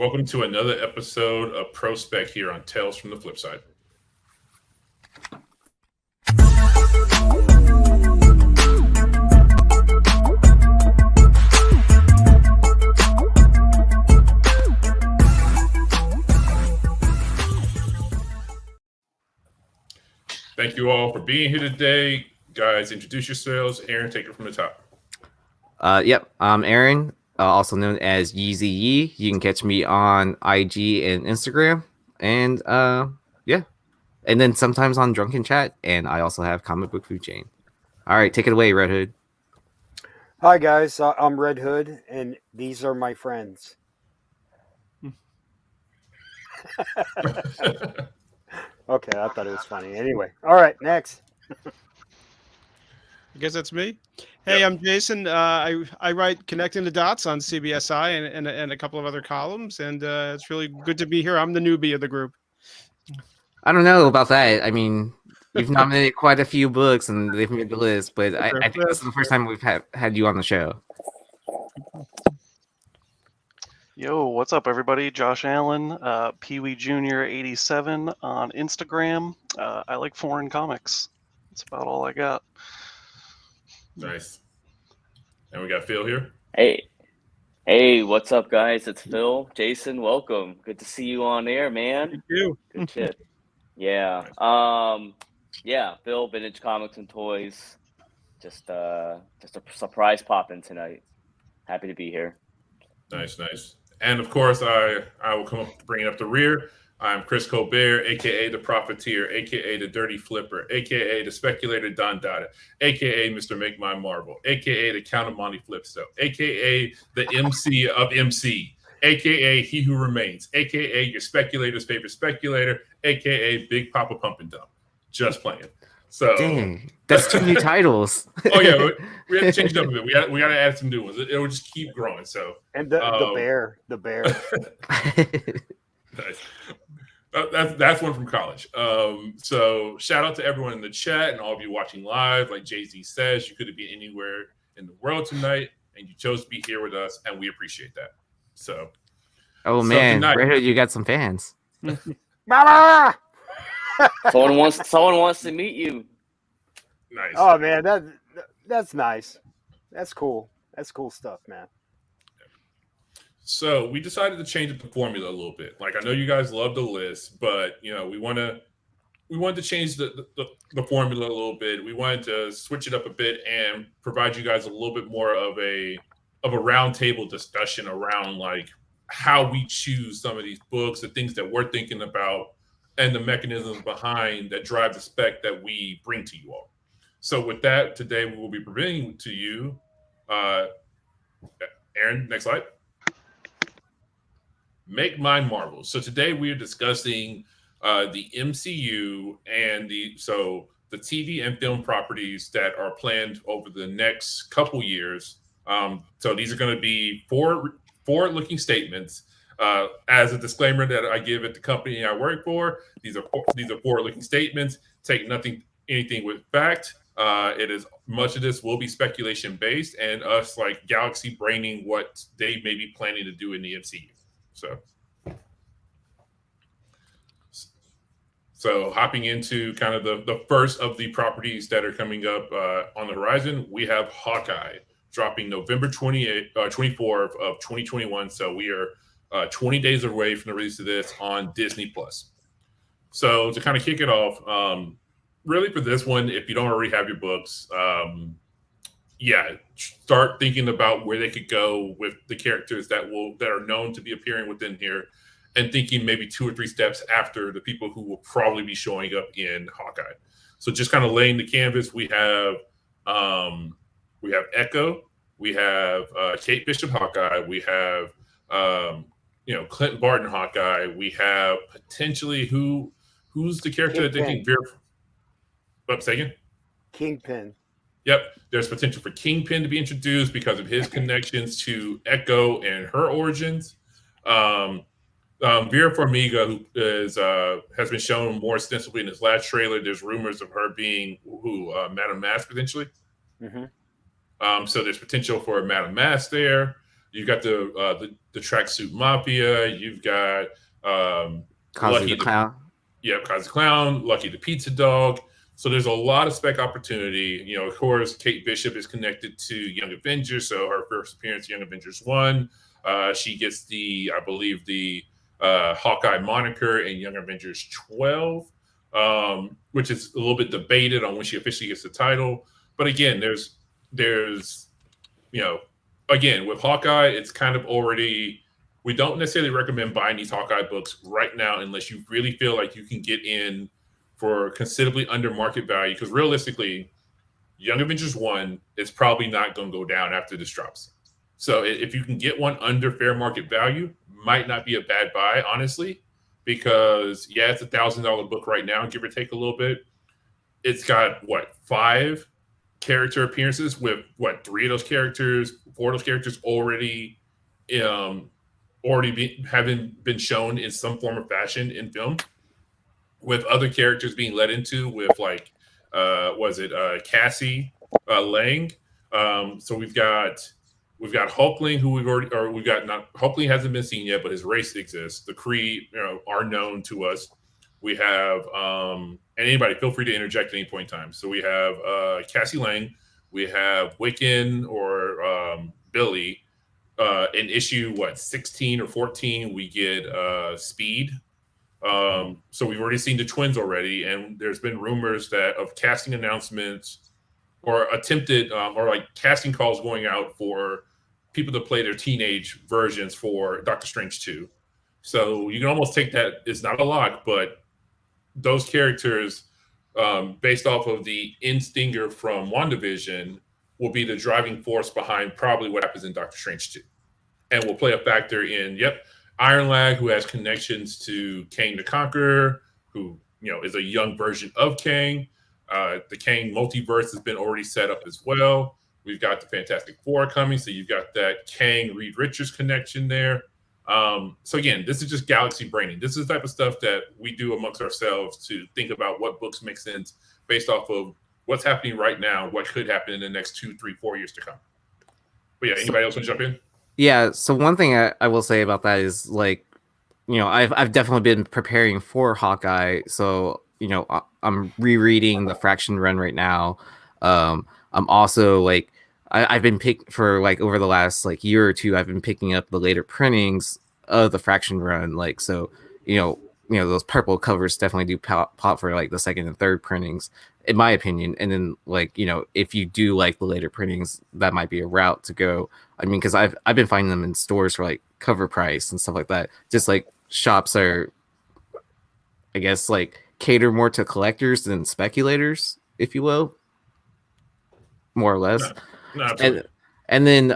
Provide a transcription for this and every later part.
Welcome to another episode of Prospect here on Tales from the Flipside. Thank you all for being here today. Guys, introduce yourselves. Aaron, take it from the top. Yep, I'm Aaron, also known as Yeezy Yee. You can catch me on IG and Instagram, and yeah, and then sometimes on Drunken Chat, and I also have Comic Book Food Chain. All right, take it away, Red Hood. Hi guys, I'm Red Hood, and these are my friends. Okay, I thought it was funny. Anyway, all right, next. I guess that's me. Hey, I'm Jason. I write Connecting the Dots on CBSI and a couple of other columns, and it's really good to be here. I'm the newbie of the group. I don't know about that. I mean, you've nominated quite a few books, and they've made the list, but I think this is the first time we've had you on the show. Yo, what's up, everybody? Josh Allen, Pee Wee Jr. 87 on Instagram. I like foreign comics. That's about all I got. Nice. And we got Phil here. Hey, what's up, guys? It's Phil. Jason, welcome. Good to see you on air, man. Thank you. Good shit. Yeah. Yeah, Phil, Vintage Comics and Toys. Just a surprise pop-in tonight. Happy to be here. Nice. And of course, I will come up bringing up the rear. I'm Chris Colbert, aka the Profiteer, aka the Dirty Flipper, aka the Speculator Don Dada, aka Mr. Make My Marvel, aka the Count of Monte Flipso, aka the MC of MC, aka He Who Remains, aka your speculator's favorite speculator, aka Big Papa Pump and Dump. Just playing. So Dang, that's 2 new titles. Oh yeah, we have to change it up a bit. We got to add some new ones. It will just keep growing. So And the bear. Nice. That's one from college. So shout out to everyone in the chat and all of you watching live. Like Jay-Z says, you could be anywhere in the world tonight, and you chose to be here with us, and we appreciate that. So, Man, Red Hood, you got some fans. Mama! Someone wants to meet you. Nice. Oh man, that's nice. That's cool. That's cool stuff, man. So we decided to change up the formula a little bit. Like I know you guys love the list, but we wanted to change the formula a little bit. We wanted to switch it up a bit and provide you guys a little bit more of a roundtable discussion around like how we choose some of these books, the things that we're thinking about, and the mechanisms behind that drive the spec that we bring to you all. So with that, today we will be presenting to you, Aaron, next slide. Make Mine Marvel. So today we are discussing the MCU and the TV and film properties that are planned over the next couple years. So these are going to be forward-looking statements. As a disclaimer that I give at the company I work for, these are forward-looking statements. Take anything with fact. It is much of this will be speculation based, and us like galaxy braining what they may be planning to do in the MCU. So hopping into kind of the first of the properties that are coming up on the horizon, we have Hawkeye dropping November 24th of 2021. So we are 20 days away from the release of this on Disney+. So to kind of kick it off, really for this one, if you don't already have your books, start thinking about where they could go with the characters that are known to be appearing within here, and thinking maybe 2 or 3 steps after the people who will probably be showing up in Hawkeye. So just kind of laying the canvas, we have Echo, we have Kate Bishop Hawkeye, we have Clinton Barton Hawkeye, we have potentially who's the character that they think second? Kingpin. Yep, there's potential for Kingpin to be introduced because of his connections to Echo and her origins. Vera Farmiga, who has been shown more extensively in this last trailer. There's rumors of her being Madame Mask potentially. Mm-hmm. So there's potential for Madame Mask there. You've got the tracksuit mafia. You've got Kazu Lucky the Clown. Kazi Clown, Lucky the Pizza Dog. So there's a lot of spec opportunity. You know, of course, Kate Bishop is connected to Young Avengers, so her first appearance, Young Avengers 1. She gets I believe, the Hawkeye moniker in Young Avengers 12, which is a little bit debated on when she officially gets the title. But again, there's you know, again, with Hawkeye, it's kind of already, we don't necessarily recommend buying these Hawkeye books right now unless you really feel like you can get in for considerably under market value. Because realistically, Young Avengers 1 is probably not going to go down after this drops. So if you can get one under fair market value, might not be a bad buy, honestly, because yeah, it's $1,000 book right now, give or take a little bit. It's got 5 character appearances with 3 of those characters, 4 of those characters already having been shown in some form of fashion in film, with other characters being led into with Cassie Lang. So we've got Hulkling, who Hulkling hasn't been seen yet, but his race exists. The Kree are known to us. We have and anybody feel free to interject at any point in time. So we have Cassie Lang, we have Wiccan or Billy. In issue 16 or 14, we get Speed. So we've already seen the twins already, and there's been rumors of casting announcements or attempted or casting calls going out for people to play their teenage versions for Doctor Strange 2. So you can almost take that, it's not a lock, but those characters, based off of the Stinger from WandaVision, will be the driving force behind probably what happens in Doctor Strange 2. And will play a factor in, Iron Lad, who has connections to Kang the Conqueror, who is a young version of Kang. The Kang multiverse has been already set up as well. We've got the Fantastic Four coming, so you've got that Kang Reed Richards connection there. So again, this is just galaxy braining. This is the type of stuff that we do amongst ourselves to think about what books make sense based off of what's happening right now, what could happen in the next 2, 3, 4 years to come. But yeah, anybody else want to jump in? Yeah, so one thing I will say about that is I've definitely been preparing for Hawkeye, so I'm rereading the Fraction run right now. I'm also I've been for over the last year or two, I've been picking up the later printings of the Fraction run, so those purple covers definitely do pop for the second and third printings, in my opinion. And then if you do like the later printings, that might be a route to go. I mean, because I've been finding them in stores for cover price and stuff like that. Just shops are, I guess, cater more to collectors than speculators, if you will, more or less. No, absolutely. And then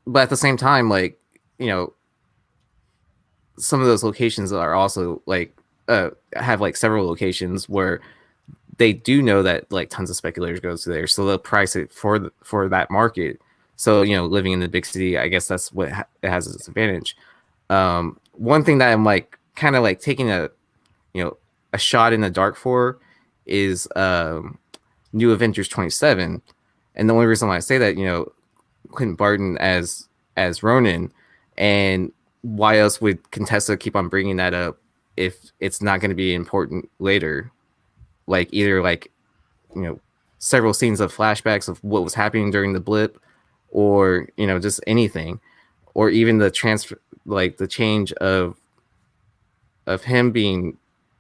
but at the same time, some of those locations are also have several locations where they do know that tons of speculators go to there, so they'll price it for that market. So living in the big city, I guess that's what it has its advantage. One thing that I'm kind of taking a shot in the dark for is New Avengers 27, and the only reason why I say that, Clint Barton as Ronan, and why else would Contessa keep on bringing that up if it's not going to be important later? Either several scenes of flashbacks of what was happening during the blip, or just anything, or even the transfer, the change of him being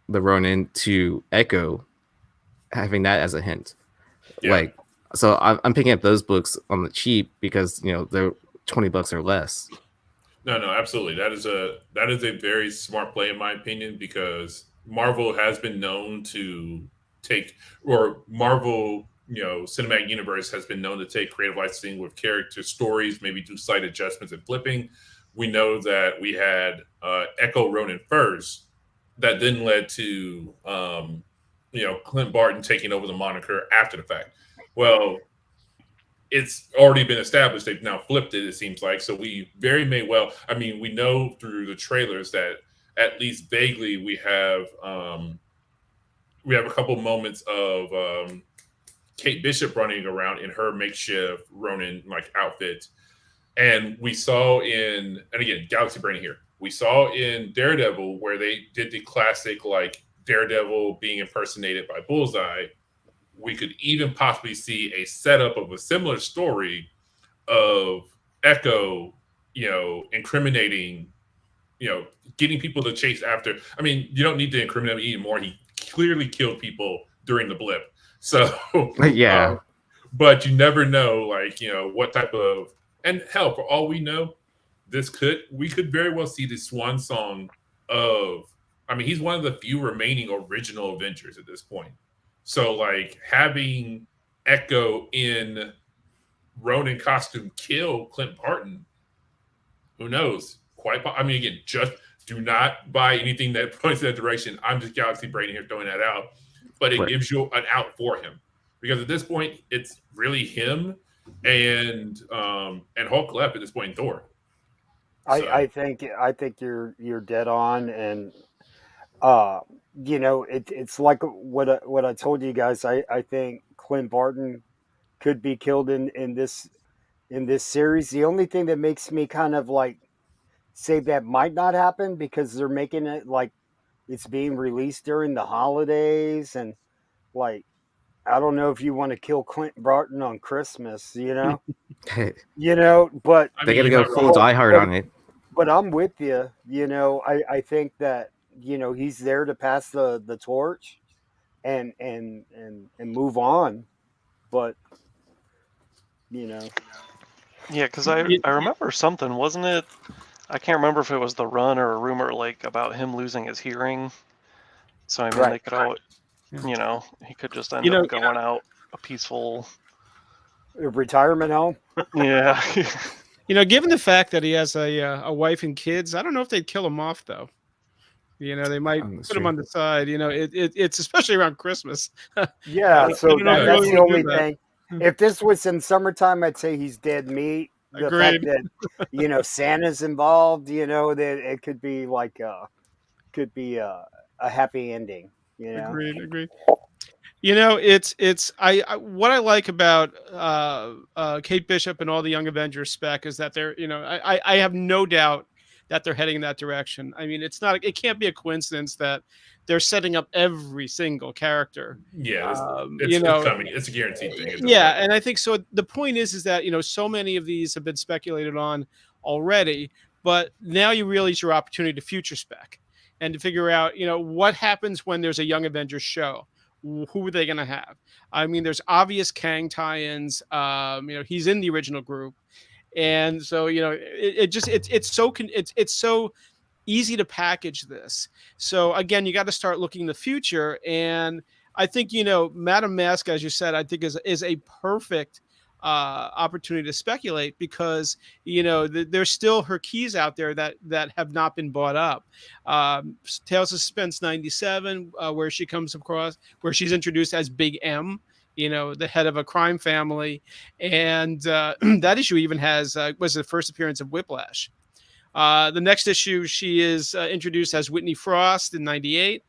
the Ronin to Echo, having that as a hint. Yeah. So I'm picking up those books on the cheap because they're $20 or less. No, absolutely. That is a very smart play in my opinion, because Marvel has been known to Marvel, Cinematic Universe has been known to take creative licensing with character stories, maybe do slight adjustments and flipping. We know that we had Echo Ronin first, that then led to Clint Barton taking over the moniker after the fact. Well, it's already been established. They've now flipped it seems like. So we very may well, I mean, we know through the trailers that at least vaguely we have a couple moments of Kate Bishop running around in her makeshift Ronin outfit. And we saw and again, Galaxy Brain here. We saw in Daredevil where they did the classic like Daredevil being impersonated by Bullseye. We could even possibly see a setup of a similar story of Echo, incriminating, getting people to chase after. I mean, you don't need to incriminate him anymore. He clearly killed people during the blip. So, Yeah. But you never know, like, what type of, and hell, for all we know, we could very well see the swan song of, I mean, he's one of the few remaining original Avengers at this point. So, like, having Echo in Ronin costume kill Clint Barton, who knows? I mean, again, just do not buy anything that points in that direction. I'm just Galaxy Brain here throwing that out. But it gives you an out for him. Because at this point, it's really him and Hulk left at this point in Thor. I think you're dead on, and it's like what I told you guys. I think Clint Barton could be killed in this series. The only thing that makes me kind of like say that might not happen, because they're making it like it's being released during the holidays, and like I don't know if you want to kill Clint Barton on Christmas, but They gotta go full Die Hard on it. But I'm with you. I think that he's there to pass the torch and move on. But yeah, because I remember something, wasn't it? I can't remember if it was the run or a rumor like about him losing his hearing. So I mean, they could all, he could just end up going out a peaceful retirement home. Yeah. Given the fact that he has a wife and kids, I don't know if they'd kill him off though. They might put him on the side. It's especially around Christmas. Yeah, so that's the only thing. If this was in summertime, I'd say he's dead meat. The fact that Santa's involved, that it could be like a happy ending. Agreed. It's what I like about Kate Bishop and all the Young Avengers spec is that they're I have no doubt that they're heading in that direction. I mean, it can't be a coincidence that they're setting up every single character. Yeah, it's coming. It's a guaranteed thing. Yeah, and I think so. The point is that so many of these have been speculated on already, but now you really it's your opportunity to future spec and to figure out what happens when there's a Young Avengers show. Who are they going to have? I mean, there's obvious Kang tie-ins. He's in the original group, and so it's so easy to package this. So again, you got to start looking in the future, and I think Madame Mask, as you said, I think is a perfect opportunity to speculate, because there's still her keys out there that have not been bought up. Tales of Suspense 97, where she comes across, where she's introduced as Big M, the head of a crime family, and that issue even was the first appearance of Whiplash. The next issue, she is introduced as Whitney Frost in 98.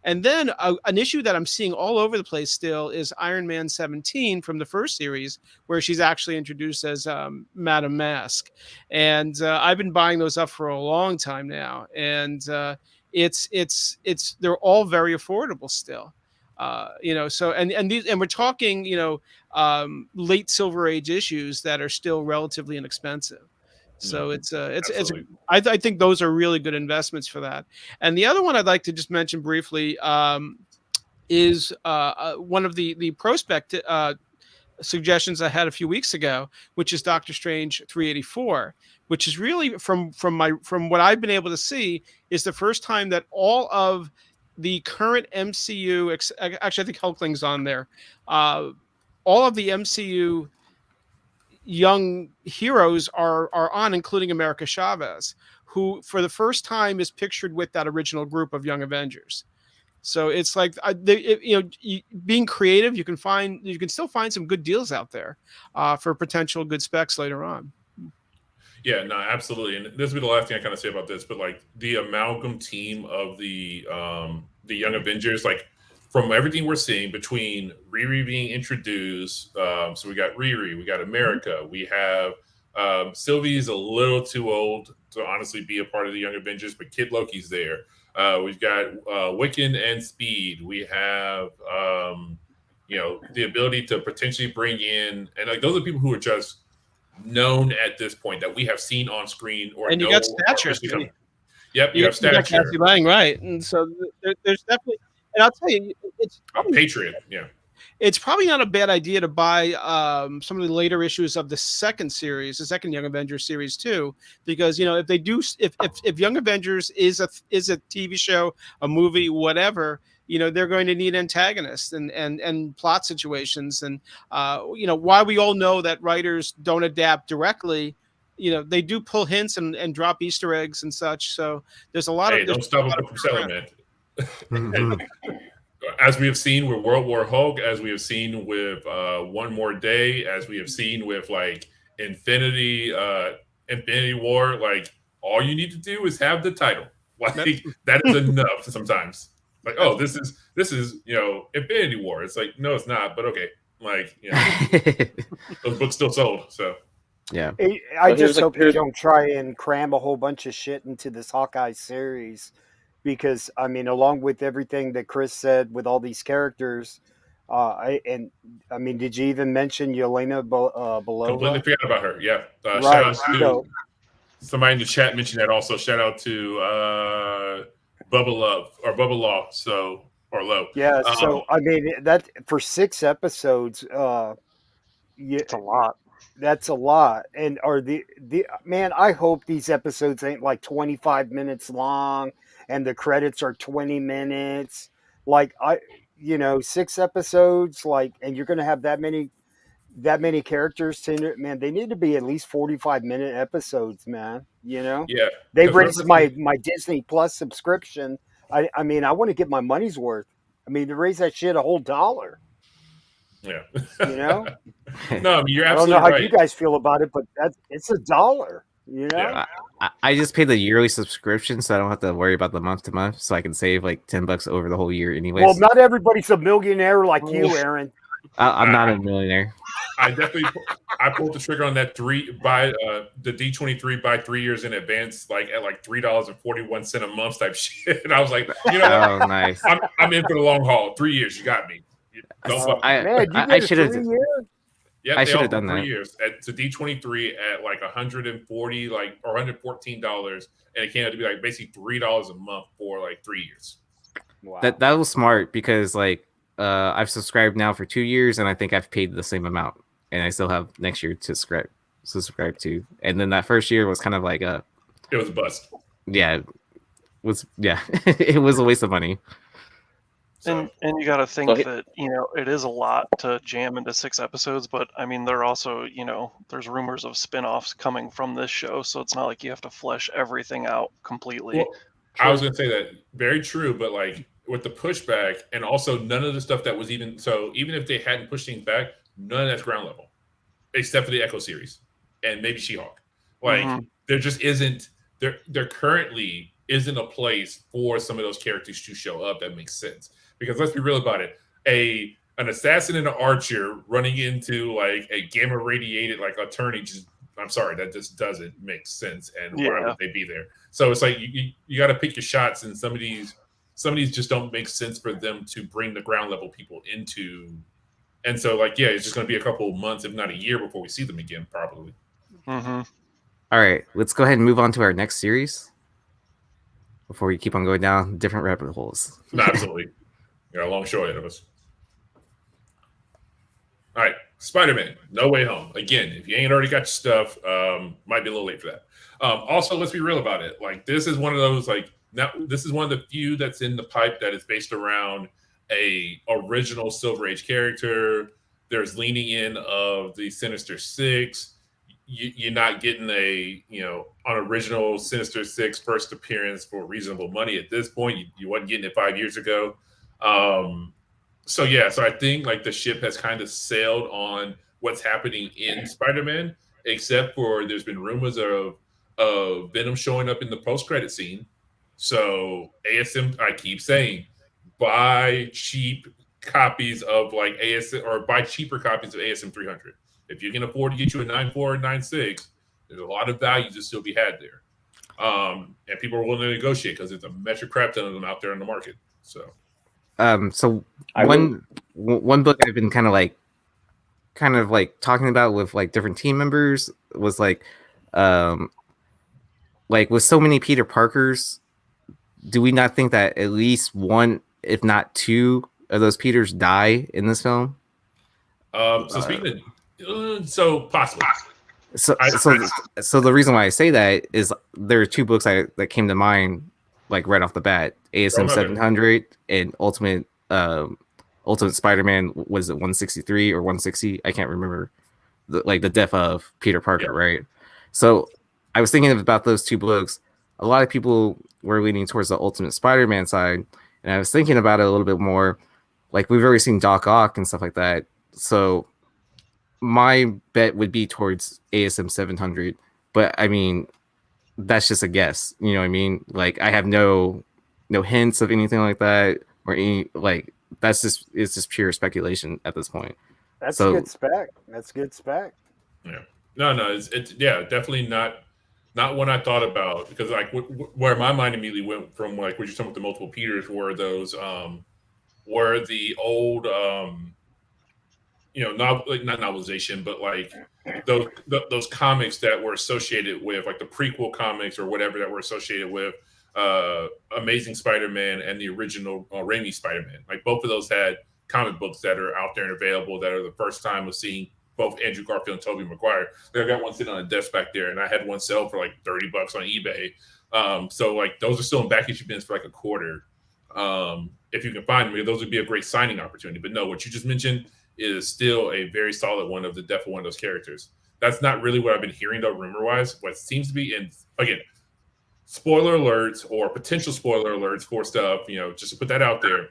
And then an issue that I'm seeing all over the place still is Iron Man 17 from the first series, where she's actually introduced as Madame Mask. And I've been buying those up for a long time now. And they're all very affordable still. So and we're talking, late Silver Age issues that are still relatively inexpensive. So I think those are really good investments for that. And the other one I'd like to just mention briefly is one of the prospect suggestions I had a few weeks ago, which is Doctor Strange 384, which is really from what I've been able to see is the first time that all of the current MCU, actually I think Hulkling's on there, all of the MCU young heroes are on, including America Chavez, who for the first time is pictured with that original group of Young Avengers. So it's like being creative, you can still find some good deals out there for potential good specs later on. Yeah, no, absolutely. And this will be the last thing I kind of say about this, but like the amalgam team of the Young Avengers, like from everything we're seeing between Riri being introduced, so we got Riri, we got America, we have Sylvie's a little too old to honestly be a part of the Young Avengers, but Kid Loki's there. We've got Wiccan and Speed. We have the ability to potentially bring in, and like those are people who are just known at this point that we have seen on screen or and you got Stature. Yep, you have Stature. You got Cassie Lang, right? And so there's definitely, and I'll tell you, it's Patriot. Yeah, it's probably not a bad idea to buy some of the later issues of the second Young Avengers series too, because if they do, if Young Avengers is a TV show, a movie, whatever, they're going to need antagonists and plot situations, and while we all know that writers don't adapt directly, they do pull hints and drop Easter eggs and such. So there's a lot of don't stop them from selling, man. As we have seen with World War Hulk, as we have seen with One More Day, as we have seen with like Infinity War, like all you need to do is have the title. Like that is enough sometimes. Like, oh, this is Infinity War. It's like, no, it's not, but okay. Like, those books still sold. So yeah. I just hope they don't try and cram a whole bunch of shit into this Hawkeye series. Because along with everything that Chris said, with all these characters, did you even mention Yelena Belova? Completely forgot about her. Yeah, right. Shout out to somebody in the chat mentioned that also. Shout out to Bubba Law. Or Low. Yeah. So that for 6 episodes, it's a lot. That's a lot. And man, I hope these episodes ain't like 25 minutes long. And the credits are 20 minutes. Like 6 episodes. Like, and you're going to have that many characters to man. They need to be at least 45-minute episodes, man. Yeah. They raised my Disney Plus subscription. I want to get my money's worth. They raised that shit a whole $1. Yeah. No, you're absolutely right. I don't know how you guys feel about it, but it's $1. Yeah. I just pay the yearly subscription, so I don't have to worry about the month to month, so I can save like $10 over the whole year anyways. Well, not everybody's a millionaire like you, Aaron. I'm not a millionaire. I definitely pulled the trigger on that the D23 buy 3 years in advance, like at like $3.41 a month type shit. And I was like, oh, nice. I'm in for the long haul. 3 years, you got me. I should have. Yeah, I should have done 3 that. years. It's a D23 at like $140, or $114, and it came out to be like basically $3 a month for like 3 years. Wow. That was smart because like I've subscribed now for 2 years, and I think I've paid the same amount, and I still have next year to subscribe to. And then that first year was kind of like it was a bust. Yeah, it was a waste of money. And you got to think that it is a lot to jam into 6 episodes, but they're also there's rumors of spin-offs coming from this show, so it's not like you have to flesh everything out completely. Well, I was going to say that very true, but like with the pushback, and also none of the stuff that was even if they hadn't pushed things back, none of that's ground level, except for the Echo series and maybe She-Hulk. Like there just isn't there currently isn't a place for some of those characters to show up that makes sense. Because let's be real about it, an assassin and an archer running into like a gamma radiated like attorney, that just doesn't make sense. And why would they be there? So it's like you got to pick your shots, and some of these just don't make sense for them to bring the ground level people into. And so it's just going to be a couple of months, if not a year, before we see them again, probably. Mm-hmm. All right, let's go ahead and move on to our next series before we keep on going down different rabbit holes. No, absolutely. We got a long show ahead of us. All right, Spider-Man, No Way Home. Again, if you ain't already got your stuff, might be a little late for that. Also, let's be real about it. Like, this is one of those, this is one of the few that's in the pipe that is based around a original Silver Age character. There's leaning in of the Sinister Six. You're not getting an original Sinister Six first appearance for reasonable money at this point. You wasn't getting it 5 years ago. So I think the ship has kind of sailed on what's happening in Spider-Man, except for there's been rumors of Venom showing up in the post-credit scene. So ASM, I keep saying, buy cheap copies of ASM, or buy cheaper copies of ASM 300. If you can afford to get you a 94 or 96, There's a lot of value to still be had there. And people are willing to negotiate because there's a metric crap ton of them out there in the market. So one book I've been kind of like talking about with like different team members was like with so many Peter Parkers, do we not think that at least one, if not two, of those Peters die in this film? So speaking of, so possibly. So the reason why I say that is there are two books that came to mind like right off the bat: ASM 700 and Ultimate Spider-Man. Was it 163 or 160? I can't remember. The death of Peter Parker, right? So I was thinking about those two books. A lot of people were leaning towards the Ultimate Spider-Man side, and I was thinking about it a little bit more. Like we've already seen Doc Ock and stuff like that, so my bet would be towards ASM 700, but I mean, that's just a guess. You know what I mean? Like I have no hints of anything like that, or any it's just pure speculation at this point. That's good spec. That's good spec. Yeah. No. It's definitely not one I thought about, because like where my mind immediately went from, like what you're talking about the multiple Peters, were those were the old not novelization, but like those comics that were associated with like the prequel comics or whatever that were associated with Amazing Spider-Man and the original Raimi Spider-Man. Like both of those had comic books that are out there and available that are the first time of seeing both Andrew Garfield and Tobey Maguire. I got one sitting on a desk back there, and I had one sell for like $30 on eBay. So like those are still in package bins for like a quarter. If you can find them, those would be a great signing opportunity. But no, what you just mentioned is still a very solid one of the death of one of those characters. That's not really what I've been hearing though, rumor-wise. What seems to be, and again, spoiler alerts or potential spoiler alerts for stuff, just to put that out there,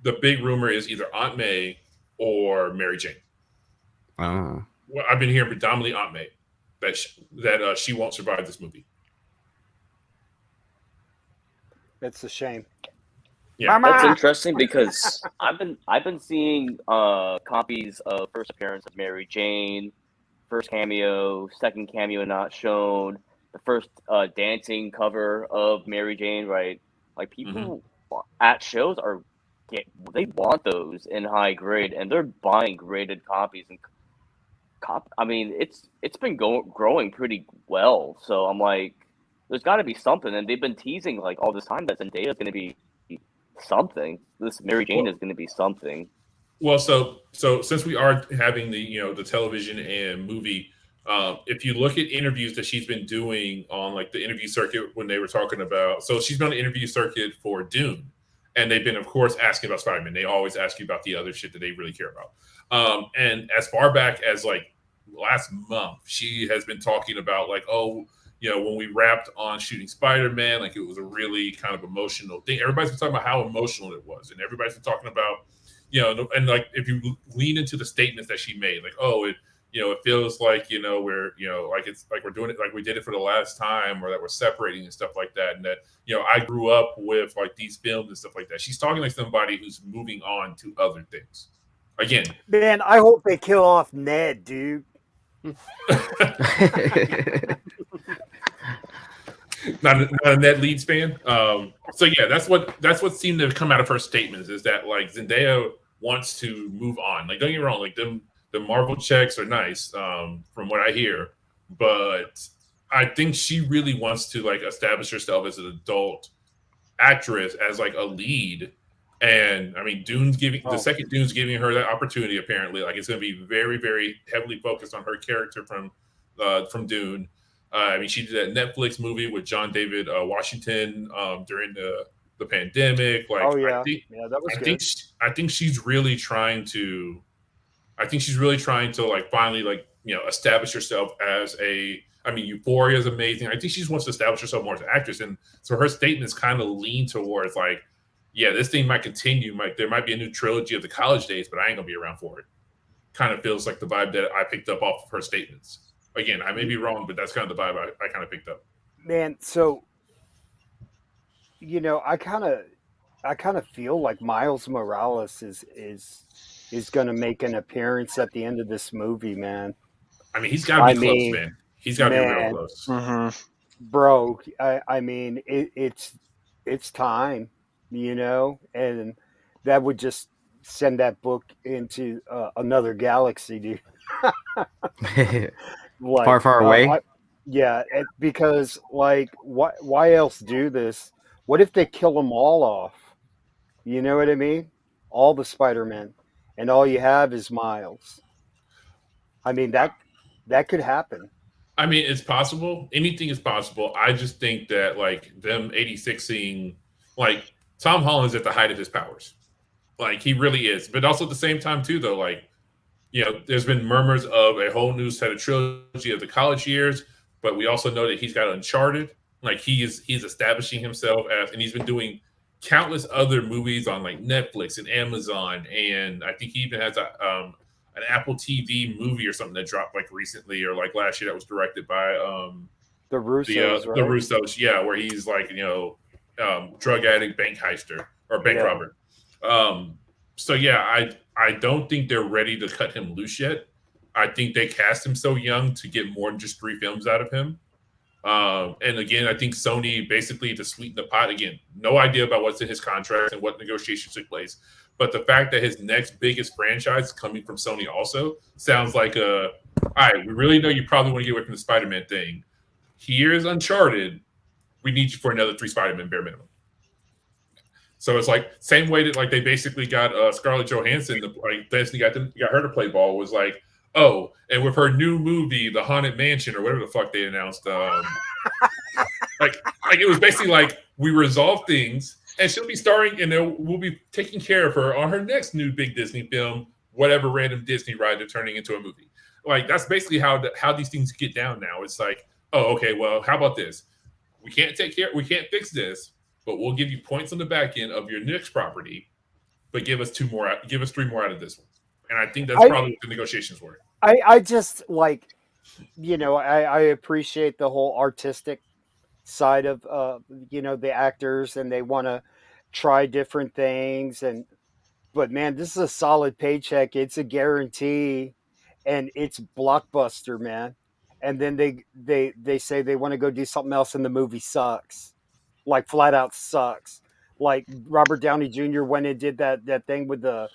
the big rumor is either Aunt May or Mary Jane. Well, I've been hearing predominantly Aunt May, that she won't survive this movie. That's a shame. Yeah, that's interesting because I've been seeing copies of first appearance of Mary Jane, first cameo, second cameo not shown, the first dancing cover of Mary Jane, right? Like people at shows they want those in high grade, and they're buying graded copies and I mean, it's been growing pretty well. So I'm like, there's got to be something, and they've been teasing like all this time that Zendaya is going to be something. This Mary Jane is going to be something. Well, so since we are having the television and movie, if you look at interviews that she's been doing on like the interview circuit when they were talking about, so she's been on the interview circuit for Dune, and they've been, of course, asking about Spider-Man. They always ask you about the other shit that they really care about. And as far back as like last month, she has been talking about like, when we wrapped on shooting Spider-Man, like it was a really kind of emotional thing. Everybody's been talking about how emotional it was, and everybody's been talking about, and like if you lean into the statements that she made, like, it feels like we're like it's like we're doing it like we did it for the last time, or that we're separating and stuff like that, and that I grew up with like these films and stuff like that. She's talking like somebody who's moving on to other things. Again, man, I hope they kill off Ned, dude. not a Ned Leeds fan. So yeah, that's what seemed to come out of her statements, is that like Zendaya wants to move on. Like, don't get me wrong, like the Marvel checks are nice, from what I hear, but I think she really wants to like establish herself as an adult actress, as like a lead. And I mean, the second Dune's giving her that opportunity. Apparently, like it's going to be very, very heavily focused on her character from Dune. I mean, she did that Netflix movie with John David Washington during the pandemic. Like, that was good. I think she's really trying to. I think she's really trying to like finally like establish herself as a. I mean, Euphoria is amazing. I think she just wants to establish herself more as an actress, and so her statements kind of lean towards like, yeah, this thing might continue. There might be a new trilogy of the college days, but I ain't gonna be around for it. Kind of feels like the vibe that I picked up off of her statements. Again, I may be wrong, but that's kind of the vibe I kind of picked up. Man, so I kind of feel like Miles Morales is going to make an appearance at the end of this movie, man. I mean, he's got to be close, man. He's got to be real close. Bro, I mean, it's time, you know, and that would just send that book into another galaxy, dude. Like, far away. because like, why else do this? What if they kill them all off? You know what I mean? All the Spider-Men, and all you have is Miles. I mean, that could happen. I mean, it's possible. Anything is possible. I just think that like them 86ing, like Tom Holland's at the height of his powers. Like he really is. But also at the same time too, though, like, you know, there's been murmurs of a whole new set of trilogy of the college years, but we also know that he's got Uncharted. Like he's establishing himself as, and he's been doing countless other movies on like Netflix and Amazon, and I think he even has an Apple TV movie or something that dropped like recently or like last year that was directed by the Russos, right? The Russos, yeah, where he's like, you know, drug addict, bank heister or bank robber. So yeah, I don't think they're ready to cut him loose yet. I think they cast him so young to get more than just 3 films out of him. And again, I think Sony basically to sweeten the pot. Again, no idea about what's in his contract and what negotiations took place. But the fact that his next biggest franchise is coming from Sony also sounds like all right, we really know you probably want to get away from the Spider-Man thing. Here's Uncharted. We need you for another 3 Spider-Man bare minimum. So it's like same way that like they basically got Scarlett Johansson, like Disney got her to play ball, was like, oh, and with her new movie, The Haunted Mansion or whatever the fuck they announced, like it was basically like we resolve things. And she'll be starring, and we'll be taking care of her on her next new big Disney film, whatever random Disney ride they're turning into a movie. Like that's basically how these things get down now. It's like, oh, okay, well, how about this? We can't fix this, but we'll give you points on the back end of your next property, but give us 3 more out of this one. And I think that's probably what the negotiations were. I just like, you know, I appreciate the whole artistic side of you know, the actors, and they want to try different things, but man, this is a solid paycheck. It's a guarantee, and it's blockbuster, man. And then they say they want to go do something else, and the movie sucks, like flat out sucks. Like Robert Downey Jr. went and did that thing with the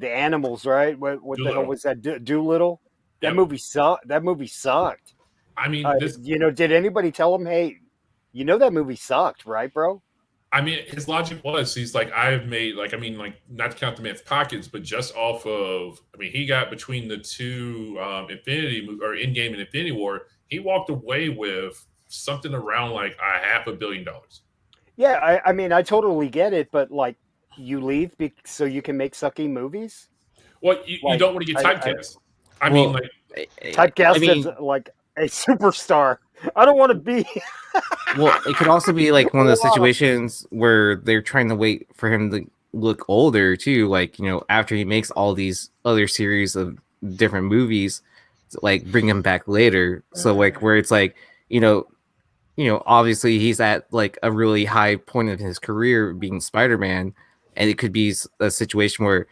animals, right? What the hell was that? Doolittle. That movie sucked. That movie sucked. I mean, you know, did anybody tell him, hey, you know that movie sucked, right, bro? I mean, his logic was, he's like, I've made, like, I mean, like, not to count the man's pockets, but just off of, I mean, he got between the 2 Endgame and Infinity War, he walked away with something around like $500 million. Yeah, I mean, I totally get it, but like, you leave so you can make sucky movies? Well, you don't want to get typecast. I mean, typecast as like a superstar. I don't want to be. Well, it could also be like one of those situations where they're trying to wait for him to look older too. Like, you know, after he makes all these other series of different movies, like bring him back later. So like where it's like, you know, obviously he's at like a really high point of his career being Spider-Man, and it could be a situation where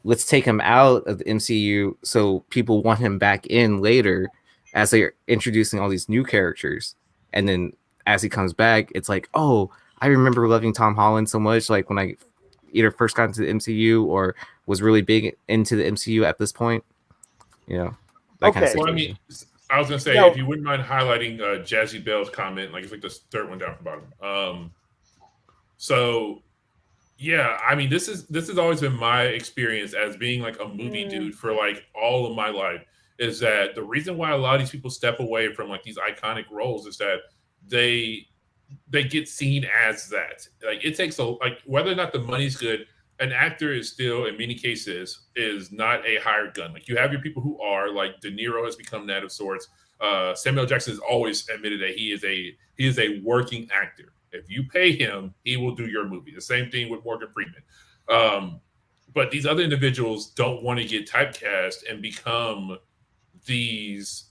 let's take him out of the MCU so people want him back in later as they're introducing all these new characters. And then as he comes back, it's like, oh, I remember loving Tom Holland so much, like when I either first got into the MCU or was really big into the MCU at this point. You know, that kind of situation. Well, I mean, I was gonna say, if you wouldn't mind highlighting Jazzy Bell's comment, like it's like the 3rd one down from bottom. So yeah, I mean, this has always been my experience as being like a movie dude for like all of my life, is that the reason why a lot of these people step away from like these iconic roles is that they get seen as that. Like it takes like whether or not the money's good, an actor is still in many cases is not a hired gun. Like you have your people who are, like De Niro has become that of sorts. Samuel Jackson has always admitted that he is a working actor. If you pay him, he will do your movie. The same thing with Morgan Freeman. But these other individuals don't want to get typecast and become these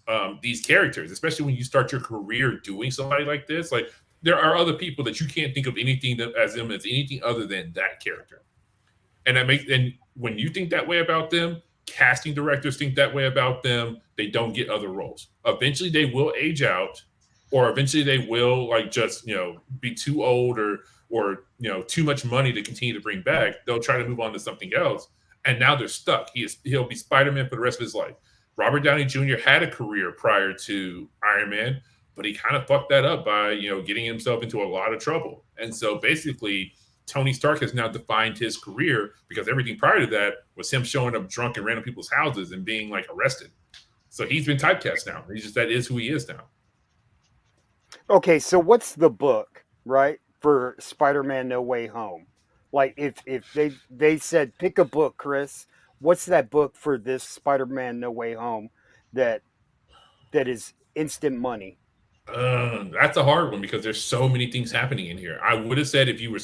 characters, especially when you start your career doing somebody like this. Like there are other people that you can't think of anything as anything other than that character. And when you think that way about them, casting directors think that way about them, they don't get other roles. Eventually they will age out, or eventually they will like just, be too old or too much money to continue to bring back. They'll try to move on to something else. And now they're stuck. He'll be Spider-Man for the rest of his life. Robert Downey Jr. had a career prior to Iron Man, but he kind of fucked that up by, getting himself into a lot of trouble. And so basically Tony Stark has now defined his career, because everything prior to that was him showing up drunk in random people's houses and being like arrested. So he's been typecast now. That is who he is now. Okay, so what's the book, right, for Spider-Man No Way Home? Like, if they said pick a book, Chris, what's that book for this Spider-Man No Way Home that is instant money? That's a hard one, because there's so many things happening in here. I would have said if you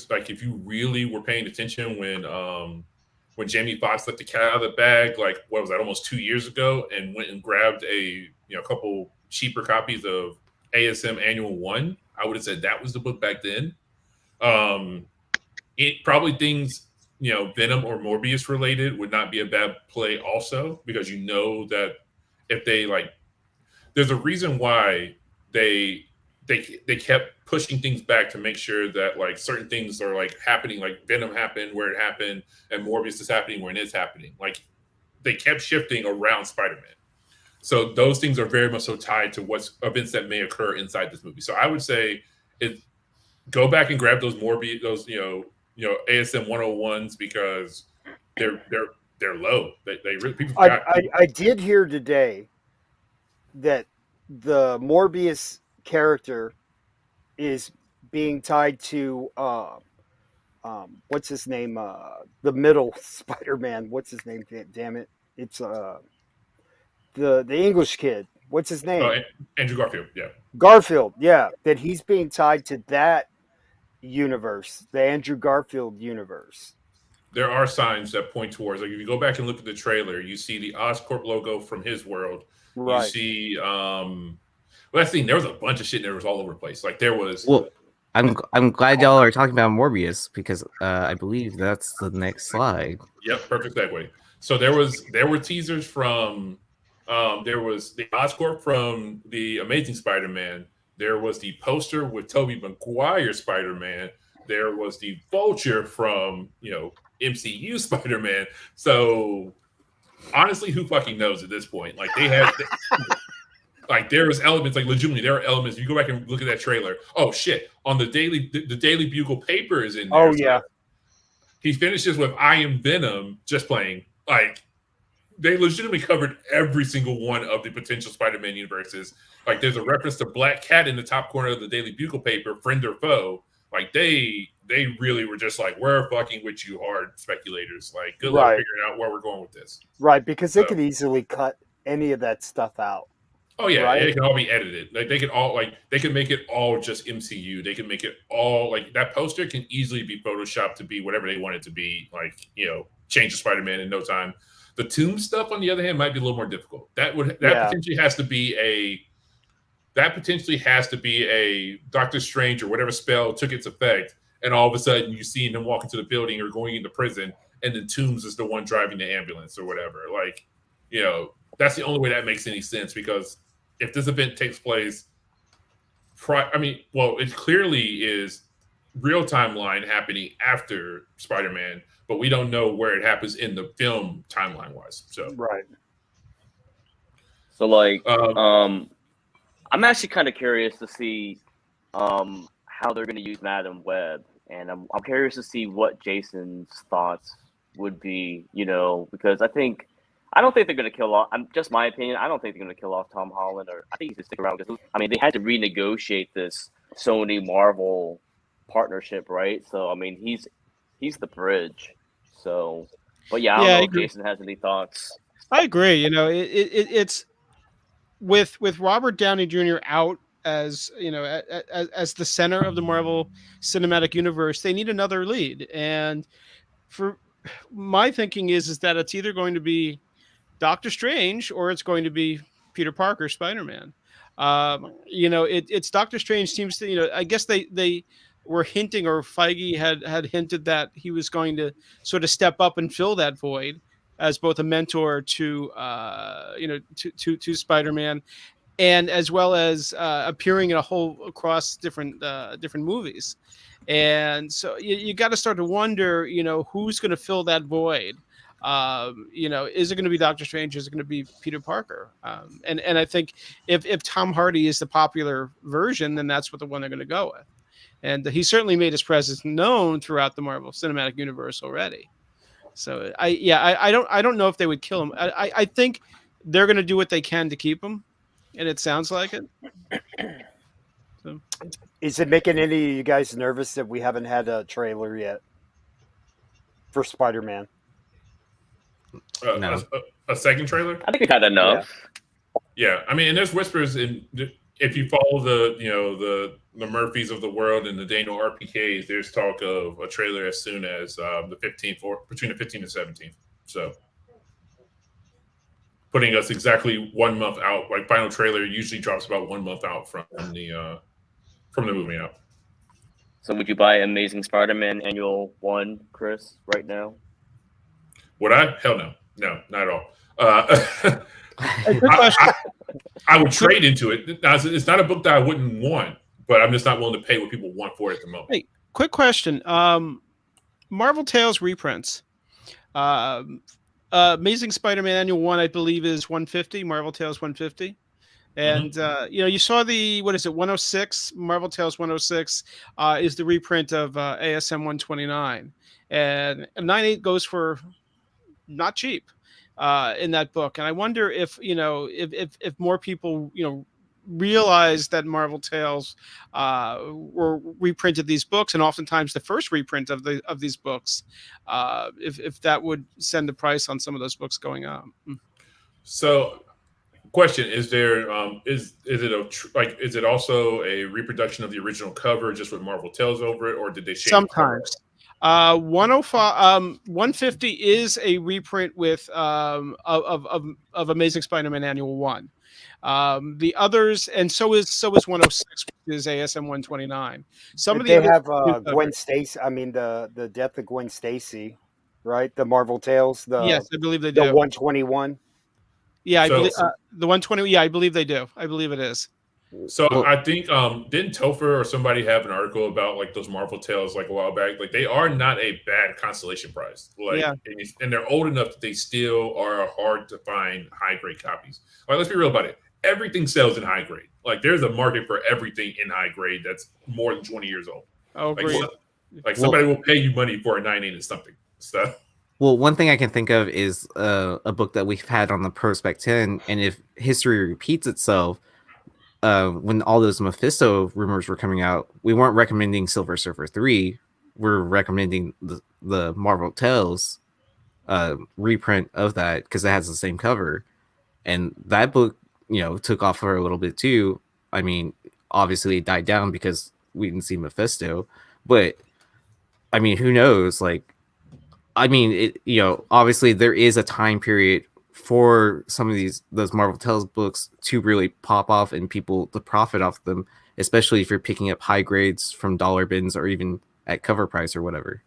really were paying attention when Jamie Foxx let the cat out of the bag, like what was that, almost 2 years ago, and went and grabbed a couple cheaper copies of ASM Annual 1, I would have said that was the book back then. It probably things Venom or Morbius related would not be a bad play also, because that if they there's a reason why they kept pushing things back to make sure that certain things are happening, like Venom happened where it happened and Morbius is happening when it's happening. Like they kept shifting around Spider-Man. So those things are very much so tied to what's events that may occur inside this movie. So I would say go back and grab those Morbius, those ASM 101s, because they're low. They really people. I did hear today that the Morbius character is being tied to what's his name? The middle Spider-Man. What's his name? Damn it! It's the English kid. What's his name? Andrew Garfield. Yeah. Garfield. Yeah, that he's being tied to that universe, the Andrew Garfield universe. There are signs that point towards, if you go back and look at the trailer, you see the Oscorp logo from his world. Right. You see, there was a bunch of shit that was all over the place. There was. Well, I'm glad y'all are talking about Morbius, because I believe that's the next slide. Yep, perfect segue. So there were teasers from, there was the Oscorp from the Amazing Spider-Man. There was the poster with Tobey Maguire Spider-Man. There was the Vulture from, MCU Spider-Man. So honestly, who fucking knows at this point? They had, there was elements, legitimately, there are elements. You go back and look at that trailer. Oh shit! On the Daily Bugle paper is in there. Oh yeah. He finishes with "I am Venom," just playing. They legitimately covered every single one of the potential Spider-Man universes. There's a reference to Black Cat in the top corner of the Daily Bugle paper, friend or foe. They really were just we're fucking with you hard, speculators. Good luck figuring out where we're going with this. Right, because they could easily cut any of that stuff out. Oh yeah, right? It can all be edited. They can all they can make it all just MCU. They can make it all that poster can easily be photoshopped to be whatever they want it to be. Change the Spider-Man in no time. The Tomb stuff, on the other hand, might be a little more difficult. Potentially has to be a Doctor Strange or whatever spell took its effect, and all of a sudden you see them walk into the building or going into prison, and then Toombs is the one driving the ambulance or whatever. That's the only way that makes any sense, because if this event takes place, it clearly is real timeline happening after Spider-Man, but we don't know where it happens in the film timeline wise. So right. So I'm actually kind of curious to see how they're going to use Madam Web, and I'm curious to see what Jason's thoughts would be. Because I don't think they're going to kill off. Just my opinion. I don't think they're going to kill off Tom Holland, or I think he's going to stick around, because they had to renegotiate this Sony Marvel partnership, right? So he's the bridge. So, but yeah, I don't know if Jason has any thoughts. I agree. It's with Robert Downey Jr. out as as the center of the Marvel Cinematic Universe, they need another lead. And for my thinking is that it's either going to be Doctor Strange or it's going to be Peter Parker, Spider-Man. It's Doctor Strange seems to, I guess they were hinting, or Feige had hinted that he was going to sort of step up and fill that void. as both a mentor to to Spider-Man, and as well as appearing in a whole across different movies. And so you got to start to wonder, who's going to fill that void. Is it going to be Doctor Strange? Is it going to be Peter Parker? And I think if Tom Hardy is the popular version, then that's what the one they're going to go with. And he certainly made his presence known throughout the Marvel Cinematic Universe already. So I don't know if they would kill him. I think they're going to do what they can to keep him, and it sounds like it. So. Is it making any of you guys nervous that we haven't had a trailer yet for Spider-Man? No. A second trailer? I think we've had enough. Yeah, I mean, and there's whispers if you follow the Murphys of the world and the Daniel RPKs, there's talk of a trailer as soon as the 15th, or between the 15th and 17th. So putting us exactly 1 month out. Like final trailer usually drops about 1 month out from the movie out. So would you buy Amazing Spider-Man Annual 1, Chris, right now? Would I? Hell no. No, not at all. I would trade into it. Now, it's not a book that I wouldn't want, but I'm just not willing to pay what people want for it at the moment. Hey, quick question. Marvel Tales reprints. Amazing Spider-Man Annual 1, I believe, is 150. Marvel Tales 150. And you saw the 106. Marvel Tales 106 is the reprint of ASM 129, and 98 goes for not cheap in that book. And I wonder if more people realize that Marvel Tales were reprinted these books, and oftentimes the first reprint of these books, if that would send the price on some of those books going up. So. Question: is there is it also a reproduction of the original cover just with Marvel Tales over it, or did they change sometimes 105 150 is a reprint with of Amazing Spider-Man Annual 1. The others, and so is 106, which is ASM 129. Some of they have Gwen Stacy. I mean the death of Gwen Stacy, right? The Marvel Tales. Yes, I believe they do. The 121. Yeah, I believe the 120. Yeah, I believe they do. I believe it is. So I think didn't Topher or somebody have an article about like those Marvel Tales like a while back? Like they are not a bad consolation prize. Like and they're old enough that they still are hard to find high grade copies. Like let's be real about it. Everything sells in high grade. Like there's a market for everything in high grade that's more than 20 years old. Oh, great. Like somebody will pay you money for a 9.8 and something. So. Well, one thing I can think of is a book that we've had on the Prospect 10, and if history repeats itself, when all those Mephisto rumors were coming out, we weren't recommending Silver Surfer 3. We're recommending the Marvel Tales reprint of that because it has the same cover. And that book, took off for a little bit too. I mean, obviously it died down because we didn't see Mephisto. But, I mean, who knows? Like, I mean, obviously there is a time period for some of those Marvel Tales books to really pop off and people to profit off them, especially if you're picking up high grades from dollar bins or even at cover price or whatever.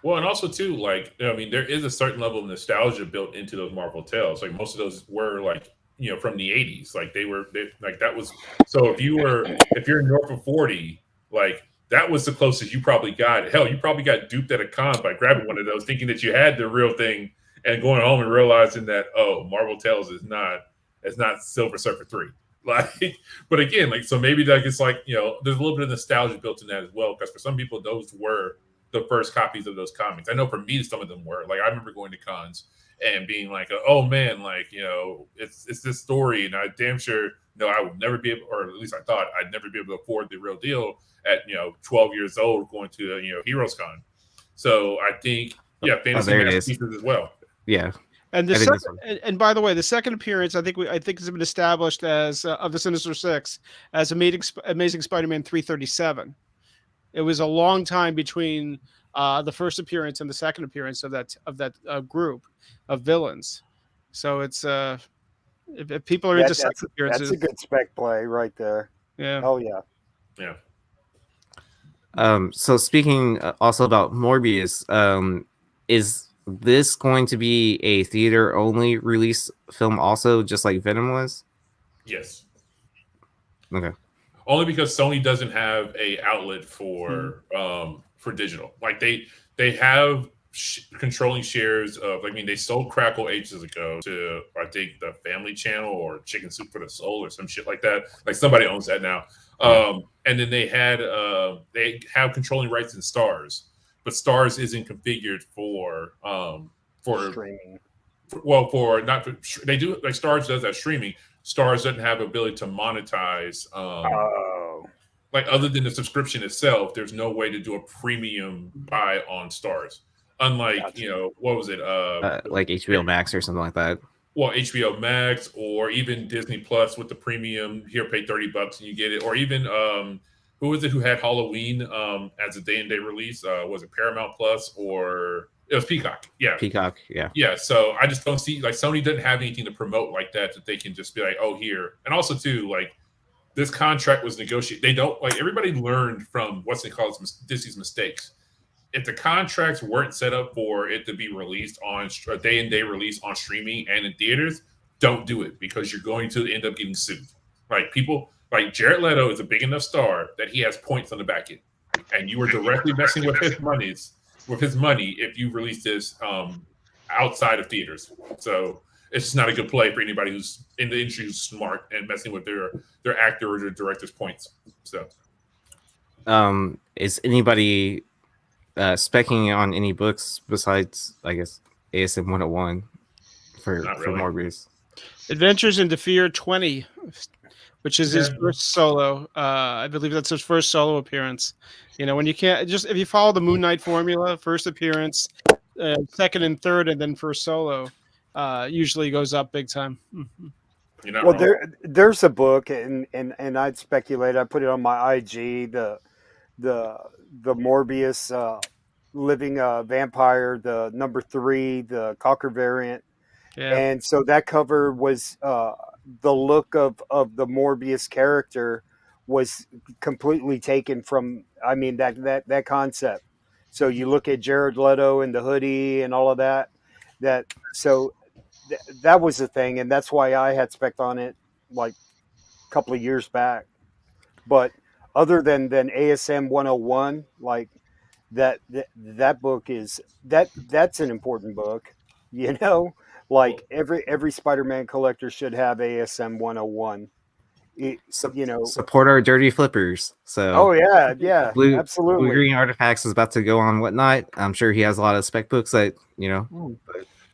Well, and also too, like, I mean, there is a certain level of nostalgia built into those Marvel Tales. Like most of those were like, from the 80s. Like that was, so if you're north of 40, like, that was the closest you probably got. Hell, you probably got duped at a con by grabbing one of those, thinking that you had the real thing, and going home and realizing that Marvel Tales is not Silver Surfer 3. Like, but again, like so maybe like it's like there's a little bit of nostalgia built in that as well, because for some people those were the first copies of those comics. I know for me some of them were. Like I remember going to cons and being like, oh man, like it's this story, and I damn sure I would never be able, or at least I thought I'd never be able to afford the real deal at 12 years old going to Heroes Con. So I think fantasy masterpieces as well. Yeah. And and by the way, the second appearance I think has been established as of the Sinister Six as Amazing Spider-Man 337. It was a long time between the first appearance and the second appearance of that group of villains. So it's if people are into second appearances, that's a good spec play right there. Yeah. Oh yeah. Yeah. So speaking also about Morbius, is this going to be a theater only release film also, just like Venom was? Yes. Okay. Only because Sony doesn't have a outlet for digital. Like they have controlling shares of. I mean, they sold Crackle ages ago to, I think, the Family Channel or Chicken Soup for the Soul or some shit like that. Like somebody owns that now. And then they have controlling rights in Stars, but Stars isn't configured for streaming. They do, like, Stars does that streaming. Stars doesn't have ability to monetize. Like, other than the subscription itself, there's no way to do a premium buy on Stars. Unlike, what was it? Like HBO Max or something like that. Well, HBO Max or even Disney Plus with the premium. Here, pay $30 and you get it. Or even who was it who had Halloween as a day-and-day release? Was it Paramount Plus or it was Peacock? Yeah, Peacock. Yeah. Yeah. So I just don't see, like, Sony doesn't have anything to promote like that they can just be like, oh, here. And also too, like, this contract was negotiated. They don't, like, everybody learned from what's they call Disney's mistakes. If the contracts weren't set up for it to be released on a day-and-day release on streaming and in theaters, don't do it, because you're going to end up getting sued. Like, people, like Jared Leto is a big enough star that he has points on the back end, and you are directly messing with his money if you release this outside of theaters. So it's just not a good play for anybody who's in the industry who's smart and messing with their actor or their director's points. So, is anybody specking on any books besides, I guess, ASM 101 for Morbius? Adventures into Fear 20, which is his first solo. I believe that's his first solo appearance. When you can't if you follow the Moon Knight formula, first appearance, second and third, and then first solo, usually goes up big time. Well, there's a book, and I'd speculate. I put it on my IG. The Morbius living vampire, the number 3, the Cocker variant. Yeah. And so that cover was the look of the Morbius character was completely taken from, I mean, that concept. So you look at Jared Leto and the hoodie and all of that. That was the thing, and that's why I had spec'd on it like a couple of years back. But other than ASM 101, like that book is that's an important book, like every Spider-Man collector should have ASM 101. Support our dirty flippers. So yeah, absolutely. Blue Green Artifacts is about to go on Whatnot. I'm sure he has a lot of spec books that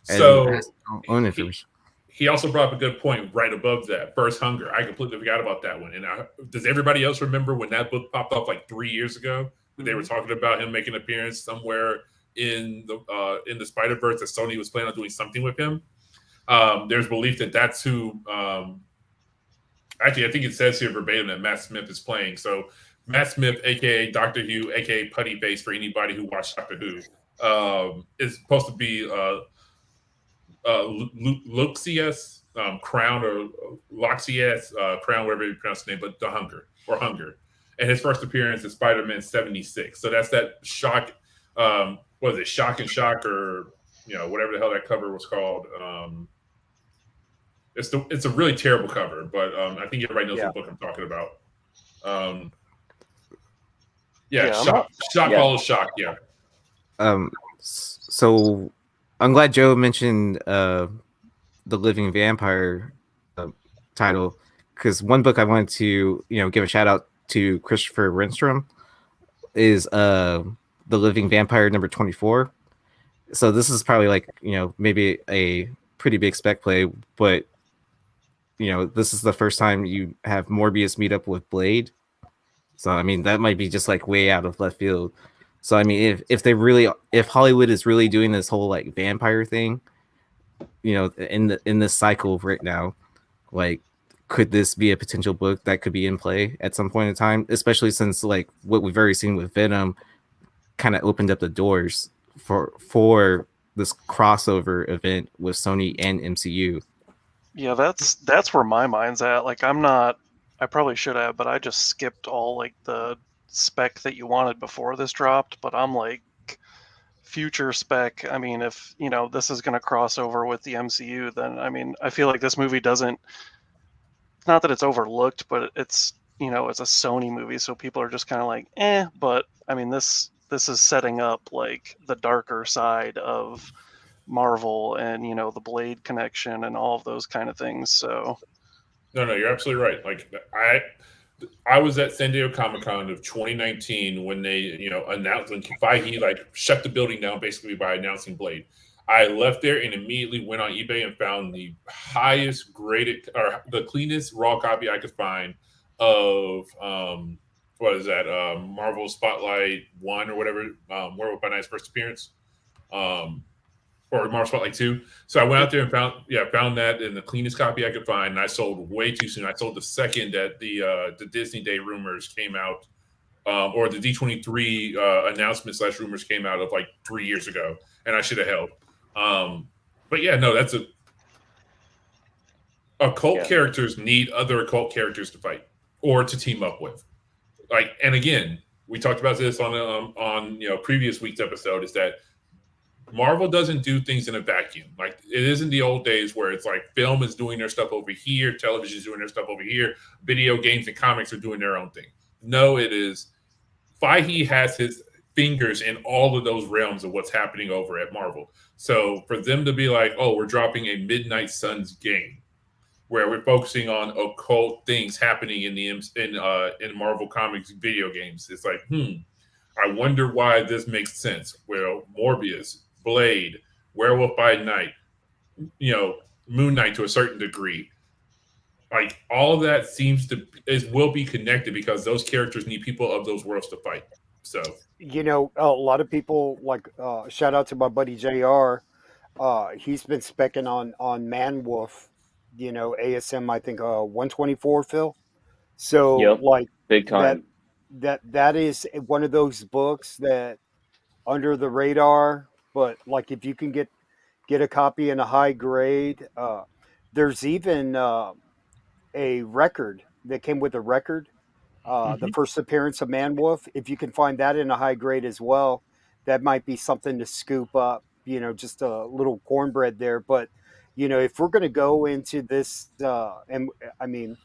So own information. He also brought up a good point right above that. First Hunger. I completely forgot about that one. And does everybody else remember when that book popped off like 3 years ago? Mm-hmm. They were talking about him making an appearance somewhere in the Spider-Verse, that Sony was planning on doing something with him. There's belief that that's who. Actually, I think it says here verbatim that Matt Smith is playing. So Matt Smith, aka Doctor Who, aka Putty Face for anybody who watched Doctor Who, is supposed to be Luxius Crown, or Loxias Crown, whatever you pronounce the name, but the Hunger. And his first appearance is Spider-Man 76. So that's that Shock. Was it Shock and Shock, or whatever the hell that cover was called? It's a really terrible cover, but I think everybody knows what book I'm talking about. Shock follows Shock. Yeah. So I'm glad Joe mentioned the Living Vampire title, because one book I wanted to give a shout out to Christopher Renstrom is the Living Vampire number 24. So this is probably like maybe a pretty big spec play, but this is the first time you have Morbius meet up with Blade. So I mean that might be just like way out of left field. So I mean if Hollywood is really doing this whole like vampire thing, in this cycle right now, like could this be a potential book that could be in play at some point in time, especially since like what we've already seen with Venom kind of opened up the doors for this crossover event with Sony and MCU. Yeah, that's where my mind's at. Like I probably should have, but I just skipped all like the spec that you wanted before this dropped. But I'm like, future spec, I mean, if this is going to cross over with the MCU, then I mean, I feel like this movie doesn't. Not that it's overlooked, but it's it's a Sony movie, so people are just kind of like, eh. But I mean, this is setting up like the darker side of Marvel and the Blade connection and all of those kind of things. So no, you're absolutely right. Like I was at San Diego Comic-Con of 2019 when they announced, when Feige like shut the building down basically by announcing Blade. I left there and immediately went on eBay and found the highest graded or the cleanest raw copy I could find of what is that, Marvel Spotlight 1 or whatever, Werewolf by Night's first appearance, or Marvel Spotlight 2. So I went out there and found that in the cleanest copy I could find, and I sold way too soon. I sold the second that the Disney Day rumors came out, or the D23 announcement / rumors came out of like 3 years ago, and I should have held. But yeah, no, that's occult characters need other occult characters to fight or to team up with. Like, and again, we talked about this on previous week's episode, is that Marvel doesn't do things in a vacuum. Like, it isn't the old days where it's like film is doing their stuff over here, television is doing their stuff over here, video games and comics are doing their own thing. No, it is Feige has his fingers in all of those realms of what's happening over at Marvel. So for them to be like, oh, we're dropping a Midnight Suns game where we're focusing on occult things happening in Marvel Comics video games, it's like, I wonder why this makes sense. Well, Morbius, Blade, Werewolf by Night, Moon Knight to a certain degree. Like, all of that will be connected because those characters need people of those worlds to fight. So, a lot of people, like, shout out to my buddy JR. He's been specking on Man-Wolf, ASM, I think 124, Phil. So, like, big time. That is one of those books that under the radar, but like if you can get a copy in a high grade, there's even a record that came with a record. The first appearance of Man-Wolf, if you can find that in a high grade as well, that might be something to scoop up, just a little cornbread there. But, if we're going to go into this, and I mean,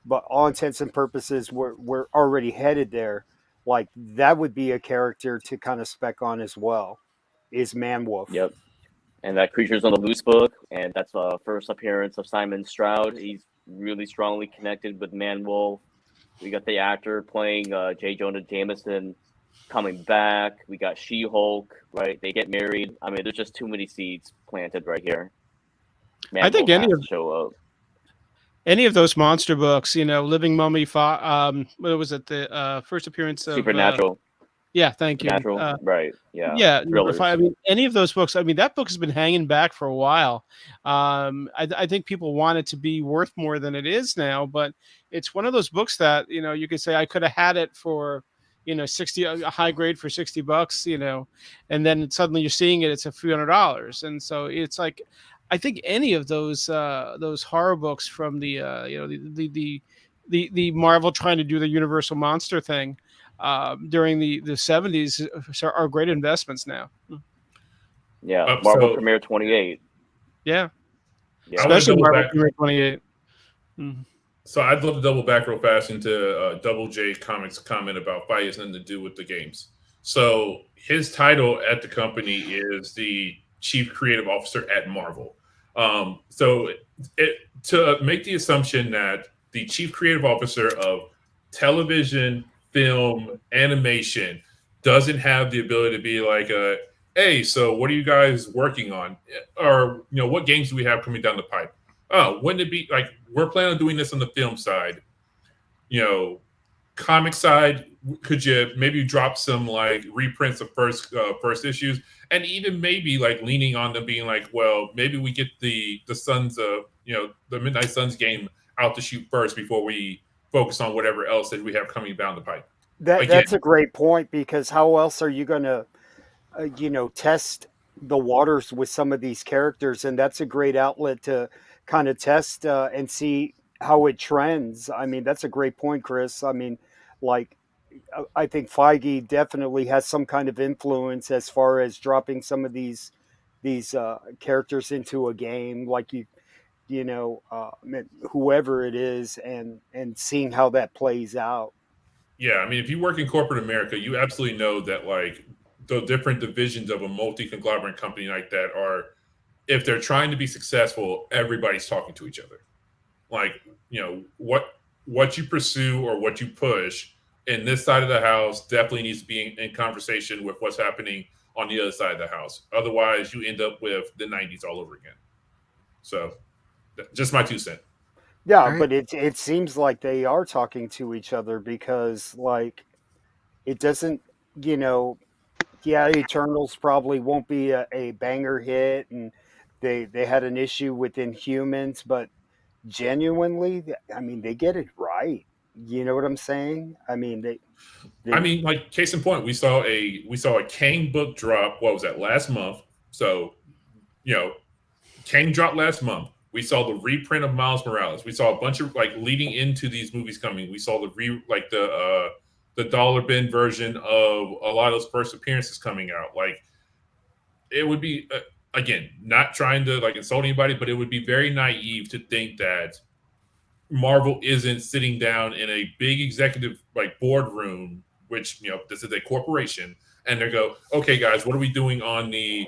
but all intents and purposes, we're already headed there. Like, that would be a character to kind of spec on as well, is Man-Wolf. Yep. And that Creatures on the Loose book, and that's the first appearance of Simon Stroud. He's really strongly connected with Man-Wolf. We got the actor playing J. Jonah Jameson coming back. We got She-Hulk, right? They get married. I mean, there's just too many seeds planted right here. I think show up. Any of those monster books, Living Mummy, what was it? The first appearance of Supernatural. Yeah, thank you. Right. Yeah. Yeah. I mean, any of those books. I mean, that book has been hanging back for a while. I think people want it to be worth more than it is now, but it's one of those books that you could say I could have had it for 60, a high grade for $60, and then suddenly you're seeing it's a few $100s, and so it's like, I think any of those horror books from the the Marvel trying to do the Universal Monster thing during the 70s are great investments now. Yeah, Marvel Premiere 28. Yeah. Especially Marvel Premiere 28. Mm-hmm. So I'd love to double back real fast into Double J Comics' comment about Feige has nothing to do with the games. So his title at the company is the Chief Creative Officer at Marvel. So to make the assumption that the Chief Creative Officer of television, film, animation doesn't have the ability to be like, hey, so what are you guys working on? Or, what games do we have coming down the pipe? Oh, wouldn't it be like, we're planning on doing this on the film side, comic side, could you maybe drop some like reprints of first issues, and even maybe like leaning on them being like, well, maybe we get the Suns the Midnight Suns game out to shoot first before we focus on whatever else that we have coming down the pipe. That's a great point, because how else are you going to test the waters with some of these characters? And that's a great outlet to kind of test and see how it trends. I mean, that's a great point, Chris. I mean, like, I think Feige definitely has some kind of influence as far as dropping some of these characters into a game, like whoever it is, and seeing how that plays out. Yeah, I mean, if you work in corporate America, you absolutely know that like the different divisions of a multi-conglomerate company like that are, if they're trying to be successful, everybody's talking to each other. Like, what you pursue or what you push in this side of the house definitely needs to be in conversation with what's happening on the other side of the house. Otherwise, you end up with the 90s all over again. So, just my 2 cents. Yeah, right. But it seems like they are talking to each other, because like it doesn't, Eternals probably won't be a banger hit, and they had an issue with Inhumans, but genuinely, I mean, they get it right. You know what I'm saying? I mean, they I mean, like, case in point, we saw a Kang book drop. What was that, last month? So, Kang dropped last month. We saw the reprint of Miles Morales. We saw a bunch of, like, leading into these movies coming. We saw the dollar bin version of a lot of those first appearances coming out. Like, it would be again, not trying to like insult anybody, but it would be very naive to think that Marvel isn't sitting down in a big executive like boardroom, which this is a corporation, and they go, okay, guys, what are we doing on the,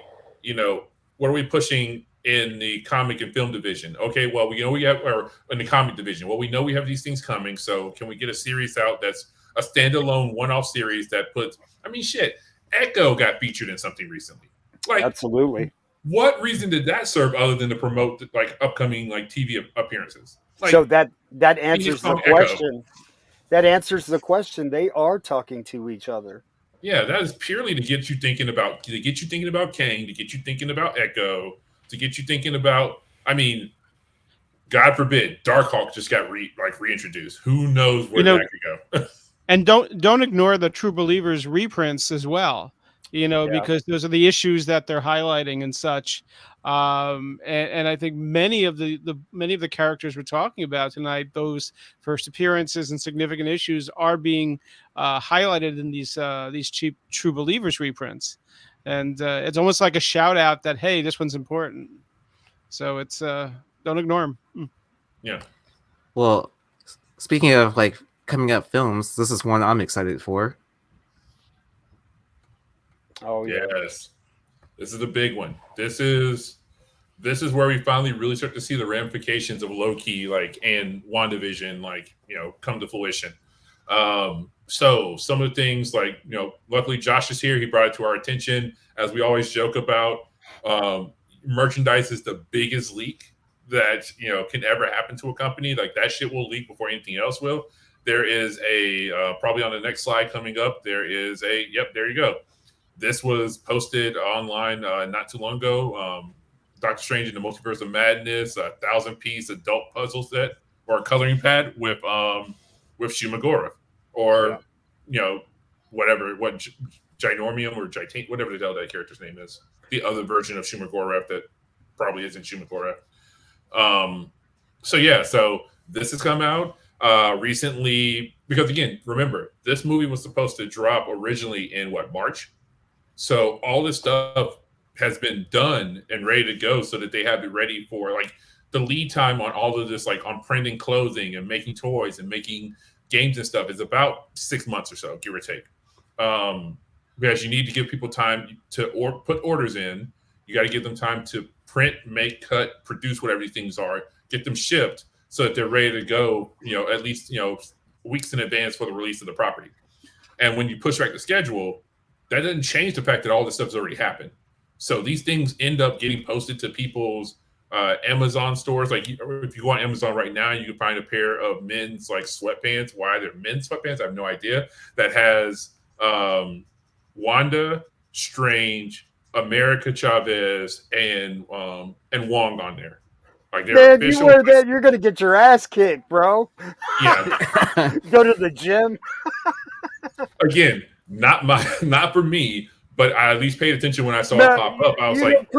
what are we pushing in the comic and film division? Okay, well, we have, or in the comic division, well, we know we have these things coming, so can we get a series out that's a standalone one-off series that puts, I mean, shit, Echo got featured in something recently. Like, absolutely. What reason did that serve other than to promote like upcoming like TV appearances? Like, so that answers the question. That answers the question. They are talking to each other. Yeah, that is purely to get you thinking about Kang, to get you thinking about Echo, to get you thinking about. I mean, God forbid, Darkhawk just got reintroduced. Who knows where that could go? And don't ignore the True Believers reprints as well. Because those are the issues that they're highlighting and such. And I think many of the characters we're talking about tonight, those first appearances and significant issues, are being highlighted in these cheap True Believers reprints. And it's almost like a shout out that, hey, this one's important. So it's don't ignore them. Yeah. Well, speaking of like coming up films, this is one I'm excited for. Oh yes, this is the big one. This is where we finally really start to see the ramifications of Loki, like, and WandaVision, like, come to fruition. So some of the things, like, luckily Josh is here. He brought it to our attention. As we always joke about, merchandise is the biggest leak that can ever happen to a company. Like, that shit will leak before anything else will. There is a probably on the next slide coming up. There is a there you go. This was posted online not too long ago. Doctor Strange in the Multiverse of Madness, a 1,000-piece adult puzzle set or a coloring pad with Shumagora, or whatever, what Ginormium or Gitan, whatever the hell that character's name is, the other version of Shumagora that probably isn't Shumagora. So this has come out recently, because again, remember, this movie was supposed to drop originally in March. So all this stuff has been done and ready to go, so that they have it ready for, like, the lead time on all of this, like on printing clothing and making toys and making games and stuff, is about 6 months or so, give or take. Because you need to give people time to put orders in. You got to give them time to print, make, cut, produce whatever these things are, get them shipped so that they're ready to go, at least, weeks in advance for the release of the property. And when you push back the schedule, that doesn't change the fact that all this stuff's already happened. So these things end up getting posted to people's Amazon stores. Like, if you go on Amazon right now, you can find a pair of men's like sweatpants. Why they're men's sweatpants, I have no idea. That has Wanda, Strange, America Chavez, and Wong on there. Like, man, you wear that, you're gonna get your ass kicked, bro. Yeah. Go to the gym. Again, not for me, but I at least paid attention when I saw it pop up. I was like,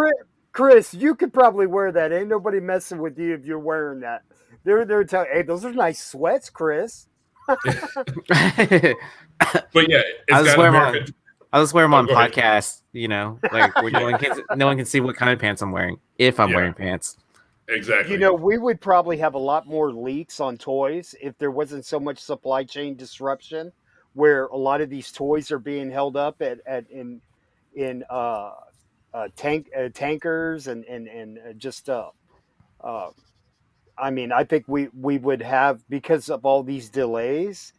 Chris, you could probably wear that. Ain't nobody messing with you if you're wearing that. They're telling, hey, those are nice sweats, Chris. But yeah, I'll just wear America. I'll just wear them on podcasts, you know, like where no one can see what kind of pants I'm wearing if I'm wearing pants. Exactly. You know, we would probably have a lot more leaks on toys if there wasn't so much supply chain disruption, where a lot of these toys are being held up in tankers and just I mean, I think we would have, because of all these delays,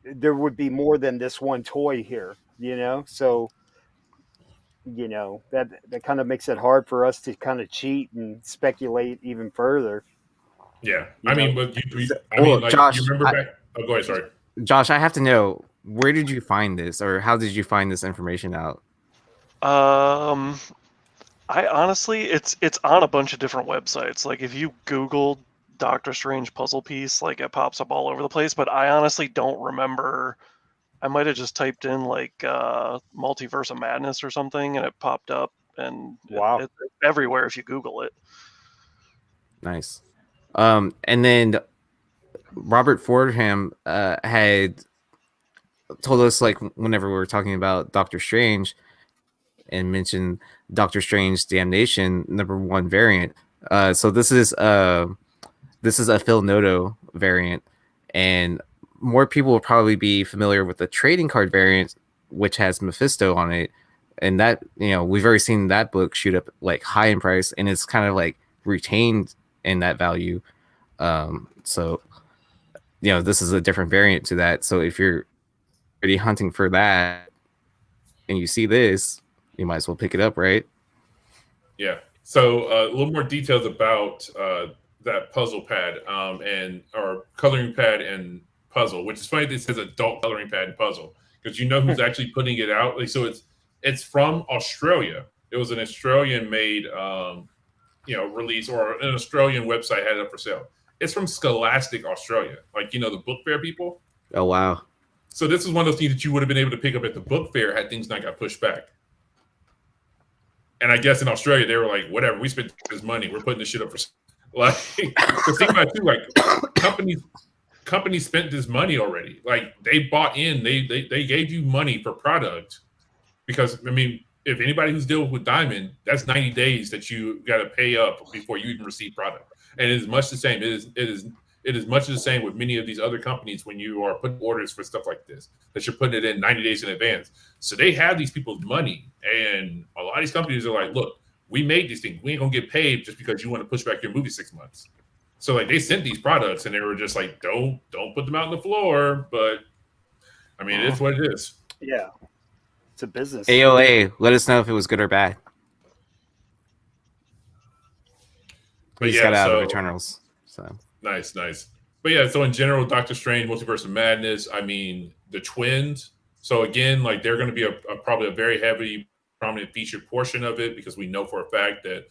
there would be more than this one toy here, you know. So you know that kind of makes it hard for us to kind of cheat and speculate even further. Yeah, I mean, but Josh, you remember back? Oh, go ahead. Sorry, Josh. I have to know, where did you find this, or how did you find this information out? I honestly, it's on a bunch of different websites. Like if you Google Doctor Strange puzzle piece, like it pops up all over the place. But I honestly don't remember. I might have just typed in like Multiverse of Madness or something, and it popped up, and it's everywhere if you Google it. Nice. And then Robert Fordham had told us, like, whenever we were talking about Doctor Strange, and mentioned Doctor Strange Damnation #1 variant. So this is a Phil Noto variant, and more people will probably be familiar with the trading card variant, which has Mephisto on it, and that, you know, we've already seen that book shoot up like high in price, and it's kind of like retained in that value. So, you know, this is a different variant to that. So if you're already hunting for that and you see this, you might as well pick it up, right? Yeah. So a little more details about that puzzle pad or coloring pad and puzzle, which is funny. This says adult coloring pad and puzzle, because you know who's actually putting it out. Like, so it's from Australia. It was an Australian made release, or an Australian website had it up for sale. It's from Scholastic Australia, like, you know, the book fair people. Oh wow. So this is one of those things that you would have been able to pick up at the book fair had things not got pushed back. And I guess in Australia they were like, whatever, we spent this money, we're putting this shit up for like. Because think about it too, like companies spent this money already. Like they bought in, they gave you money for product, because I mean, if anybody who's dealing with Diamond, that's 90 days that you got to pay up before you even receive product. And it is much the same. It is much the same with many of these other companies when you are putting orders for stuff like this, that you're putting it in 90 days in advance. So they have these people's money, and a lot of these companies are like, look, we made these things. We ain't gonna get paid just because you want to push back your movie 6 months. So like they sent these products and they were just like, don't put them out on the floor. But I mean, it's what it is. Yeah. It's a business. AOA, let us know if it was good or bad. We just got out of Eternals. So nice. But yeah, so in general, Doctor Strange, Multiverse of Madness, I mean, the twins. So again, like they're going to be probably a very heavy, prominent featured portion of it, because we know for a fact that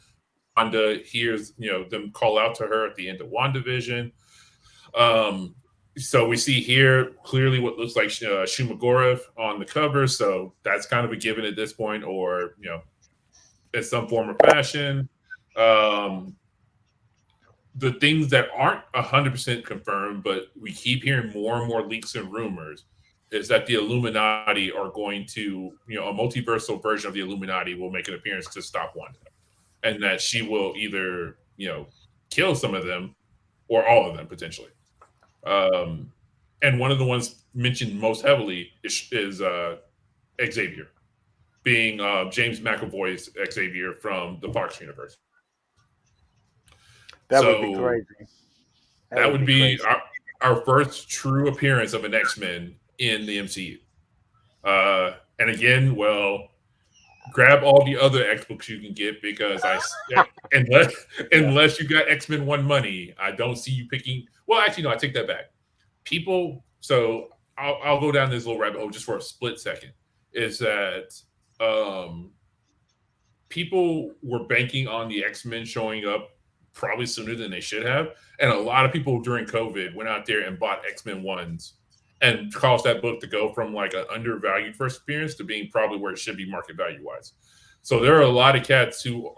Wanda hears, you know, them call out to her at the end of WandaVision. So we see here clearly what looks like Shumagorath on the cover. So that's kind of a given at this point, or, you know, in some form or fashion. The things that aren't 100% confirmed, but we keep hearing more and more leaks and rumors, is that the Illuminati are going to, you know, a multiversal version of the Illuminati will make an appearance to stop Wanda, and that she will either, you know, kill some of them or all of them potentially. And one of the ones mentioned most heavily is Xavier, being James McAvoy's Xavier from the Fox universe. That would be crazy. That would be our first true appearance of an X-Men in the MCU. And again, well, grab all the other X books you can get, because unless you got X-Men 1 money, I don't see you picking. Well, actually, no, I take that back. People, so I'll go down this little rabbit hole just for a split second. Is that people were banking on the X-Men showing up probably sooner than they should have, and a lot of people during COVID went out there and bought X-Men 1s and caused that book to go from like an undervalued first appearance to being probably where it should be market value wise. So there are a lot of cats who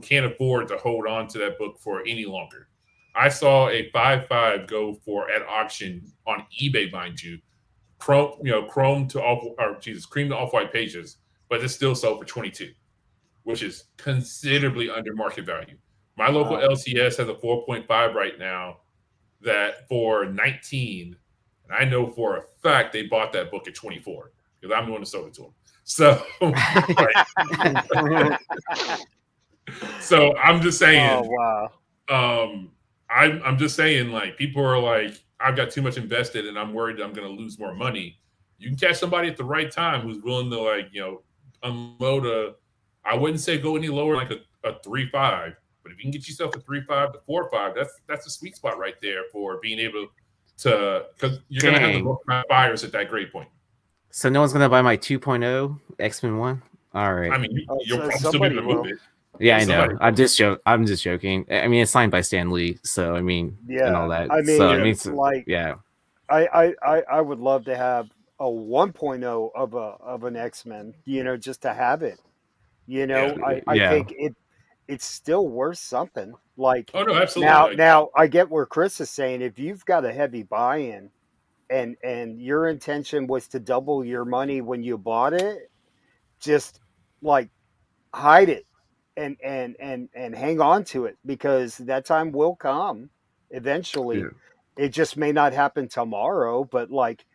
can't afford to hold on to that book for any longer. I saw a 5.5 go for at auction on eBay, mind you, cream to off-white pages, but it's still sold for 22, which is considerably under market value. My local LCS has a 4.5 right now that for 19, and I know for a fact they bought that book at 24 because I'm the one who sold it to them. So, so I'm just saying. Oh wow. I'm just saying, like, people are like, I've got too much invested and I'm worried I'm going to lose more money. You can catch somebody at the right time who's willing to, like, unload I wouldn't say go any lower like a 3.5, but if you can get yourself a 3.5 to 4.5, that's a sweet spot right there for being able to, because you're going to have the most buyers at that grade point. So no one's going to buy my 2.0 X-Men 1? All right. I mean, you'll probably still be able to move it. Yeah, I know. I'm just joking. I mean, it's signed by Stan Lee, so I mean, and all that. I mean, I would love to have a 1.0 of an X-Men, just to have it. I think it's still worth something. Like, oh no, absolutely. Now I get where Chris is saying. If you've got a heavy buy-in, and your intention was to double your money when you bought it, just like hide it. And hang on to it, because that time will come eventually. Yeah. It just may not happen tomorrow, but like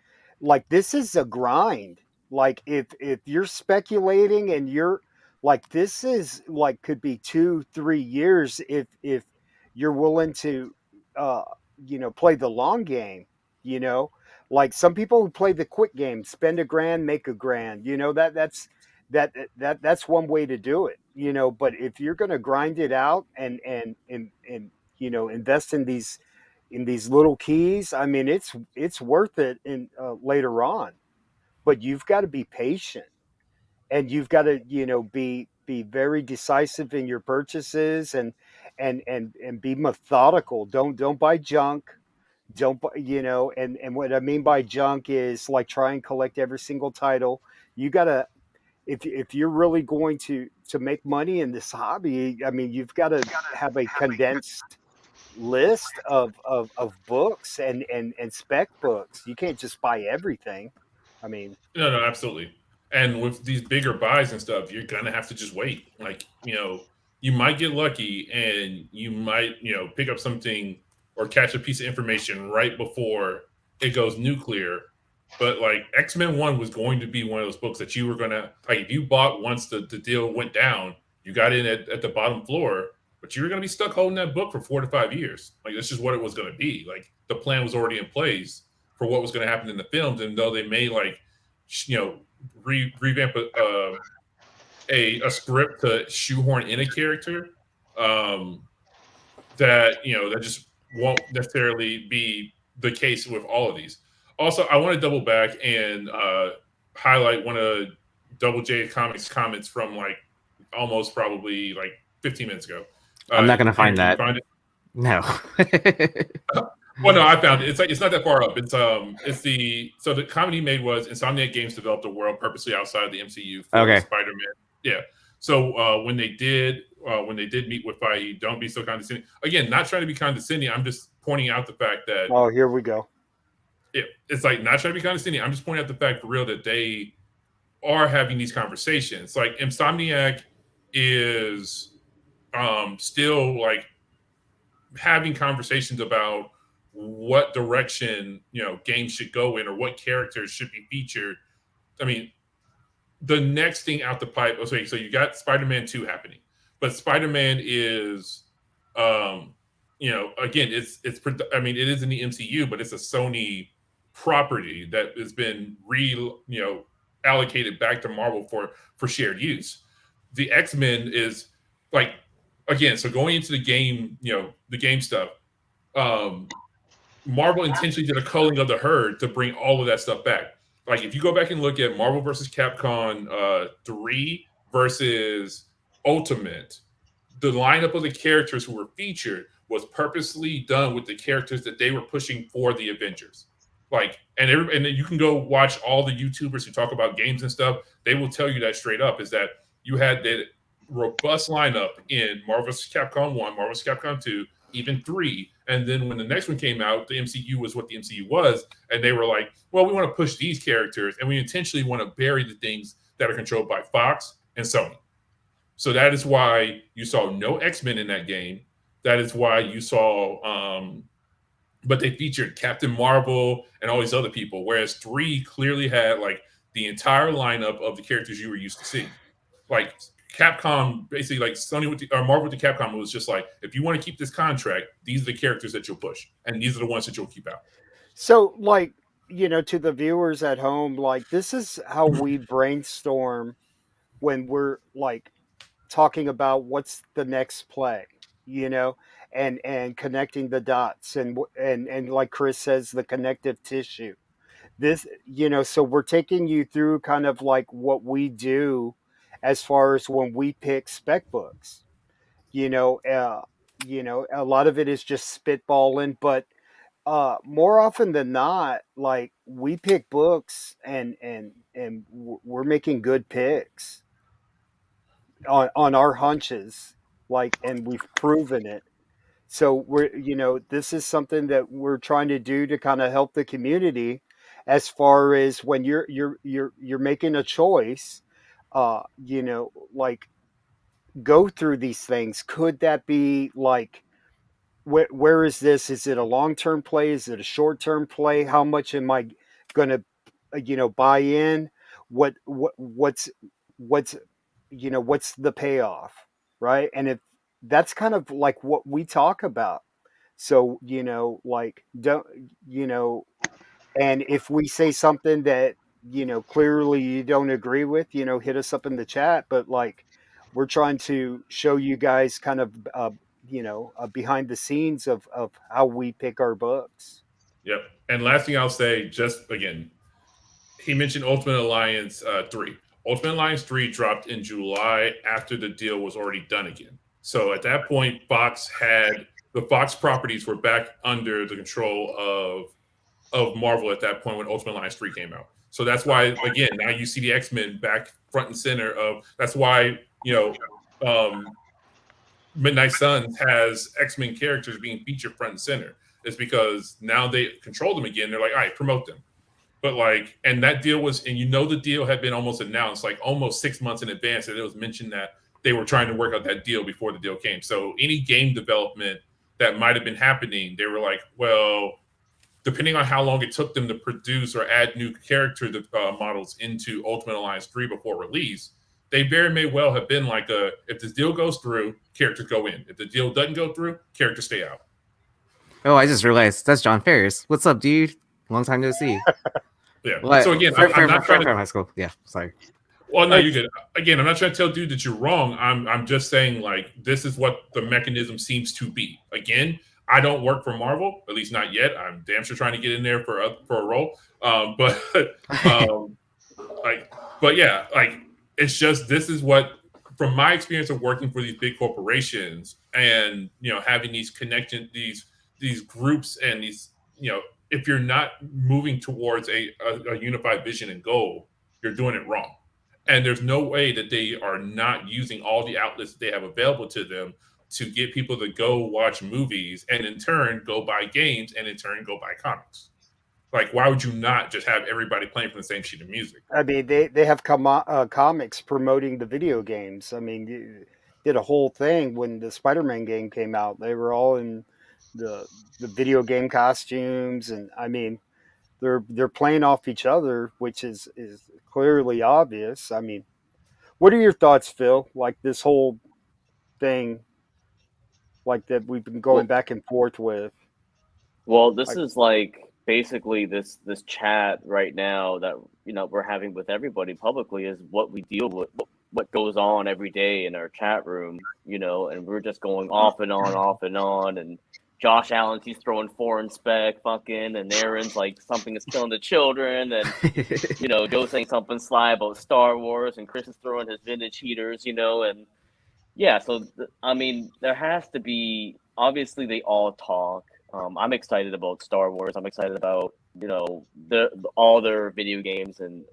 this is a grind. Like if you're speculating and you're like, this is like, could be 2-3 years if you're willing to play the long game. Like some people who play the quick game, spend $1,000, make $1,000. That's one way to do it. But if you're going to grind it out and invest in these little keys, I mean, it's worth it in later on. But you've got to be patient, and you've got to be very decisive in your purchases, and be methodical. Don't buy junk. Don't and what I mean by junk is like try and collect every single title. You got to, if you're really going to make money in this hobby, I mean, you've got to have a condensed list of books and spec books. You can't just buy everything. I mean, no, absolutely. And with these bigger buys and stuff, you're gonna have to just wait. Like, you might get lucky and you might, pick up something or catch a piece of information right before it goes nuclear. But like X-Men 1 was going to be one of those books that you were gonna, like, if you bought once the deal went down, you got in at the bottom floor, but you were gonna be stuck holding that book for 4 to 5 years. Like, that's just what it was gonna be. Like, the plan was already in place for what was gonna happen in the films, and though they may revamp a script to shoehorn in a character, that just won't necessarily be the case with all of these. Also, I want to double back and highlight one of Double J Comics comments from like almost probably like 15 minutes ago. I'm not going to find that. Find it? No. Well, no, I found it. It's not that far up. So the comment he made was Insomniac Games developed a world purposely outside of the MCU for Spider-Man. Yeah. So when they did meet with Feige, don't be so condescending. Again, not trying to be condescending. I'm just pointing out the fact that. Oh, here we go. It's like not trying to be condescending. I'm just pointing out the fact for real that they are having these conversations. Like Insomniac is still like having conversations about what direction games should go in or what characters should be featured. I mean, the next thing out the pipe. Okay, so you got Spider-Man 2 happening, but Spider-Man is again, it's I mean, it is in the MCU, but it's a Sony property that has been allocated back to Marvel for shared use. The X-Men is like, again, so going into the game, the game stuff, Marvel intentionally did a culling of the herd to bring all of that stuff back. Like if you go back and look at Marvel versus Capcom 3 versus Ultimate, the lineup of the characters who were featured was purposely done with the characters that they were pushing for the Avengers. Like, and then you can go watch all the YouTubers who talk about games and stuff. They will tell you that straight up, is that you had that robust lineup in Marvel vs. Capcom 1, Marvel vs. Capcom 2, even 3. And then when the next one came out, the MCU was what the MCU was, and they were like, well, we want to push these characters, and we intentionally want to bury the things that are controlled by Fox and Sony. So that is why you saw no X-Men in that game. That is why you saw, but they featured Captain Marvel and all these other people, whereas 3 clearly had like the entire lineup of the characters you were used to seeing. Like Capcom, basically, like Sony or Marvel with the Capcom was just like, if you want to keep this contract, these are the characters that you'll push, and these are the ones that you'll keep out. So, like, to the viewers at home, like, this is how we brainstorm when we're like talking about what's the next play, and connecting the dots, and like Chris says, the connective tissue. This, so we're taking you through kind of like what we do as far as when we pick spec books. A lot of it is just spitballing, but more often than not, like, we pick books, and we're making good picks on our hunches, like, and we've proven it. So this is something that we're trying to do to kind of help the community, as far as when you're making a choice, like, go through these things. Could that be like, where is this? Is it a long-term play? Is it a short-term play? How much am I going to, buy in? What's the payoff, right? And if that's kind of like what we talk about. So, like, don't, and if we say something that, clearly you don't agree with, hit us up in the chat. But like, we're trying to show you guys kind of, behind the scenes of how we pick our books. Yep. And last thing I'll say, just again, he mentioned Ultimate Alliance 3. Ultimate Alliance 3 dropped in July after the deal was already done again. So at that point, the Fox properties were back under the control of Marvel at that point when Ultimate Alliance 3 came out. So that's why, again, now you see the X-Men back front and center that's why, Midnight Suns has X-Men characters being featured front and center. It's because now they control them again. They're like, all right, promote them. But like, and that deal was, and the deal had been almost announced, like almost 6 months in advance, and it was mentioned that they were trying to work out that deal before the deal came. So any game development that might have been happening, they were like, well, depending on how long it took them to produce or add new character models into Ultimate Alliance 3 before release, they very may well have been like, if this deal goes through, characters go in. If the deal doesn't go through, characters stay out. Oh, I just realized that's John Ferris. What's up, dude? Long time no see. Yeah. Well, so again, I'm not trying to high school. Yeah, sorry. Well, no, you're good. Again, I'm not trying to tell dude that you're wrong. I'm just saying, like, this is what the mechanism seems to be. Again, I don't work for Marvel, at least not yet. I'm damn sure trying to get in there for a role. But yeah, like, it's just, this is what, from my experience of working for these big corporations and, having these connections, these groups, and these, if you're not moving towards a unified vision and goal, you're doing it wrong. And there's no way that they are not using all the outlets that they have available to them to get people to go watch movies, and in turn go buy games, and in turn go buy comics. Like, why would you not just have everybody playing from the same sheet of music? I mean, they have comics promoting the video games. I mean, you did a whole thing when the Spider-Man game came out. They were all in the video game costumes, and I mean, they're playing off each other, which is clearly obvious. I mean, what are your thoughts, Phil? Like, this whole thing, like, that we've been going back and forth with. Well, this is like basically this chat right now that we're having with everybody publicly is what we deal with, what goes on every day in our chat room, and we're just going off and on, and Josh Allen's, he's throwing foreign spec fucking, and Aaron's like, something is killing the children, and Joe's saying something sly about Star Wars, and Chris is throwing his vintage heaters, and yeah, so I mean, there has to be, obviously they all talk. I'm excited about Star Wars. I'm excited about, all their video games and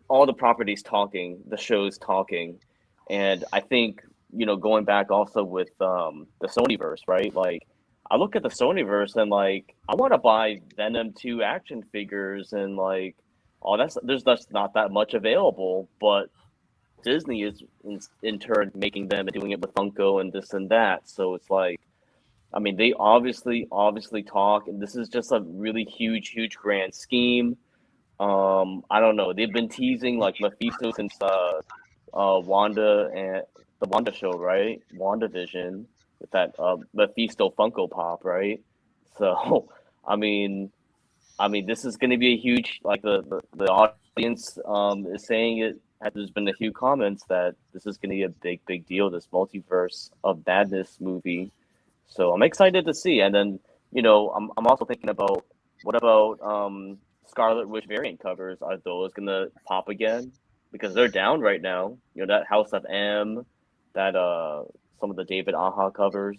all the properties talking, the shows talking. And I think going back also with the Sonyverse, right? Like, I look at the Sonyverse and like I want to buy Venom 2 action figures and like there's just not that much available, but Disney is in turn making them and doing it with Funko and this and that. So it's like, I mean, they obviously talk, and this is just a really huge grand scheme. I don't know. They've been teasing like Mephisto since Wanda and the Wanda show, right? WandaVision with that Mephisto Funko Pop, right? So, I mean, this is going to be a huge, like the audience is saying it. There's been a few comments that this is going to be a big deal. This multiverse of madness movie. So I'm excited to see. And then I'm also thinking about what about Scarlet Witch variant covers? Are those going to pop again? Because they're down right now. That House of M, that some of the David Aja covers.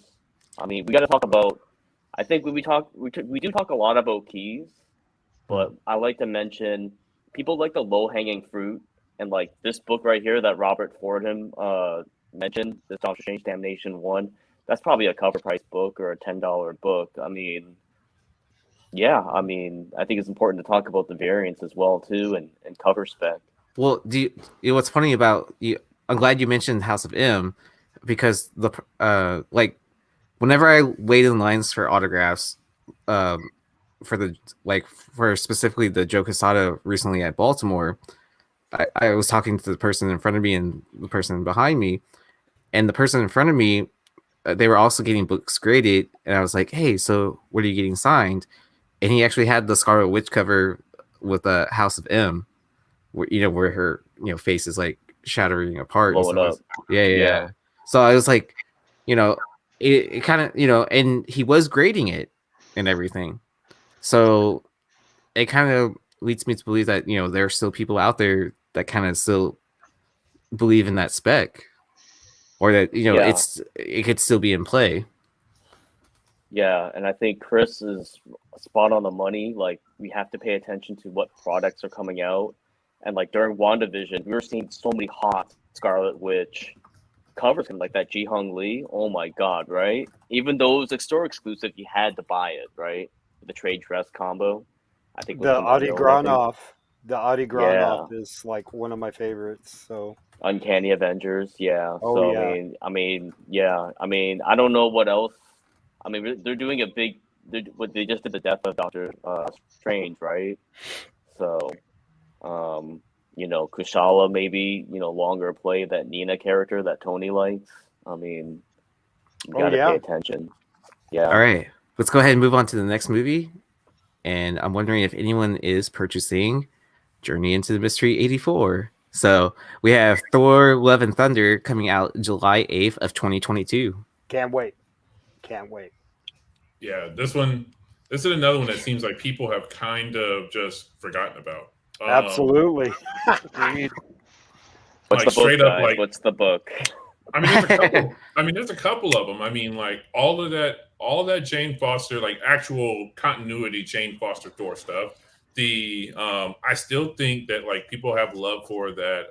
I mean, we got to talk about. I think we do talk a lot about keys, but I like to mention people like the low hanging fruit, and like this book right here that Robert Fordham mentioned, this Doctor Strange Damnation 1. That's probably a cover price book or a $10 book. I mean, yeah, I think it's important to talk about the variants as well too, and cover spec. Well, what's funny about you? I'm glad you mentioned House of M, because like whenever I wait in lines for autographs, for specifically the Joe Quesada recently at Baltimore, I was talking to the person in front of me and the person behind me, and the person in front of me, they were also getting books graded, and I was like, "Hey, so what are you getting signed?" And he actually had the Scarlet Witch cover with a House of M, where her face is like shattering apart. Blowing up. Yeah. So I was like, it kind of and he was grading it and everything. So it kind of leads me to believe that there are still people out there that kind of still believe in that spec, or that it could still be in play. Yeah, and I think Chris is spot on the money. Like, we have to pay attention to what products are coming out. And like during WandaVision, we were seeing so many hot Scarlet Witch covers, like that Ji Hung Lee. Oh my god, right? Even though it was a store exclusive, you had to buy it, right? The trade dress combo. I think the Adi Granoff. The Adi Granoff is like one of my favorites. So Uncanny Avengers, yeah. Oh, so yeah. I don't know what else. I mean, they're doing what they just did the death of Doctor Strange, right? So, Kushala maybe longer play that Nina character that Tony likes. I mean, you gotta pay attention. Yeah. All right, let's go ahead and move on to the next movie. And I'm wondering if anyone is purchasing Journey into the Mystery 84. So we have Thor: Love and Thunder coming out July 8th of 2022. Can't wait. Yeah, this is another one that seems like people have kind of just forgotten about. Absolutely. What's the book, straight up, guys? What's the book? There's a couple of them. I mean, like all of that Jane Foster, like actual continuity Jane Foster Thor stuff. I still think that like people have love for that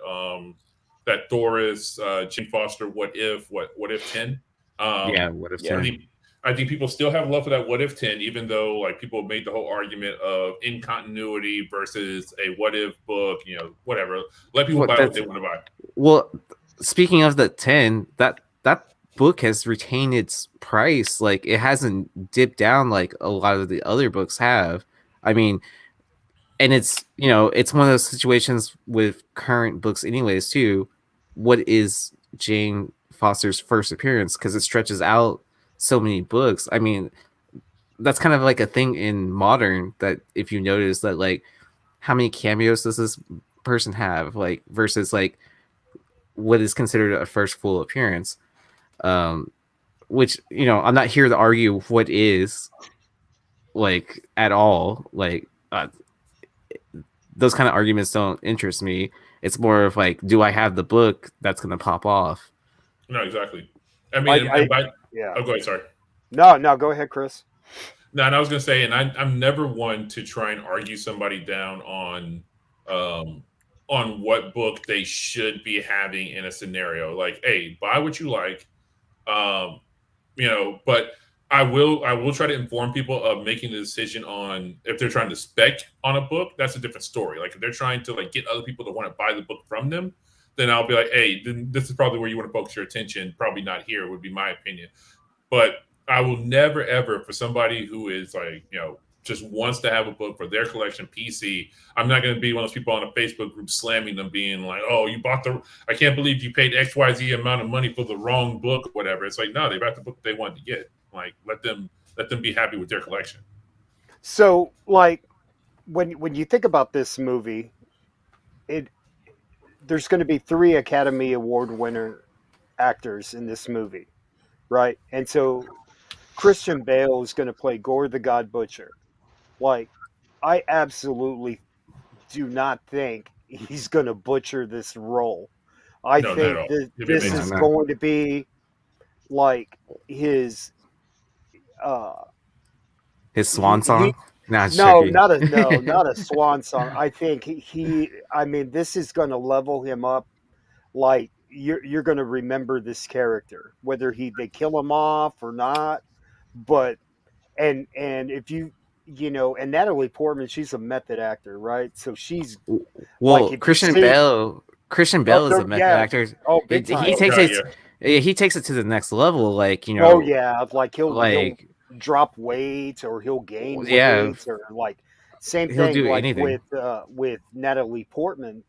that Thor is Jane Foster what if 10. What if 10? I think people still have love for that What If 10, even though like people made the whole argument of in continuity versus a what if book, whatever. Let people buy what they want to buy. Well, speaking of the 10, that book has retained its price. Like, it hasn't dipped down like a lot of the other books have. I mean, and it's it's one of those situations with current books anyways too. What is Jane Foster's first appearance? Because it stretches out so many books. I mean, that's kind of like a thing in modern, that if you notice that, like, how many cameos does this person have, like, versus like what is considered a first full appearance, which I'm not here to argue what is, like, at all. Like, those kind of arguments don't interest me. It's more of like, do I have the book that's going to pop off? No, exactly. I mean, yeah. Oh, go ahead. Sorry. No, go ahead, Chris. No, and I was going to say, and I'm never one to try and argue somebody down on on what book they should be having in a scenario. Like, hey, buy what you like, but I will try to inform people of making the decision on if they're trying to spec on a book. That's a different story. Like if they're trying to like get other people to want to buy the book from them, then I'll be like, hey, then this is probably where you want to focus your attention. Probably not here would be my opinion. But I will never ever, for somebody who is like, just wants to have a book for their collection PC, I'm not going to be one of those people on a Facebook group slamming them, being like, oh, I can't believe you paid XYZ amount of money for the wrong book or whatever. It's like, no, they got the book they wanted to get. Like, let them be happy with their collection. So, like, when you think about this movie, there's going to be 3 Academy Award winner actors in this movie, right? And so Christian Bale is going to play Gore the God Butcher. Like, I absolutely do not think he's going to butcher this role. I think this is going to be like his swan song. Not a swan song. I think this is going to level him up. Like you're going to remember this character, whether they kill him off or not. But and if and Natalie Portman, she's a method actor, right? So she's Christian Bale is a method actor. Oh, big time. He takes it to the next level. Like Oh yeah, like he'll drop weight or he'll gain weight or like same thing like anything. With Natalie Portman.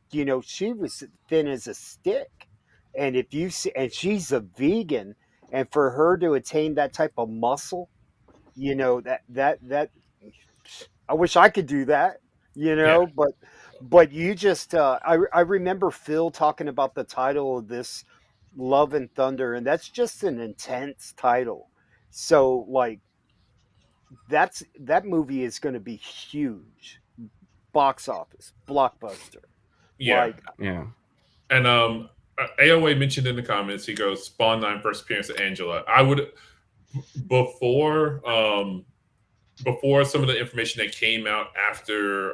She was thin as a stick, and if you see, and she's a vegan, and for her to attain that type of muscle, that I wish I could do that, but you just I remember Phil talking about the title of this, Love and Thunder, and that's just an intense title. So like that movie is going to be huge, box office blockbuster. Yeah. And AOA mentioned in the comments, he goes, Spawn 9 first appearance of Angela. I would before some of the information that came out after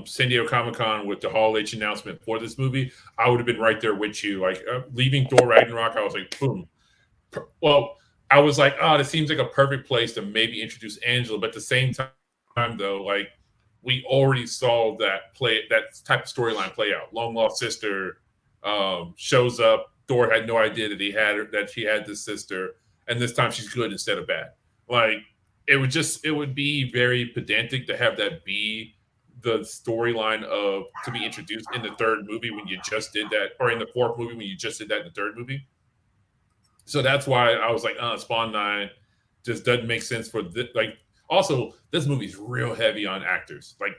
San Diego Comic-Con with the Hall H announcement for this movie, I would have been right there with you. Like leaving Thor Ragnarok, I was like, boom. Well, I was like, this seems like a perfect place to maybe introduce Angela. But at the same time, though, like we already saw that type of storyline play out. Long lost sister shows up. Thor had no idea that she had this sister, and this time she's good instead of bad. Like it would be very pedantic to have that be the storyline to be introduced in the third movie when you just did that, or in the fourth movie when you just did that in the third movie. So that's why I was like, Spawn 9 just doesn't make sense for this. Like, also, this movie's real heavy on actors. Like,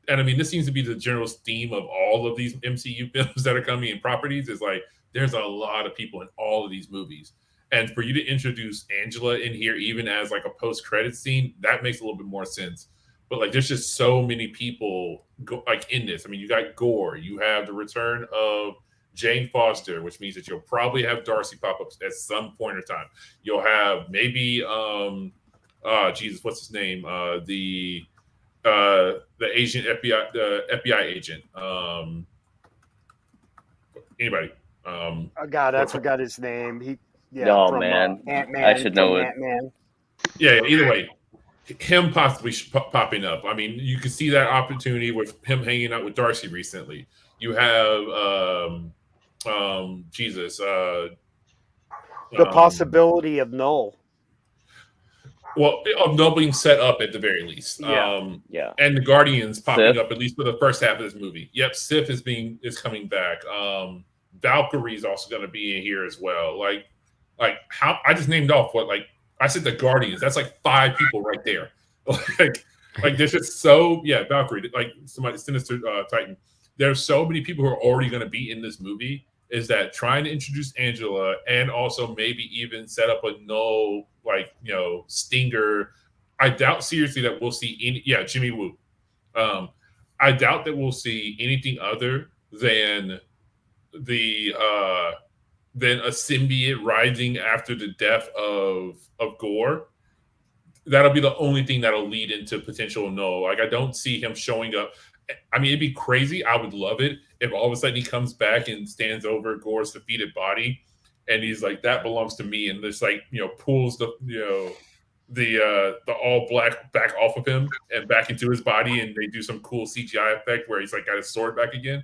and I mean, this seems to be the general theme of all of these MCU films that are coming in properties is like, there's a lot of people in all of these movies. And for you to introduce Angela in here, even as like a post-credit scene, that makes a little bit more sense. But like, there's just so many people in this. I mean, you got Gore, you have the return of Jane Foster, which means that you'll probably have Darcy pop up at some point in time. You'll have maybe what's his name? The Asian FBI, the FBI agent. Anybody? I forgot his name. Man, Ant-Man, I should know it. Ant-Man. Yeah. Either way, him possibly popping up. I mean, you can see that opportunity with him hanging out with Darcy recently. You have the possibility of Null. Well, of Null being set up at the very least. Yeah. And the Guardians popping up at least for the first half of this movie. Yep, Sif is coming back. Valkyrie's also going to be in here as well. Like how I just named off I said the Guardians. That's like 5 people right there. like there's just Valkyrie, like somebody Sinister Titan. There's so many people who are already going to be in this movie. Is that trying to introduce Angela and also maybe even set up a Null, stinger. I doubt seriously that we'll see Jimmy Woo. I doubt that we'll see anything other than a symbiote rising after the death of Gore. that'll be the only thing that'll lead into potential no. Like I don't see him showing up. I mean, it'd be crazy. I would love it if all of a sudden he comes back and stands over Gore's defeated body, and he's like, "That belongs to me," and just like pulls the all black back off of him and back into his body, and they do some cool CGI effect where he's like got his sword back again.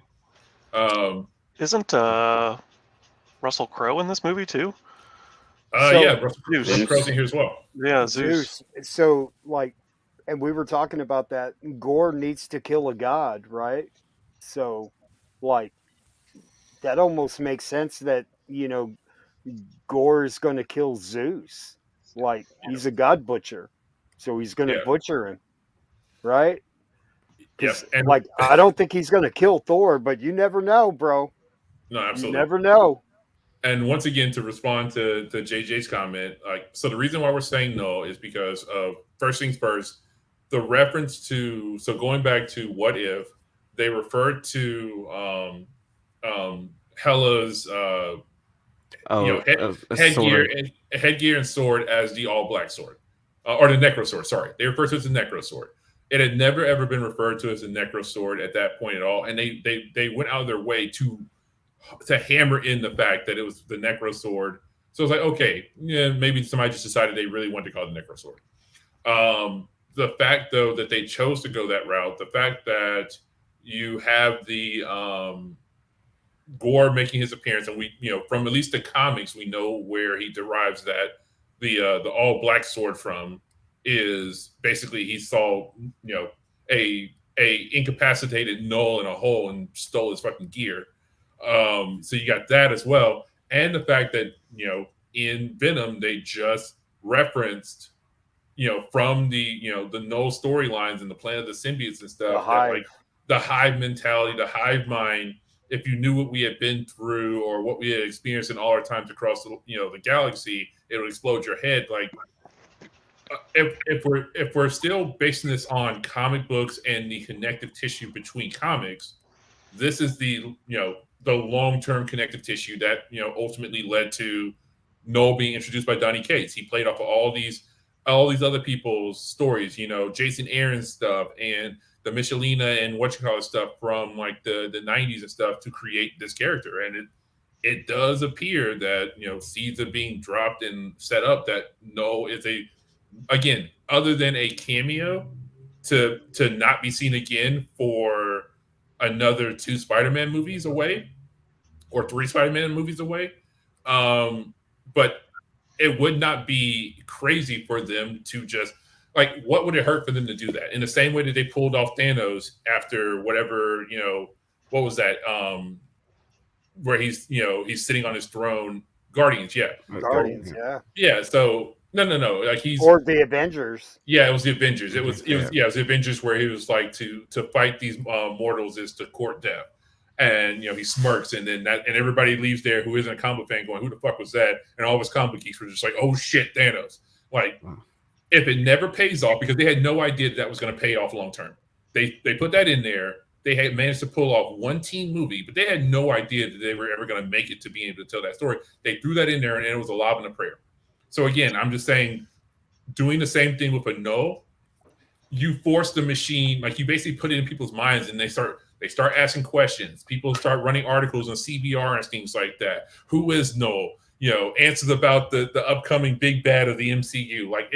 Isn't Russell Crowe in this movie too? Yeah, Russell Crowe's in here as well. Yeah, Zeus. So like, and we were talking about that. Gore needs to kill a god, right? So, like, that almost makes sense that Gore is going to kill Zeus. Like, he's a god butcher, so he's going to butcher him, right? Yes, and like I don't think he's going to kill Thor, but you never know, bro. No, absolutely, you never know. And once again, to respond to JJ's comment, so the reason why we're saying no is because of, first things first, the reference to, so going back to What If, they referred to Hela's headgear and sword as the all black sword, or the necro sword. Sorry, they referred to it as the necro sword. It had never ever been referred to as a necro sword at that point at all, and they went out of their way to hammer in the fact that it was the necro sword. So it's like, okay, yeah, maybe somebody just decided they really wanted to call it the necro sword. The fact though that they chose to go that route, the fact that you have the Gore making his appearance, and we, from at least the comics, we know where he derives that the all black sword from is basically he saw a incapacitated Null in a hole and stole his fucking gear. So you got that as well, and the fact that in Venom they just referenced from the the Null storylines and the Planet of the Symbiotes and stuff, that, like the hive mentality, the hive mind. If you knew what we had been through or what we had experienced in all our times across the galaxy, it would explode your head. Like if we're still basing this on comic books and the connective tissue between comics, this is the the long-term connective tissue that ultimately led to Null being introduced by Donny Cates. He played off of all these other people's stories, Jason Aaron's stuff and the Michelina and stuff from like the 90s and stuff to create this character. And it does appear that seeds are being dropped and set up that Null is again, other than a cameo, to not be seen again for another 2 Spider-Man movies away or 3 Spider-Man movies away. But it would not be crazy for them to just, like, what would it hurt for them to do that? In the same way that they pulled off Thanos after whatever, what was that? Where he's sitting on his throne. Guardians, yeah. Yeah, so no. Like or the Avengers. Yeah, it was the Avengers. It was the Avengers where he was like to fight these mortals is to court death. And he smirks, and then and everybody leaves there who isn't a comic fan going, who the fuck was that? And all of his comic geeks were just like, oh shit, Thanos. Like, if it never pays off, because they had no idea that was going to pay off long term. They put that in there. They had managed to pull off one teen movie, but they had no idea that they were ever going to make it to being able to tell that story. They threw that in there, and it was a lob and a prayer. So again, I'm just saying, doing the same thing with a Null, you force the machine, like you basically put it in people's minds, and they start asking questions. People start running articles on CBR and things like that. Who is Null? Answers about the upcoming big bad of the MCU. Like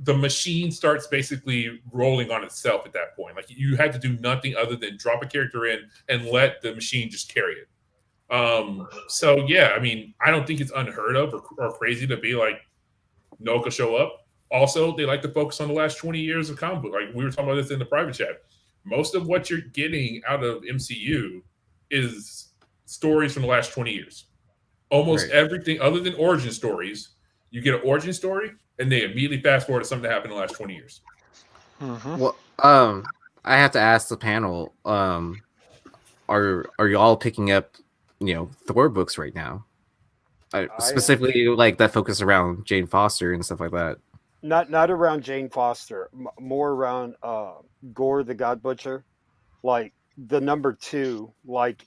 the machine starts basically rolling on itself at that point. Like you had to do nothing other than drop a character in and let the machine just carry it. So yeah, I mean, I don't think it's unheard of or crazy to be like, Null could show up. Also, they like to focus on the last 20 years of comic book. Like we were talking about this in the private chat. Most of what you're getting out of MCU is stories from the last 20 years. Almost everything other than origin stories, you get an origin story and they immediately fast forward to something that happened in the last 20 years. Mm-hmm. Well, I have to ask the panel, are y'all picking up, Thor books right now? Specifically like that focus around Jane Foster and stuff like that. Not around Jane Foster, more around Gore the God Butcher, like the number 2, like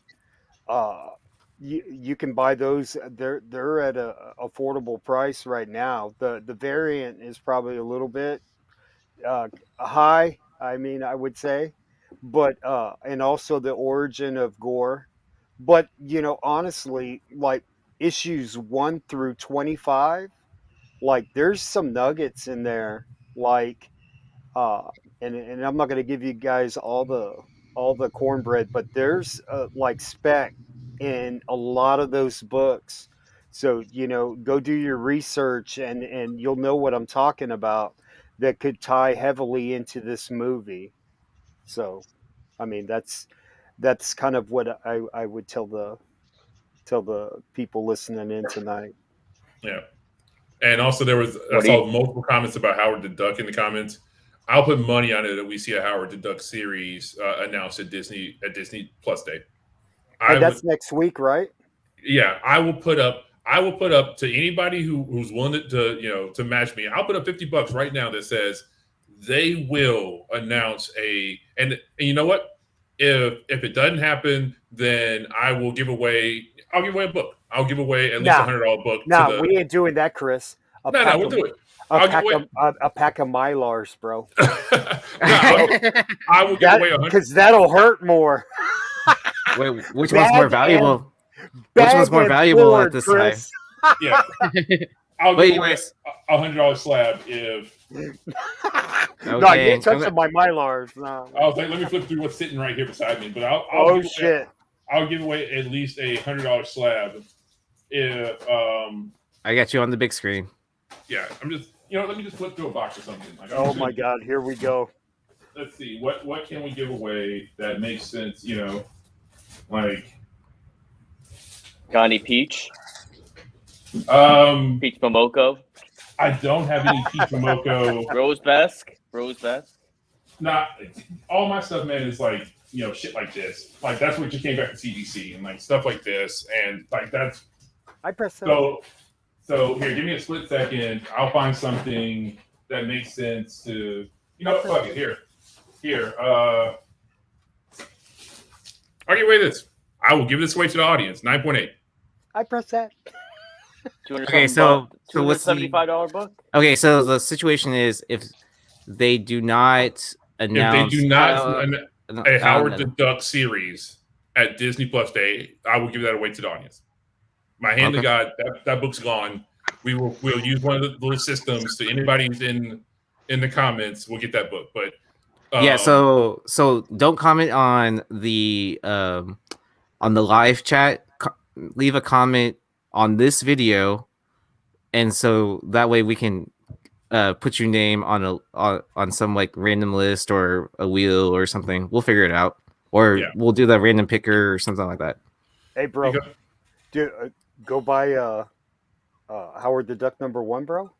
you can buy those. They're at a affordable price right now. The variant is probably a little bit high. I mean, I would say, but and also the origin of gore. But honestly, like issues 1 through 25, like there's some nuggets in there. Like, uh, and I'm not going to give you guys all the cornbread, but there's like spec in a lot of those books. So go do your research, and you'll know what I'm talking about. That could tie heavily into this movie. So, I mean, that's kind of what I would tell the people listening in tonight. Yeah. And also I saw multiple comments about Howard the Duck in the comments. I'll put money on it that we see a Howard the Duck series announced at Disney Plus Day. Hey, that's next week, right? Yeah, I will put up to anybody who's willing to match me. I'll put up $50 right now that says they will announce and you know what? If it doesn't happen, then I'll give away a book. I'll give away at least $100 book. No, we ain't doing that, Chris. We'll do it. A pack of Mylars, bro. I will give away 100 because that'll hurt more. Wait, which one's more valuable? Which one's more valuable at this time? Yeah, I'll give away a $100 slab if. No, you ain't touching my Mylars. No. I was like, let me flip through what's sitting right here beside me. But I'll give away at least a $100 slab if. I got you on the big screen. Yeah, I'm just. Let me just flip through a box or something. Oh my God, here we go. Let's see what can we give away that makes sense. Like. Got any Peach? Peach Momoko? I don't have any Peach Momoko. Rose Best? Nah, all my stuff, man, is like, shit like this. Like, that's what just came back to CDC and like stuff like this. And like, that's. I press that. So here, give me a split second. I'll find something that makes sense to, fuck it. Here. I'll give away this. I will give this away to the audience. 9.8. I press that. Okay, so what's the $275 book? Okay, so the situation is if they do not announce, a Howard the Duck series at Disney Plus Day, I will give that away to the audience. My hand to God, that book's gone. We'll use one of the little systems. So anybody who's in the comments will get that book. But yeah, so don't comment on the live chat. Leave a comment on this video, and so that way we can put your name on some like random list or a wheel or something. We'll figure it out, or we'll do the random picker or something like that. Hey, bro, go buy Howard the Duck #1, bro.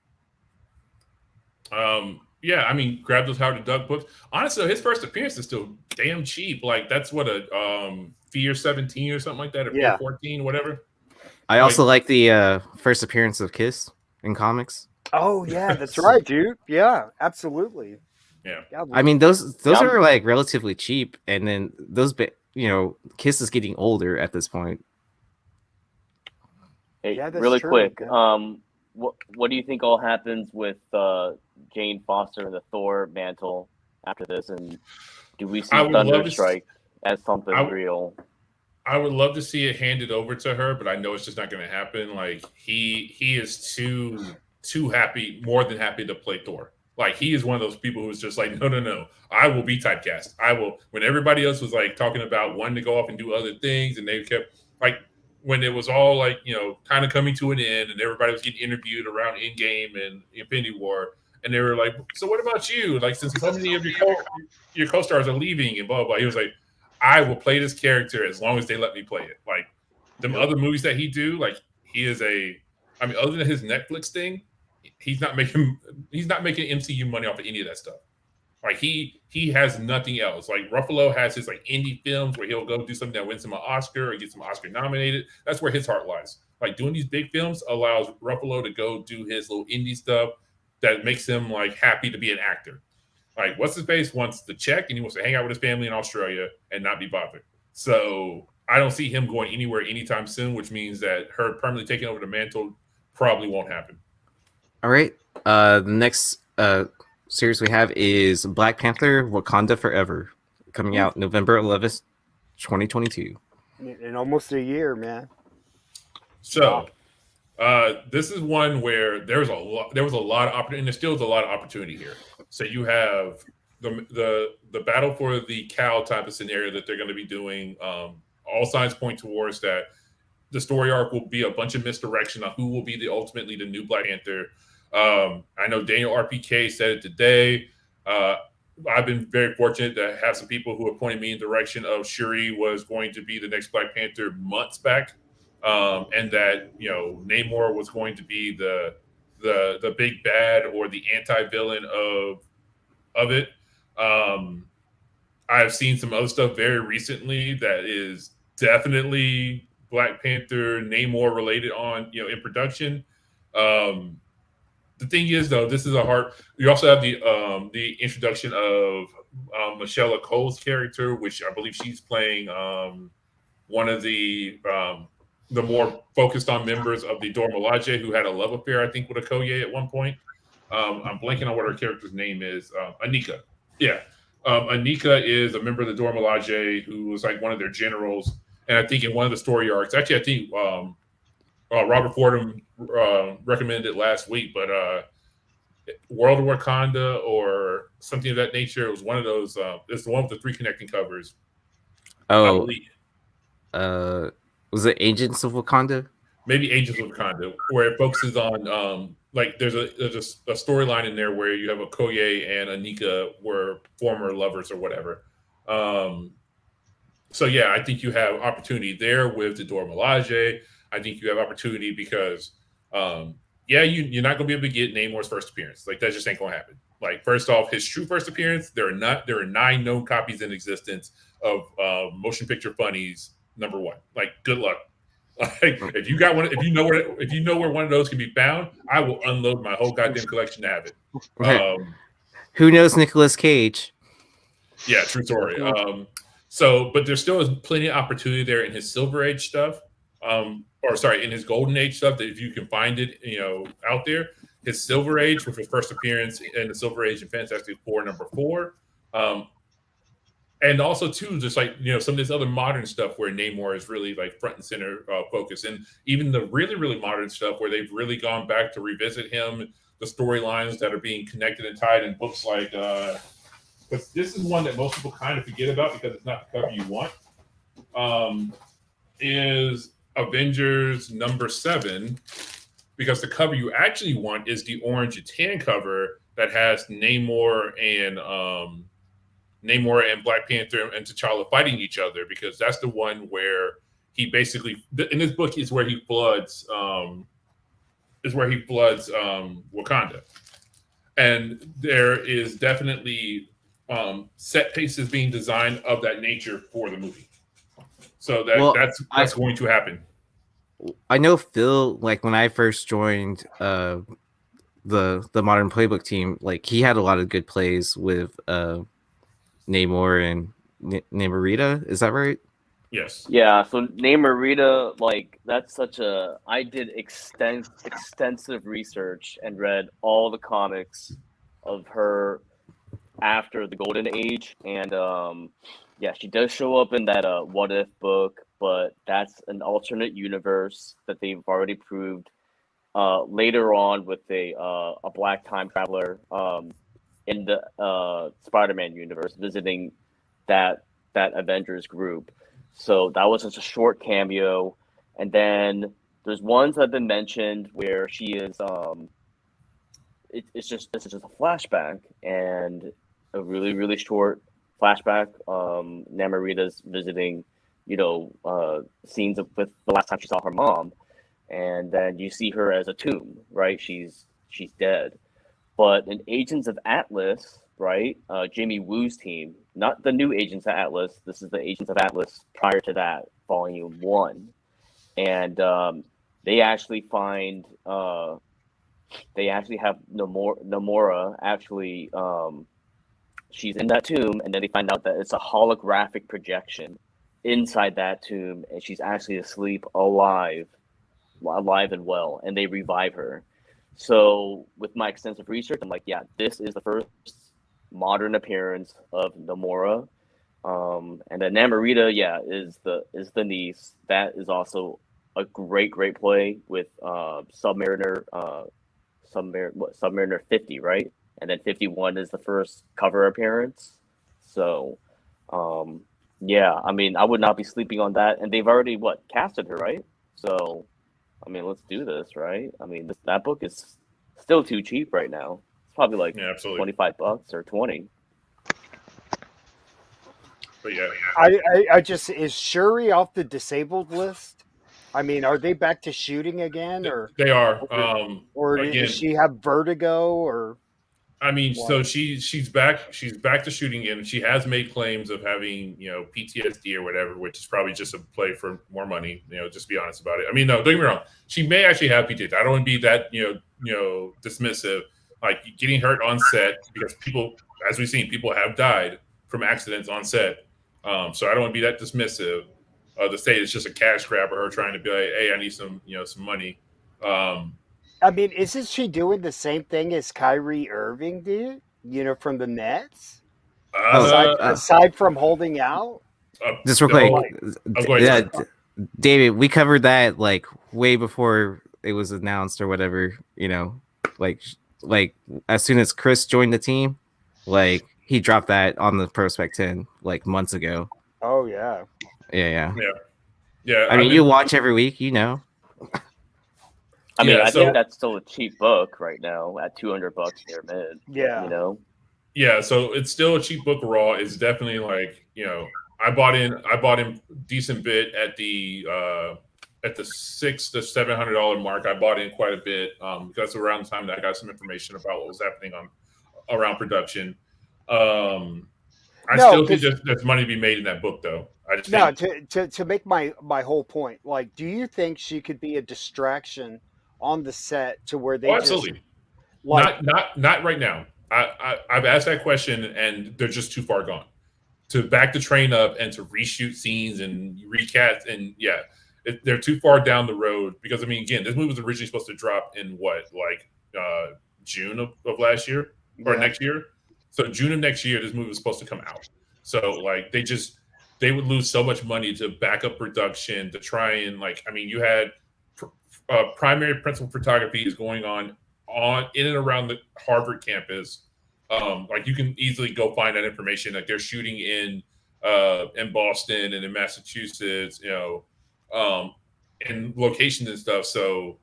Yeah, I mean, grab those Howard the Duck books. Honestly, his first appearance is still damn cheap. Like that's what a Fear 17 or something like that, or Fear 14, whatever. I also like the first appearance of Kiss in comics. Oh yeah, that's right, dude. Yeah, absolutely. Yeah. I mean, those are like relatively cheap, and then those, Kiss is getting older at this point. Hey, really quick, what do you think all happens with Jane Foster and the Thor mantle after this, and do we see Thunderstrike as something real? I would love to see it handed over to her, but I know it's just not going to happen. Like he is too happy, more than happy to play Thor. Like he is one of those people who's just like, no, I will be typecast. I will. When everybody else was like talking about wanting to go off and do other things, and they kept like when it was all like kind of coming to an end, and everybody was getting interviewed around Endgame and Infinity War, and they were like, so what about you? Like since so many of your co-stars are leaving and blah blah blah, he was like, I will play this character as long as they let me play it. Like the other movies that he do, like he is other than his Netflix thing, he's not making MCU money off of any of that stuff. Like he has nothing else. Like Ruffalo has his like indie films where he'll go do something that wins him an Oscar or gets him Oscar nominated. That's where his heart lies. Like doing these big films allows Ruffalo to go do his little indie stuff that makes him like happy to be an actor. Like what's his face wants the check and he wants to hang out with his family in Australia and not be bothered. So I don't see him going anywhere anytime soon, which means that her permanently taking over the mantle probably won't happen. All right. The next series we have is Black Panther: Wakanda Forever, coming out November 11th, 2022. In almost a year, man. So, this is one where there was a lot of opportunity, and there still is a lot of opportunity here. So you have the battle for the cow type of scenario that they're going to be doing. All signs point towards that the story arc will be a bunch of misdirection on who will be ultimately the new Black Panther. I know Daniel RPK said it today. I've been very fortunate to have some people who have pointed me in the direction of Shuri was going to be the next Black Panther months back. And that, you know, Namor was going to be the big bad or the anti-villain of it. I've seen some other stuff very recently that is definitely Black Panther Namor related on, you know, in production. The thing is, though, this is a hard. You also have the introduction of Michelle Cole's character, which I believe she's playing one of the more focused on members of the Dora Milaje who had a love affair, I think, with Okoye at one point. I'm blanking on what her character's name is. Anika. Yeah. Anika is a member of the Dora Milaje who was like one of their generals. And I think in one of the story arcs, actually, I think Robert Fordham recommended it last week, but World of Wakanda or something of that nature. It was one of those. It's the one with the 3 connecting covers. Oh, was it Agents of Wakanda? Maybe Agents of Wakanda, where it focuses on like there's a storyline in there where you have Okoye and Anika were former lovers or whatever. So yeah, I think you have opportunity there with the Dora Milaje. I think you have opportunity because you're not gonna be able to get Namor's first appearance. Like that just ain't gonna happen. Like first off, his true first appearance, there are 9 known copies in existence of Motion Picture Funnies #1. Like good luck. Like if you got one, if you know where one of those can be found, I will unload my whole goddamn collection to have it. Who knows Nicolas Cage? Yeah, true story. But there still is plenty of opportunity there in his Silver Age stuff. In his Golden Age stuff, that if you can find it, you know, out there. His Silver Age with his first appearance in the Silver Age in Fantastic Four #4. And also too, just like, you know, some of this other modern stuff where Namor is really like front and center focus, and even the really, really modern stuff where they've really gone back to revisit him, the storylines that are being connected and tied in books like because this is one that most people kind of forget about because it's not the cover you want. Is Avengers #7, because the cover you actually want is the orange and tan cover that has Namor and Black Panther and T'Challa fighting each other, because that's the one where he basically in this book is where he floods Wakanda, and there is definitely set pieces being designed of that nature for the movie. So that's going to happen. I know Phil, like when I first joined the Modern Playbook team, like he had a lot of good plays with Namor and Namorita. Is that right? Yes. Yeah. So Namorita, like that's I did extensive research and read all the comics of her after the Golden Age, and she does show up in that What If book, but that's an alternate universe that they've already proved later on with a black time traveler in the Spider-Man universe visiting that Avengers group. So that was just a short cameo, and then there's ones that have been mentioned where she is this is just a flashback and a really, really short flashback. Namorita's visiting, scenes with the last time she saw her mom, and then you see her as a tomb, right? She's dead. But in Agents of Atlas, right? Jimmy Woo's team, not the new Agents of Atlas. This is the Agents of Atlas prior to that, Volume 1, and they actually find they actually have Namora actually. She's in that tomb, and then they find out that it's a holographic projection, inside that tomb, and she's actually asleep, alive and well, and they revive her. So with my extensive research, I'm like, yeah, this is the first modern appearance of Namora. And then Namorita, yeah, is the niece. That is also a great play with Submariner 50, right? And then 51 is the first cover appearance. So yeah, I mean, I would not be sleeping on that. And they've already casted her, right? So I mean, let's do this, right? I mean, that book is still too cheap right now. It's probably like $25 or 20. But yeah, I just, is Shuri off the disabled list? I mean, are they back to shooting again, or they are? Or again, does she have vertigo, or? I mean, what? so she's back to shooting again. She has made claims of having PTSD or whatever, which is probably just a play for more money. Just be honest about it. I mean, no, don't get me wrong. She may actually have PTSD. I don't want to be that dismissive. Like getting hurt on set, because people, as we've seen, people have died from accidents on set. So I don't want to be that dismissive. The state is just a cash grab of her trying to be like, hey, I need some money. I mean, isn't she doing the same thing as Kyrie Irving did? From the Nets. Aside from holding out. Just real quick, David, we covered that like way before it was announced or whatever. Like as soon as Chris joined the team, like he dropped that on the Prospect 10 like months ago. Oh yeah. Yeah. I mean, you watch every week, I mean, I think that's still a cheap book right now at $200 near mid. Yeah. Yeah, so it's still a cheap book raw. It's definitely like, I bought in decent bit at the $600 to $700 mark. I bought in quite a bit because that's around the time that I got some information about what was happening around production. I still think there's money to be made in that book, though. To make my whole point, like, do you think she could be a distraction on the set to where they absolutely not right now. I've asked that question and they're just too far gone to back the train up and to reshoot scenes and recast, and they're too far down the road, because I mean, again, this movie was originally supposed to drop in June of last year or next year. So June of next year, this movie was supposed to come out. So like they would lose so much money to back up production to try and you had primary principal photography is going on in and around the Harvard campus. You can easily go find that information. Like they're shooting in Boston and in Massachusetts, and locations and stuff. So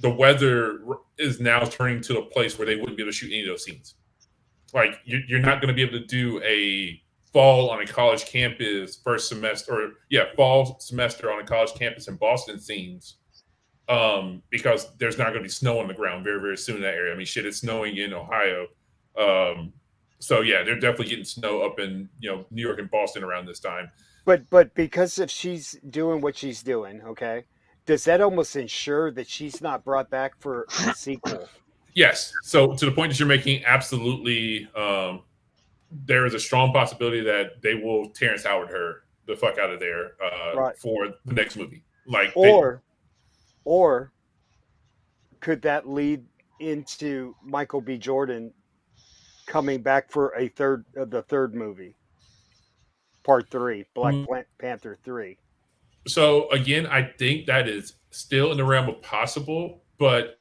the weather is now turning to a place where they wouldn't be able to shoot any of those scenes. Like you're not going to be able to do a fall on a college campus fall semester on a college campus in Boston scenes. Because there's not going to be snow on the ground very, very soon in that area. I mean, shit, it's snowing in Ohio. So yeah, they're definitely getting snow up in New York and Boston around this time. But because if she's doing what she's doing, okay, does that almost ensure that she's not brought back for a sequel? Yes. So to the point that you're making, absolutely, there is a strong possibility that they will Terrence Howard her the fuck out of there for the next movie. Or could that lead into Michael B. Jordan coming back for the third movie, Part 3, Black Panther 3? So again, I think that is still in the realm of possible, but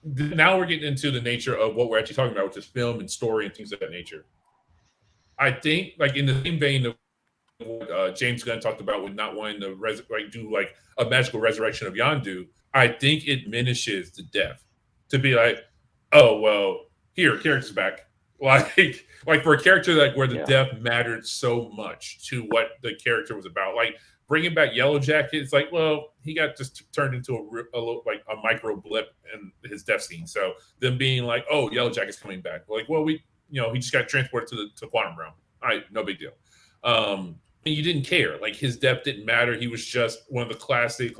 now we're getting into the nature of what we're actually talking about, which is film and story and things of that nature. I think, in the same vein of what James Gunn talked about with not wanting to do a magical resurrection of Yondu, I think it diminishes the depth to be like, oh well, here, character's back. Like for a character where the depth mattered so much to what the character was about. Like bringing back Yellow Jacket, it's like, well, he got just turned into a micro blip in his death scene. So them being like, oh, Yellow Jacket's coming back. Like, well, he just got transported to Quantum Realm. All right, no big deal. And you didn't care. Like his depth didn't matter. He was just one of the classic,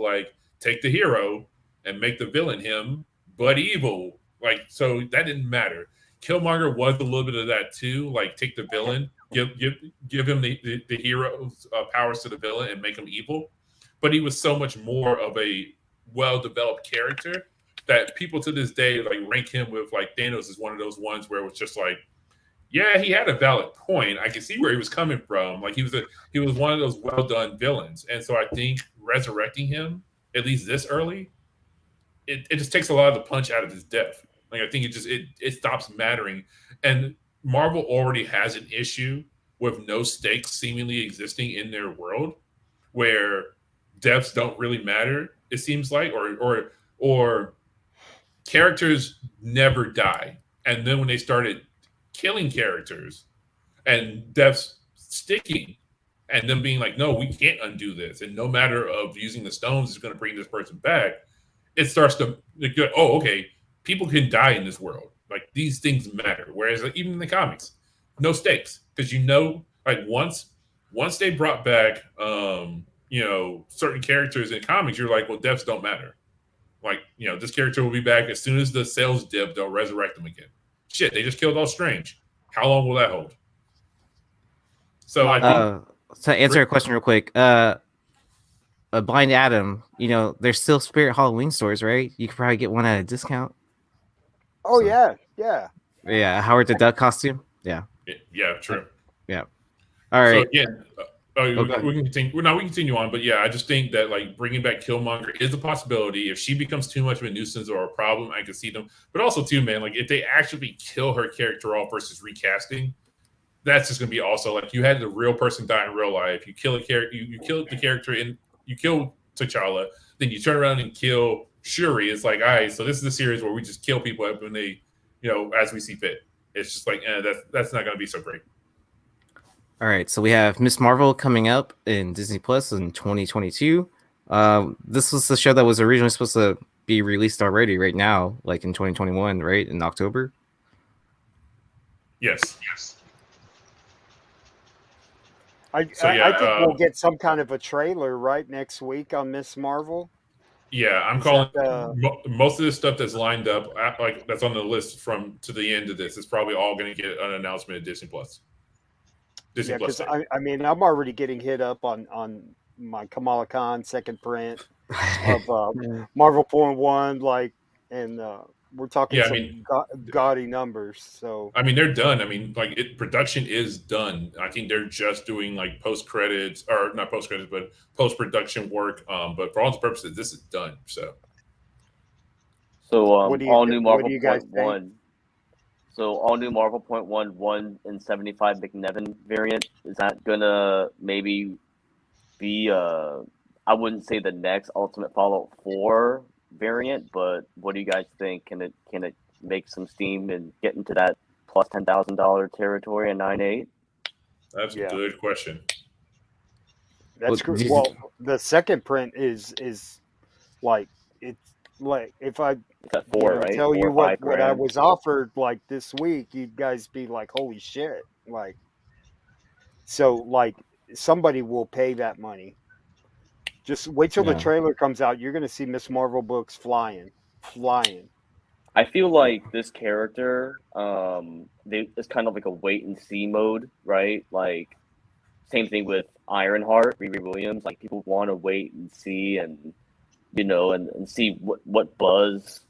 take the hero and make the villain him, but evil. So that didn't matter. Killmonger was a little bit of that too. Take the villain give him the hero's powers to the villain and make him evil, but he was so much more of a well-developed character that people to this day like rank him with like Thanos is one of those ones where it was just like, yeah, he had a valid point. I can see where he was coming from. Like he was one of those well done villains, and so I think resurrecting him at least this early, it just takes a lot of the punch out of his death. Like I think it stops mattering, and Marvel already has an issue with no stakes seemingly existing in their world, where deaths don't really matter. It seems like, or characters never die, and then when they started killing characters and deaths sticking and them being like, no, we can't undo this, and no matter of using the stones is going to bring this person back, it starts to go, oh, okay, people can die in this world, like these things matter, whereas like, even in the comics, no stakes, because like once they brought back certain characters in comics, you're like, well, deaths don't matter, like this character will be back as soon as the sales dip, they'll resurrect them again. Shit, they just killed all Strange. How long will that hold? So I think to answer your question real quick, a Blind Adam, there's still Spirit Halloween stores, right? You could probably get one at a discount. Oh, so, yeah. Howard the Duck costume. Yeah, true. Yeah. All right. So again, we can continue. We can continue on, but yeah, I just think that like bringing back Killmonger is a possibility. If she becomes too much of a nuisance or a problem, I can see them. But also too, man, like if they actually kill her character off versus recasting, that's just gonna be also like you had the real person die in real life. You kill a character, you kill the character, and you kill T'Challa, then you turn around and kill Shuri. It's like, all right, so this is a series where we just kill people when they, as we see fit. It's just like that's not gonna be so great. All right, so we have Miss Marvel coming up in Disney Plus in 2022. This was the show that was originally supposed to be released already right now, like in 2021, right? In October? Yes. I think we'll get some kind of a trailer right next week on Miss Marvel. Yeah, I'm calling most of this stuff that's lined up, like that's on the list to the end of this. It's probably all going to get an announcement at Disney Plus. Because I mean, I'm already getting hit up on my Kamala Khan second print of Marvel 4-1, like, and we're talking gaudy numbers. So I mean, they're done. I mean, like production is done. I think they're just doing like post credits, or not post credits, but post production work. But for all intents and purposes, this is done. So all new Marvel 1. So all new Marvel 1 in 75 McNevin variant, is that gonna maybe be I wouldn't say the next Ultimate Fallout 4 variant, but what do you guys think? Can it make some steam and get into that plus $10,000 territory in 9.8? That's a good question. That's good. Well, the second print is like it's like if I tell you what I was offered like this week, you guys be like, holy shit. Like, so like somebody will pay that money. Just wait till the trailer comes out. You're going to see Miss Marvel books flying. I feel like this character, it's kind of like a wait and see mode, right? Like same thing with Ironheart, Riri Williams. Like people want to wait and see and see what buzz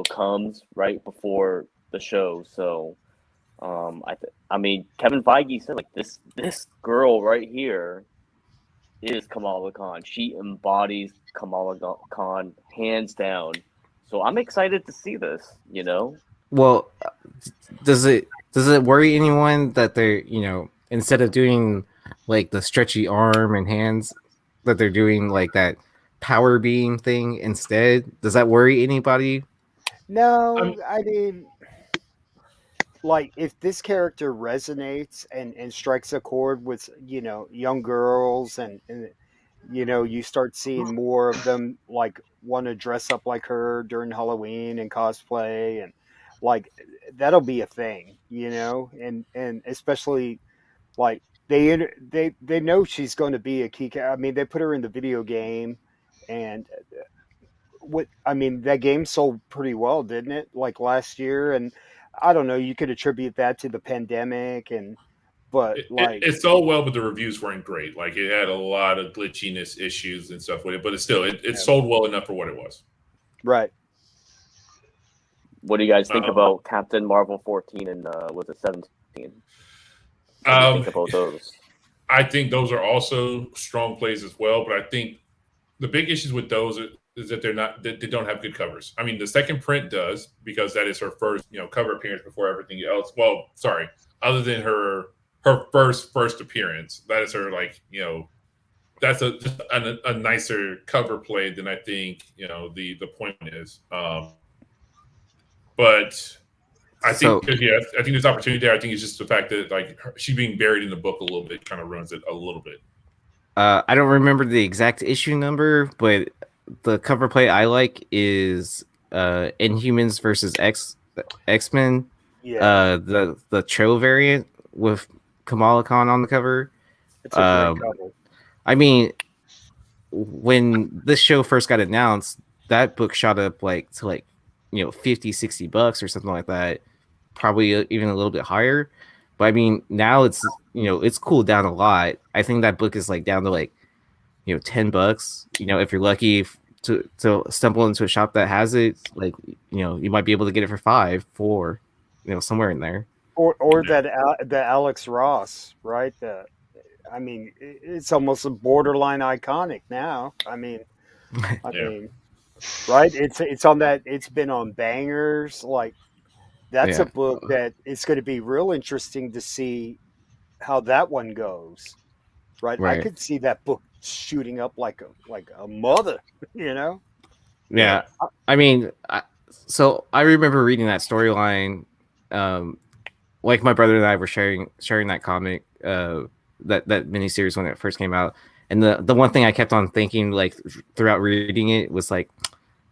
comes right before the show. So I mean Kevin Feige said like this girl right here is Kamala Khan. She embodies Kamala Khan hands down. So I'm excited to see this. Well, does it worry anyone that they're instead of doing like the stretchy arm and hands, that they're doing like that power beam thing instead? Does that worry anybody? No, I mean, like if this character resonates and strikes a chord with young girls and you start seeing more of them like want to dress up like her during Halloween and cosplay, and like that'll be a thing, and especially like they know she's going to be a key. I mean, they put her in the video game, and that game sold pretty well, didn't it? Like last year, and I don't know, you could attribute that to the pandemic, but it sold well, but the reviews weren't great. Like it had a lot of glitchiness issues and stuff with it, but it sold well enough for what it was. Right. What do you guys think about Captain Marvel 14 and was it 17? What do you think about those? I think those are also strong plays as well, but I think the big issues with those is that they don't have good covers. I mean, the second print does, because that is her first, cover appearance before everything else. Well, sorry, other than her first appearance, that is her that's a nicer cover play than I think the point is. But I think I think there's opportunity there. I think it's just the fact that she being buried in the book a little bit kind of ruins it a little bit. I don't remember the exact issue number, but the cover play I like is Inhumans versus X-Men. Yeah. The Cho variant with Kamala Khan on the cover. It's a great cover. I mean, when this show first got announced, that book shot up to $50, $60 or something like that. Probably even a little bit higher. But I mean, now it's it's cooled down a lot. I think that book is down to $10. If you're lucky to stumble into a shop that has it, you might be able to get it for $5, $4, somewhere in there. Or the Alex Ross, right? I mean, it's almost a borderline iconic now. I mean, right? It's on that. It's been on bangers. That's a book that it's going to be real interesting to see how that one goes. Right? I could see that book shooting up like a mother. Yeah. I mean, so I remember reading that storyline. My brother and I were sharing that comic, that miniseries when it first came out, and the one thing I kept on thinking throughout reading it was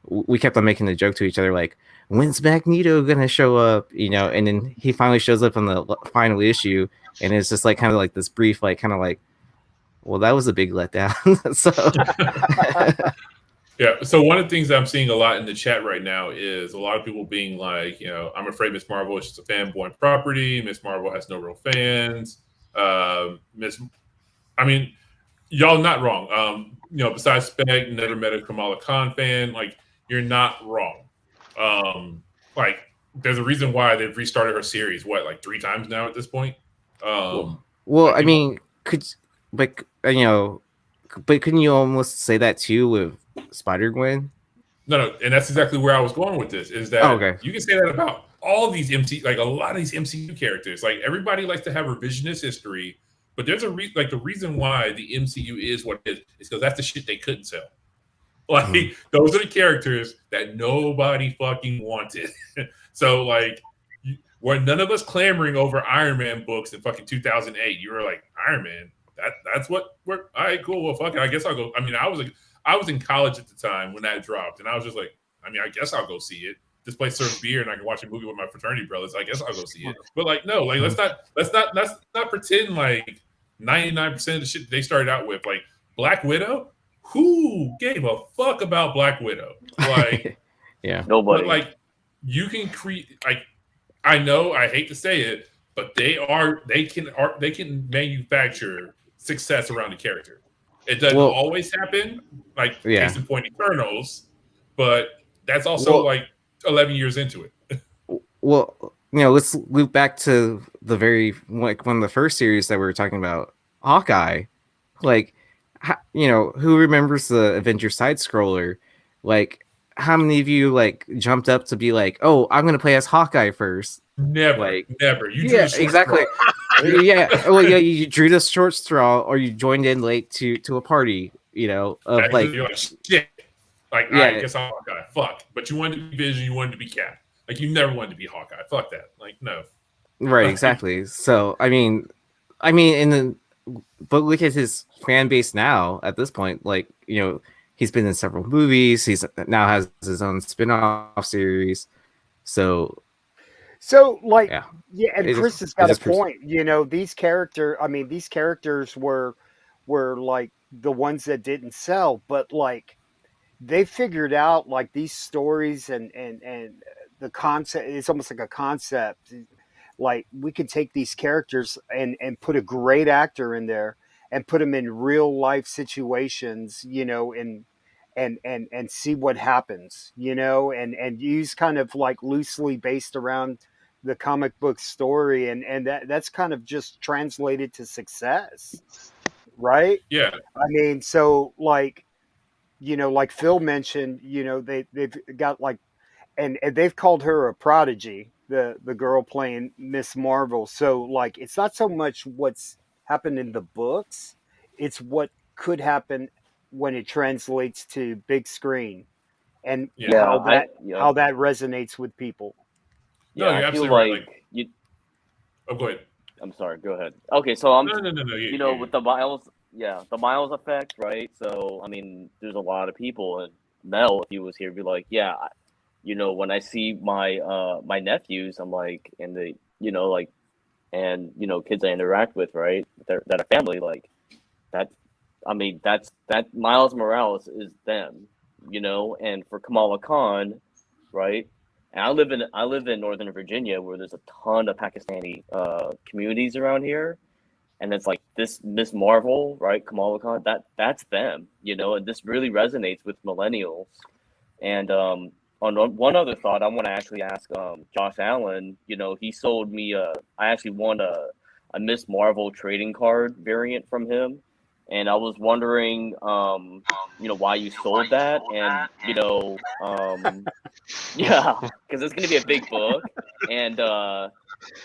we kept on making the joke to each other when's Magneto gonna show up, and then he finally shows up in the final issue, and it's just this brief well, that was a big letdown. So yeah, so one of the things I'm seeing a lot in the chat right now is a lot of people being I'm afraid Miss Marvel is just a fanboy property. Miss Marvel has no real fans. I mean, y'all not wrong. Besides Spec, never met a Kamala Khan fan. You're not wrong. There's a reason why they've restarted her series. 3 times now at this point. I mean, but couldn't you almost say that too with Spider-Gwen? No, and that's exactly where I was going with this. Is that you can say that about all these a lot of these MCU characters. Everybody likes to have revisionist history, but there's the reason why the MCU is what it is because that's the shit they couldn't sell. Those are the characters that nobody fucking wanted. So were none of us clamoring over Iron Man books in fucking 2008. You were like, Iron Man, that's what we're all right, cool. Well, fuck it. I guess I'll go. I mean, I was in college at the time when that dropped, and I was just like, I mean, I guess I'll go see it. This place serves beer, and I can watch a movie with my fraternity brothers. I guess I'll go see it. But no, let's not pretend 99% of the shit they started out with, Black Widow. Who gave a fuck about Black Widow? Yeah, nobody. But you can create. I know I hate to say it, but they can manufacture success around the character. It doesn't always happen. Case in point, Eternals, but that's also 11 years into it. Well, let's loop back to the very one of the first series that we were talking about, Hawkeye. Who remembers the Avengers side scroller? How many of you jumped up to be oh, I'm gonna play as Hawkeye first? Never. You drew exactly. You drew the short straw, or you joined in late to a party. You're shit. I guess I'm Hawkeye. Fuck. But you wanted to be Vision. You wanted to be Cap. You never wanted to be Hawkeye. Fuck that. No. Right. Exactly. So I mean, but look at his fan base now. At this point, he's been in several movies. He's now has his own spin-off series. So and Chris has got a point. These characters were the ones that didn't sell, but they figured out these stories and the concept. It's almost like a concept. like we could take these characters and put a great actor in there and put them in real life situations, you know, and see what happens, you know, and use kind of like loosely based around the comic book story, and that's kind of just translated to success, right? Yeah. I mean, so like, you know, like Phil mentioned, you know, they've got like, and they've called her a prodigy, the girl playing Miss Marvel. So like, it's not so much what's happened in the books, it's what could happen when it translates to big screen, and Yeah. how that resonates with people. No, Yeah, you're I feel absolutely right. like you. Oh, go ahead. I'm sorry. Go ahead. Okay, so I'm. No. You know, with the Miles, the Miles effect, right? So I mean, there's a lot of people, and Mel, if he was here, be like, yeah, you know, when I see my my nephews, I'm like, and the, you know, like, and you know, kids I interact with, right? That are family, like that. I mean, that Miles Morales is them, you know, and for Kamala Khan, right? And I live in Northern Virginia, where there's a ton of Pakistani communities around here, and it's like this Miss Marvel, right? Kamala Khan, that's them, you know, and this really resonates with millennials. And on one other thought, I want to actually ask Josh Allen. You know, he sold me I actually won a Miss Marvel trading card variant from him, and I was wondering, you know, why you sold that, and you know, yeah, because it's gonna be a big book, and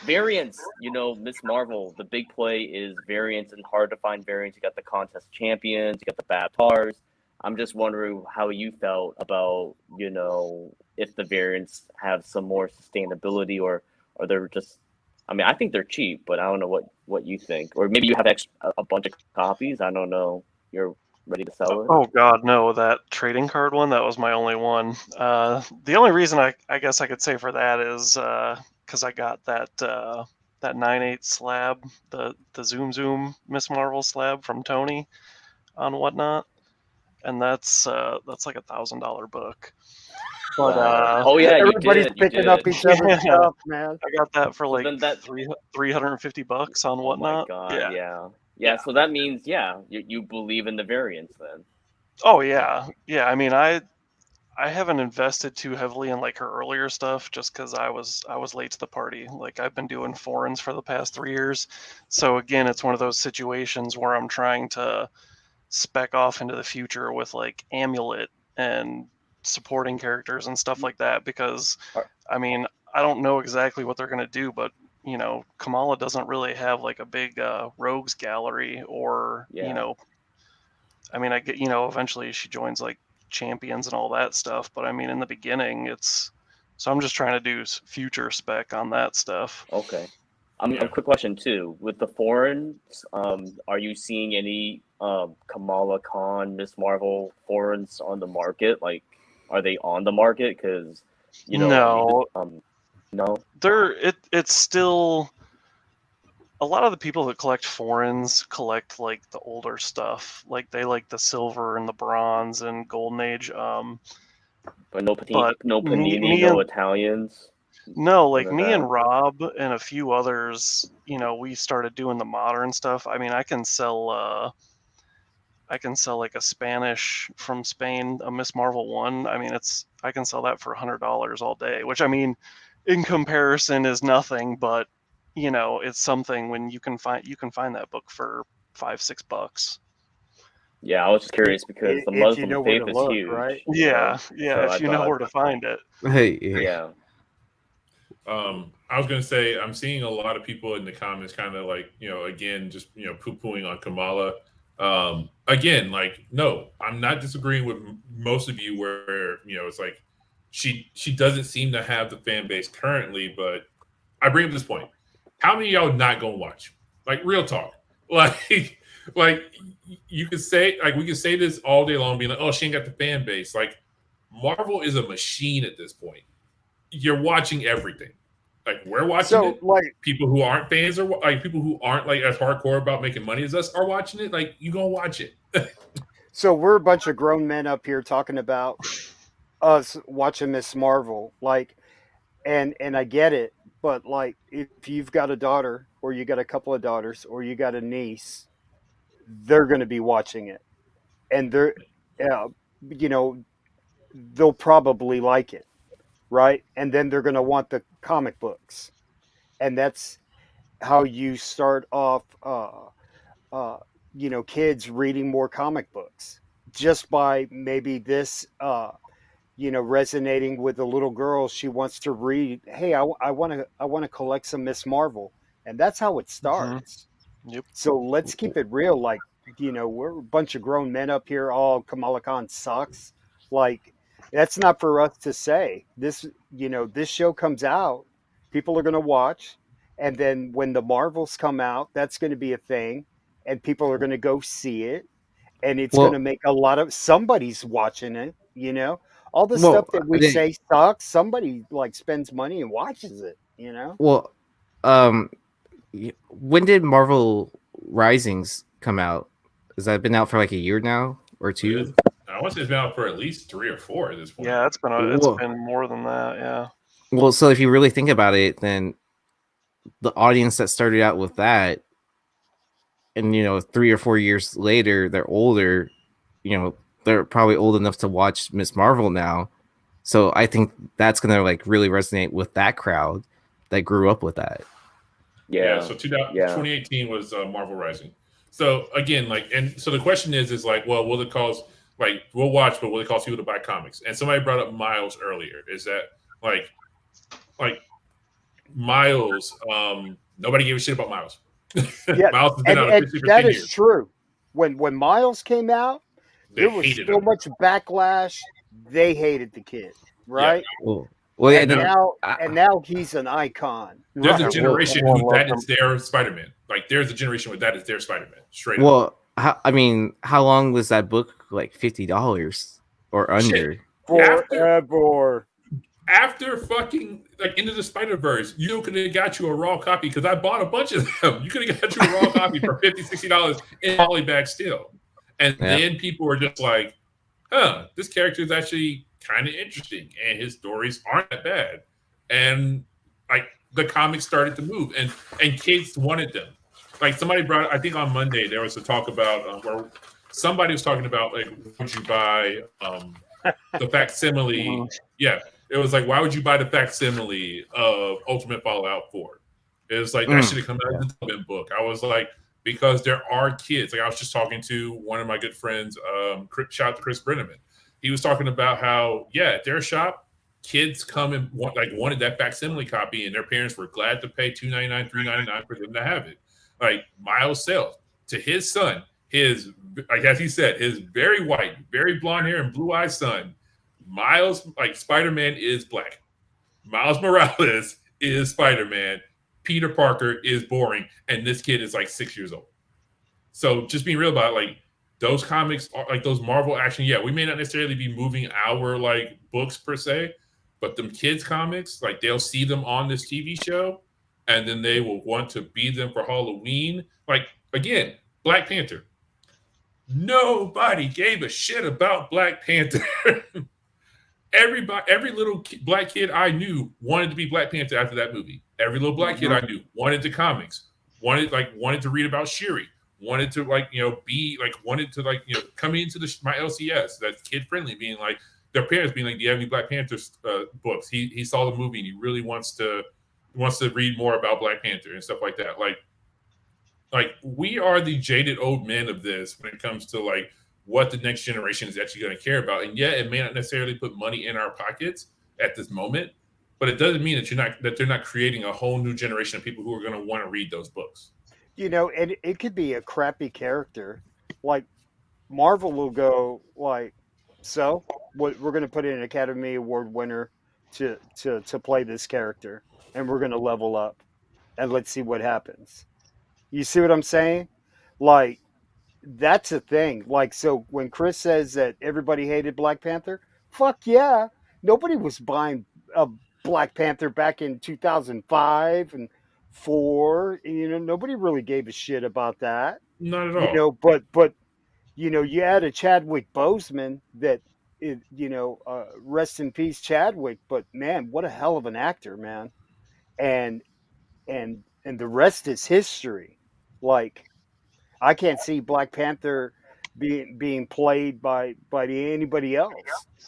variants. You know, Miss Marvel, the big play is variants and hard to find variants. You got the contest champions, you got the Batars. I'm just wondering how you felt about, you know, if the variants have some more sustainability, or they're just. I mean, I think they're cheap, but I don't know what you think, or maybe you have a bunch of copies. I don't know. You're ready to sell it? Oh God, no! That trading card one, that was my only one. The only reason I guess I could say for that is because I got that that 9/8 slab, the Zoom Miss Marvel slab from Tony on Whatnot, and that's like $1,000 book. But wow. Oh yeah, everybody's picking up each other's stuff, man. I got that for so like that, $350 on Whatnot. Oh my God, yeah. So that means you believe in the variants then. Oh yeah. I mean, I haven't invested too heavily in like her earlier stuff just because I was late to the party. Like I've been doing foreigns for the past 3 years, so again, it's one of those situations where I'm trying to spec off into the future with like Amulet and supporting characters and stuff like that, because I mean, I don't know exactly what they're gonna do, but you know, Kamala doesn't really have like a big rogues gallery, or you know, I mean, I get, you know, eventually she joins like champions and all that stuff, but I mean, in the beginning, it's, so I'm just trying to do future spec on that stuff. Okay. A quick question too. With the foreigns, are you seeing any Kamala Khan, Miss Marvel foreigns on the market? Like, are they on the market? Because you know, no, no, it's still, a lot of the people that collect foreigns collect like the older stuff, like they like the silver and the bronze and golden age. But no Panini, no Italians. No, like me and Rob and a few others, you know, we started doing the modern stuff. I mean, I can sell like a Spanish from Spain, a Miss Marvel 1. I mean, I can sell that for $100 all day, which I mean, in comparison is nothing, but you know, it's something when you can find that book for $5-6. Yeah, I was just curious because the Muslim faith is huge, right? Yeah, so if you know where to find it. Hey, yeah. I was going to say, I'm seeing a lot of people in the comments kind of like, you know, again, just, you know, poo-pooing on Kamala. Again, like, no, I'm not disagreeing with most of you where, you know, it's like she doesn't seem to have the fan base currently, but I bring up this point. How many of y'all not going to watch? Like, real talk. Like you could say, like, we could say this all day long, being like, oh, she ain't got the fan base. Like, Marvel is a machine at this point. You're watching everything. Like, we're watching it. Like, people who aren't fans, or like people who aren't like as hardcore about making money as us are watching it. Like, you gonna watch it. So we're a bunch of grown men up here talking about us watching Miss Marvel, like, and I get it, But like, if you've got a daughter, or you got a couple of daughters, or you got a niece, they're going to be watching it, and they're, uh, you know, they'll probably like it, right? And then they're going to want the comic books, and that's how you start off. Uh, kids reading more comic books just by maybe this. Resonating with the little girl. She wants to read. Hey, I want to collect some Miss Marvel, and that's how it starts. Yep. So let's keep it real. Like, we're a bunch of grown men up here. All Kamala Khan sucks. Like, that's not for us to say. This show comes out, people are going to watch, and then when the Marvels come out, that's going to be a thing, and people are going to go see it, and it's going to make a lot of somebody's watching it. All the stuff that we say sucks. Somebody like spends money and watches it. Well, when did Marvel Risings come out? Has that been out for like a year now or two? I want to say it's been out for at least 3 or 4 at this point. Yeah, it's been more than that. Yeah. Well, so if you really think about it, then the audience that started out with that, and 3 or 4 years later, they're older. They're probably old enough to watch Miss Marvel now. So I think that's gonna like really resonate with that crowd that grew up with that. Yeah. So 2018 was Marvel Rising. So again, so the question is like, well, will it cause we'll watch, but will it cause people to buy comics? And somebody brought up Miles earlier. Is that like Miles? Nobody gave a shit about Miles. Yeah, Miles has been out of for that is years. True. When Miles came out, there was so much backlash. They hated the kid, right? Yeah. And now he's an icon. There's a generation who that is their Spider-Man. Like there's a generation where that is their Spider-Man. Straight up. How long was that book? Like $50 or under? Forever. After fucking Into the Spider-Verse, you could have got you a raw copy because I bought a bunch of them. You could have got you a raw copy for $50, $60 in polybag still. And then people were just like, this character is actually kind of interesting and his stories aren't that bad. And the comics started to move and kids wanted them. Somebody brought, I think on Monday, there was a talk about where somebody was talking about would you buy the facsimile? Yeah. It was like, why would you buy the facsimile of Ultimate Fallout 4? It was like, that should have come out of the development book. I was like, because there are kids. I was just talking to one of my good friends, shout out to Chris Brenneman. He was talking about how, at their shop, kids come and wanted that facsimile copy, and their parents were glad to pay $2.99, $3.99 for them to have it. Miles sells to his son, as he said, his very white, very blonde hair and blue-eyed son. Miles, Spider-Man is black. Miles Morales is Spider-Man. Peter Parker is boring, and this kid is 6 years old. So just being real about it, those comics are those Marvel action. Yeah, we may not necessarily be moving our books per se, but them kids comics, they'll see them on this TV show, and then they will want to be them for Halloween. Again, Black Panther. Nobody gave a shit about Black Panther. Every little black kid I knew wanted to be Black Panther after that movie. Every little black kid I knew wanted the comics, wanted to read about Shuri, wanted to wanted to coming into my LCS that's kid friendly, being their parents being do you have any Black Panther books? He saw the movie and he really wants to read more about Black Panther and stuff like that. We are the jaded old men of this when it comes to what the next generation is actually going to care about. And it may not necessarily put money in our pockets at this moment, but it doesn't mean that they're not creating a whole new generation of people who are going to want to read those books. And it could be a crappy character. Marvel will go so what we're going to put in an Academy Award winner to play this character, and we're going to level up, and let's see what happens. You see what I'm saying? That's a thing. So when Chris says that everybody hated Black Panther, fuck yeah. Nobody was buying a Black Panther back in 2005 and 4. Nobody really gave a shit about that. Not at all. But you add a Chadwick Boseman that, rest in peace, Chadwick. But man, what a hell of an actor, man. and the rest is history. Like, I can't see Black Panther being played by anybody else.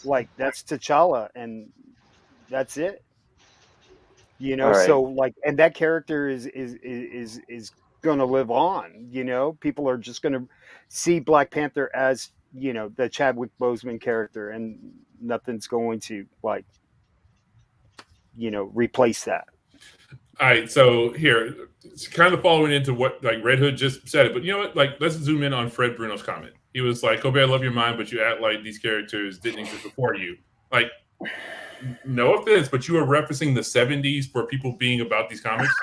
Like, that's T'Challa, and that's it. You know, All right. so like, and that character is gonna live on. You know, people are just gonna see Black Panther as, you know, the Chadwick Boseman character, and nothing's going to, like, you know, replace that. All right, so here, it's kind of following into what like Red Hood just said it, but you know what? Like, let's zoom in on Fred Bruno's comment. He was like, "Kobe, I love your mind, but you act like these characters didn't exist before you." Like, no offense, but you are referencing the '70s for people being about these comics.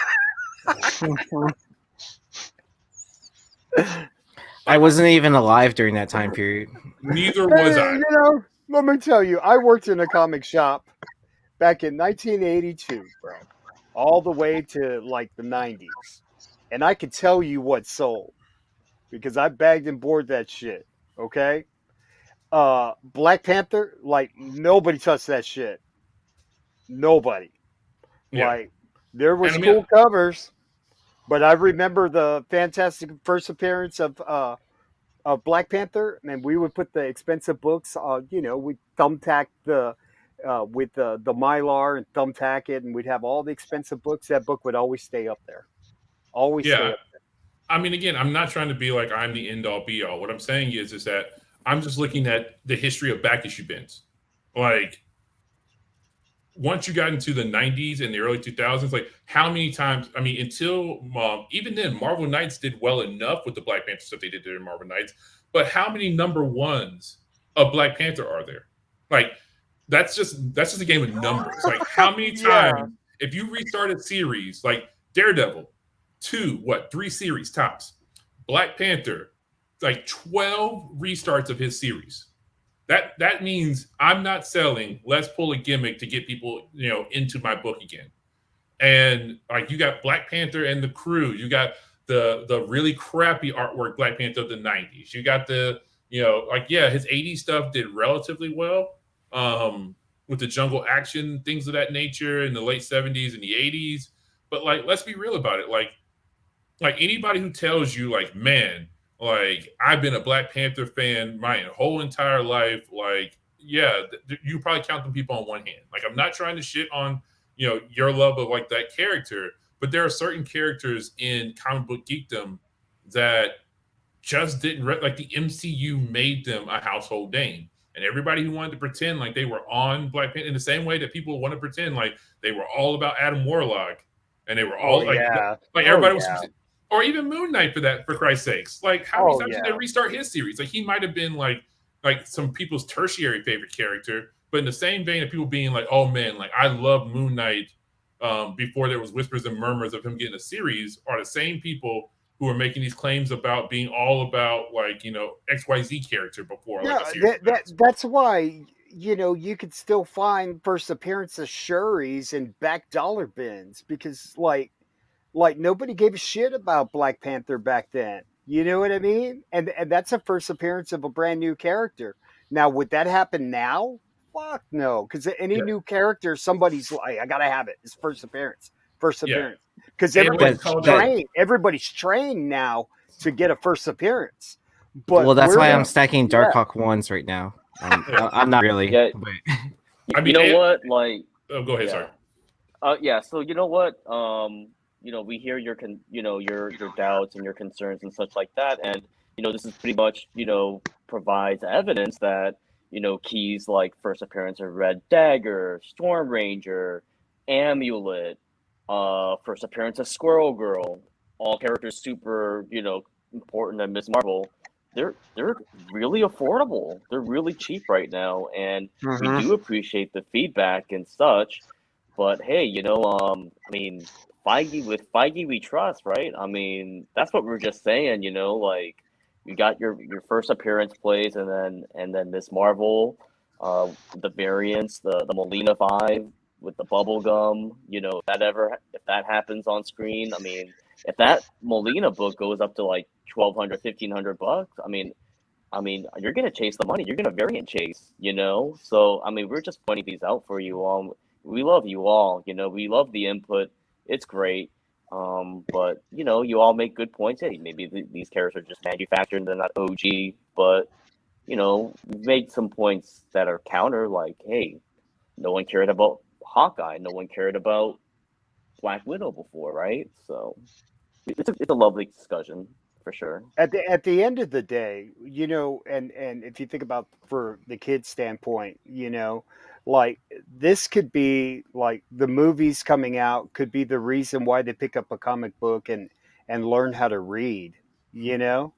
I wasn't even alive during that time period. Neither was I. You know, let me tell you, I worked in a comic shop back in 1982, bro, all the way to like the 90s. And I can tell you what sold, because I bagged and boarded that shit. Okay. Black Panther, like, nobody touched that shit. Nobody. Yeah. Like, there was And I mean, cool covers, but I remember the fantastic first appearance of Black Panther, and we would put the expensive books, you know, we thumbtack the with the Mylar and thumbtack it, and we'd have all the expensive books. That book would always stay up there. Always stay yeah. up there. I mean, again, I'm not trying to be like I'm the end all be all. What I'm saying is that I'm just looking at the history of back issue bins. Like, once you got into the 90s and the early 2000s, like, how many times, I mean, until even then, Marvel Knights did well enough with the Black Panther stuff they did there in Marvel Knights, but how many number ones of Black Panther are there? Like, that's just a game of numbers. Like, how many times, if you restart a series, like Daredevil, 3 series tops. Black Panther, like 12 restarts of his series. That means I'm not selling. Let's pull a gimmick to get people, you know, into my book again. And like, you got Black Panther and the Crew. You got the really crappy artwork Black Panther of the 90s. You got the, you know, like, yeah, his 80s stuff did relatively well with the jungle action, things of that nature in the late 70s and the 80s. But like, let's be real about it. Like anybody who tells you, like, man, like, I've been a Black Panther fan my whole entire life, like, yeah, you probably count them people on one hand. Like, I'm not trying to shit on, you know, your love of like that character, but there are certain characters in comic book geekdom that just didn't like the MCU made them a household name. And everybody who wanted to pretend like they were on Black Panther in the same way that people want to pretend like they were all about Adam Warlock and they were all everybody was, or even Moon Knight for Christ's sakes. Like, how many times did they restart his series? Like, he might have been like some people's tertiary favorite character, but in the same vein of people being like, oh man, like, I love Moon Knight before there was whispers and murmurs of him getting a series, are the same people who are making these claims about being all about, like, you know, XYZ character before. Yeah, like, a series that's why, you know, you could still find first appearance of Shuri's in back dollar bins, because like nobody gave a shit about Black Panther back then. You know what I mean? And that's a first appearance of a brand new character. Now, would that happen now? Fuck no, because any new character, somebody's like, I gotta have it. It's first appearance. Because everybody's trained now to get a first appearance. But well, that's why I'm stacking Darkhawk ones right now. I'm not really. Yeah. I mean, you know what? Like, oh, go ahead, sorry. Yeah. So you know what? You know, we hear your doubts and your concerns and such like that, and you know, this is pretty much, you know, provides evidence that, you know, keys like first appearance of Red Dagger, Storm Ranger, Amulet, first appearance of Squirrel Girl, all characters super, you know, important and Miss Marvel. They're really affordable. They're really cheap right now, and we do appreciate the feedback and such. But hey, you know, I mean, with Feige we trust, right? I mean, that's what we're just saying, you know, like, you got your first appearance plays, and then Miss Marvel, the variants, the Molina 5 with the bubble gum, you know, if that happens on screen, I mean, if that Molina book goes up to like $1,200, $1,500, I mean, you're gonna chase the money. You're gonna variant chase, you know. So I mean, we're just pointing these out for you all. We love you all, you know. We love the input. It's great. But you know, you all make good points. Hey, maybe these characters are just manufactured and they're not OG. But you know, make some points that are counter. Like, hey, no one cared about Hawkeye. No one cared about Black Widow before, right? So it's a lovely discussion for sure. At the end of the day, you know, and if you think about for the kids' standpoint, you know, like this could be like the movies coming out could be the reason why they pick up a comic book and learn how to read, you know.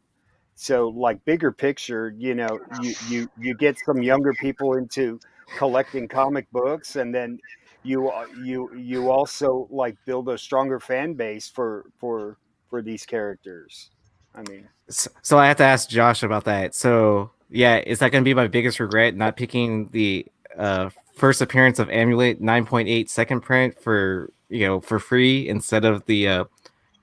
So like bigger picture, you know, you get some younger people into collecting comic books, and then you also like build a stronger fan base for these characters. I mean, So I have to ask Josh about that. So yeah, is that going to be my biggest regret not picking the first appearance of Amulet 9.8 second print for for free instead of the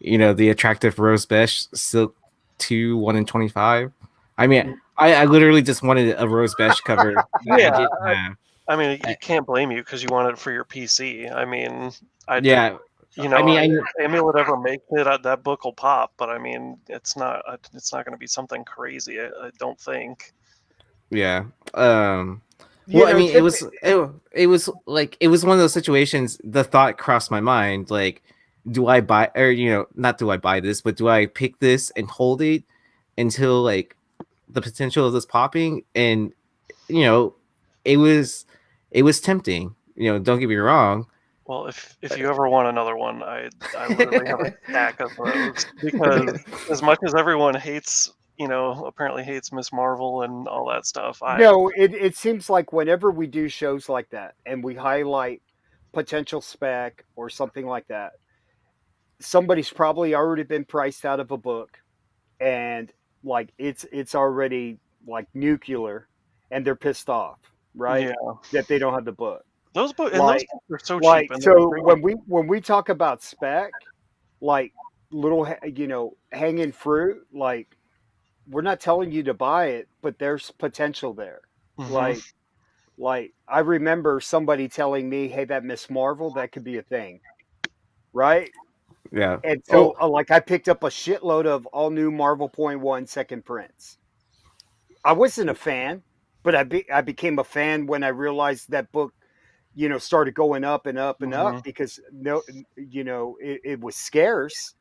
the attractive Rose Besh Silk 2 1 in 25? I mean, I literally just wanted a Rose Besh cover. Yeah, I mean, you can't blame you because you want it for your PC. I mean, yeah. You know, Amulet ever make it, that book will pop, but I mean, it's not going to be something crazy. I don't think. Yeah. Well, I mean, it was like it was one of those situations. The thought crossed my mind, like, do I buy, or not do I buy this, but do I pick this and hold it until like the potential of this popping? And it was tempting. Don't get me wrong. Well, if you ever want another one, I literally have a stack of those, because as much as everyone hates, apparently hates Miss Marvel and all that stuff. No, it seems like whenever we do shows like that and we highlight potential spec or something like that, somebody's probably already been priced out of a book, and like it's already like nuclear, and they're pissed off, right? Yeah. That they don't have the book. Those books are so like, cheap. So when we talk about spec, like little hanging fruit, like we're not telling you to buy it, but there's potential there. Mm-hmm. Like I remember somebody telling me, "Hey, that Miss Marvel, that could be a thing," right? Yeah. And so like I picked up a shitload of all new Marvel .1 second prints. I wasn't a fan, but I became a fan when I realized that book started going up and up and up, because it was scarce,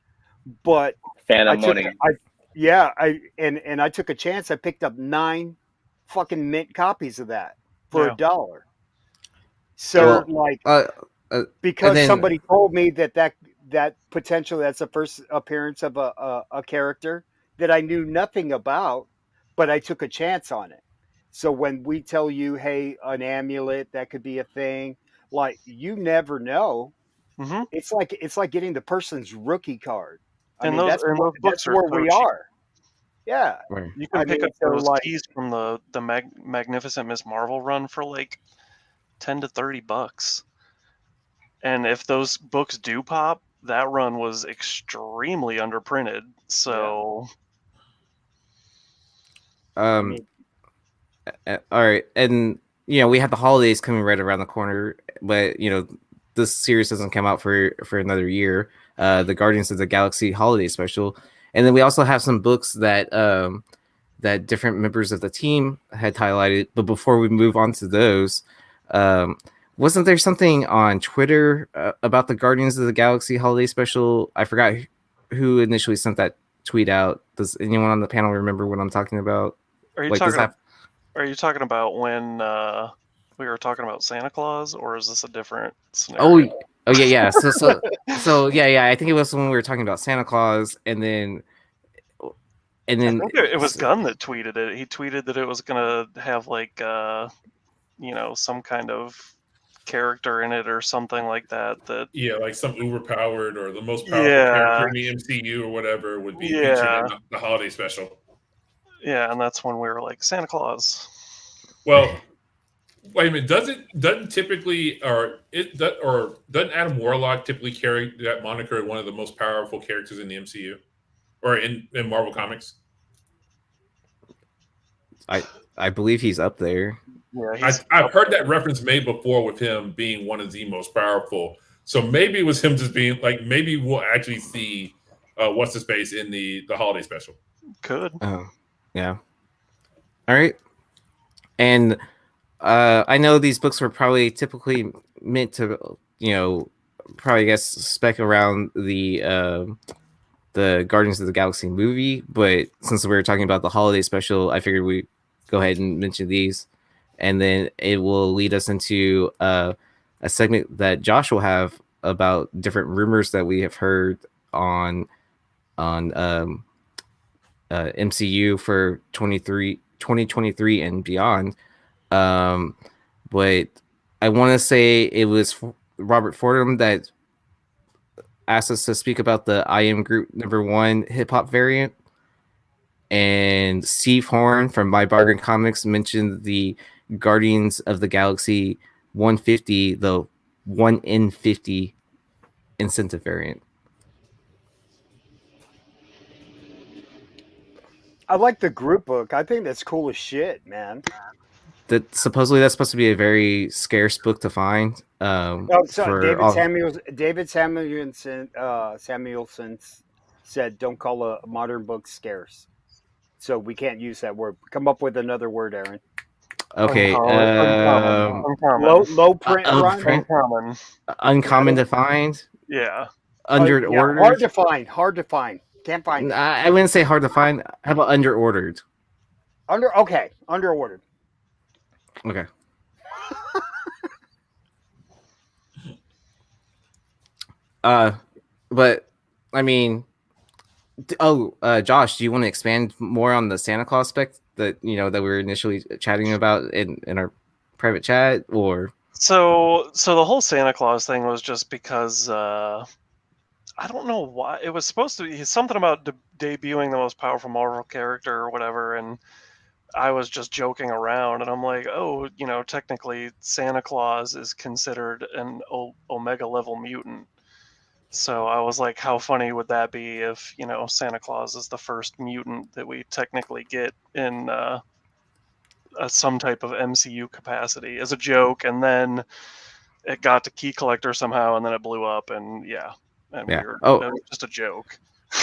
but Phantom money. I took a chance. I picked up 9 fucking mint copies of that for $1. So because somebody told me that potentially that's the first appearance of a character that I knew nothing about, but I took a chance on it. So when we tell you, hey, an amulet, that could be a thing, like you never know. Mm-hmm. It's like getting the person's rookie card. Those books are where we are. Yeah. You can pick up those keys from the Magnificent Miss Marvel run for like $10 to $30. And if those books do pop, that run was extremely underprinted. So all right, and we have the holidays coming right around the corner, but this series doesn't come out for another year. The Guardians of the Galaxy holiday special, and then we also have some books that that different members of the team had highlighted. But before we move on to those, wasn't there something on Twitter about the Guardians of the Galaxy holiday special? I forgot who initially sent that tweet out. Does anyone on the panel remember what I'm talking about? Are you talking about when we were talking about Santa Claus, or is this a different scenario? Oh yeah. So yeah. I think it was when we were talking about Santa Claus, and then I think it was Gunn that tweeted it. He tweeted that it was gonna have like some kind of character in it or something like that. Like some uber powered or the most powerful character in the MCU or whatever would be featured in the holiday special. Yeah, and that's when we were like, Santa Claus. Well, wait a minute. Doesn't typically doesn't Adam Warlock typically carry that moniker as one of the most powerful characters in the MCU or in Marvel Comics? I believe he's up there. Yeah, I've heard that reference made before with him being one of the most powerful. So maybe it was him just being like, maybe we'll actually see what's his face in the holiday special. Could. Oh, yeah. All right. And I know these books were probably typically meant to, probably I guess spec around the Guardians of the Galaxy movie, but since we were talking about the holiday special, I figured we go ahead and mention these, and then it will lead us into a segment that Josh will have about different rumors that we have heard on MCU for 2023 and beyond. But I want to say it was Robert Fordham that asked us to speak about the I Am Group #1 hip hop variant. And Steve Horn from My Bargain Comics mentioned the Guardians of the Galaxy 150, the 1 in 50 incentive variant. I like the group book. I think that's cool as shit, man. Supposedly that's supposed to be a very scarce book to find. David Samuelson said, "Don't call a modern book scarce." So we can't use that word. Come up with another word, Aaron. Okay. Uncommon. Low print run. Uncommon to find. Yeah. Under-ordered. Hard to find. Can't find it. I wouldn't say hard to find. How about under-ordered? Under-ordered. Okay. But I mean, Josh, do you want to expand more on the Santa Claus spec that that we were initially chatting about in our private chat, or? So the whole Santa Claus thing was just because I don't know why it was supposed to be something about debuting the most powerful Marvel character or whatever, and I was just joking around, and I'm like, oh, technically Santa Claus is considered an Omega level mutant. So I was like, how funny would that be if, Santa Claus is the first mutant that we technically get in some type of MCU capacity as a joke, and then it got to Key Collector somehow, and then it blew up, and it was just a joke.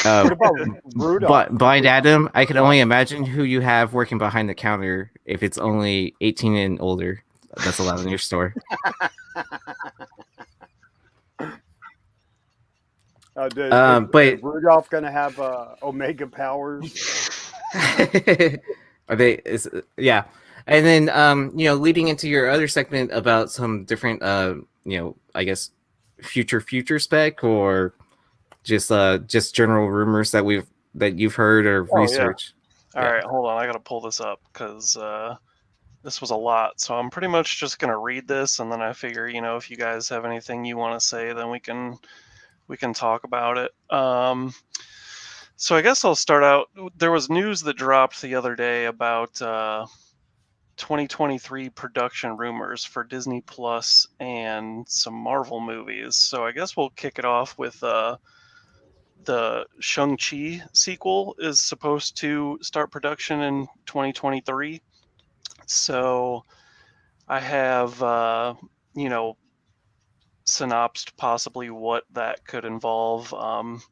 What about Rudolph? Blind Adam, I can only imagine who you have working behind the counter if it's only 18 and older. That's allowed in your store. But Rudolph gonna have Omega powers? Are they? Yeah. And then leading into your other segment about some different I guess future spec, or just general rumors that you've heard or researched. Yeah. All right, hold on, I gotta pull this up because this was a lot. So I'm pretty much just gonna read this, and then I figure if you guys have anything you want to say, then we can talk about it. So I guess I'll start out. There was news that dropped the other day about 2023 production rumors for Disney Plus and some Marvel movies. So I guess we'll kick it off with the Shang-Chi sequel is supposed to start production in 2023. So I have, synopsed possibly what that could involve.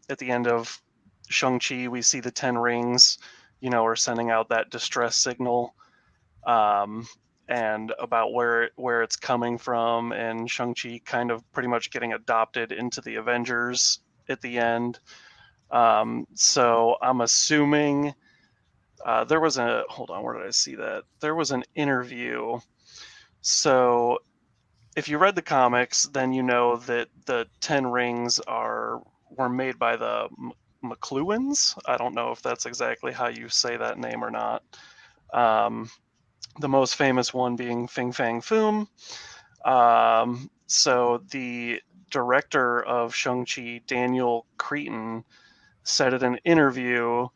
At the end of Shang-Chi, we see the 10 rings, are sending out that distress signal, and about where it's coming from, and Shang-Chi kind of pretty much getting adopted into the Avengers at the end. So I'm assuming there was hold on, where did I see that? There was an interview. So if you read the comics, then you know that the 10 rings were made by the McLuhans. I don't know if that's exactly how you say that name or not. The most famous one being Fing Fang Foom. So the director of Shang-Chi, Daniel Cretton, said in an interview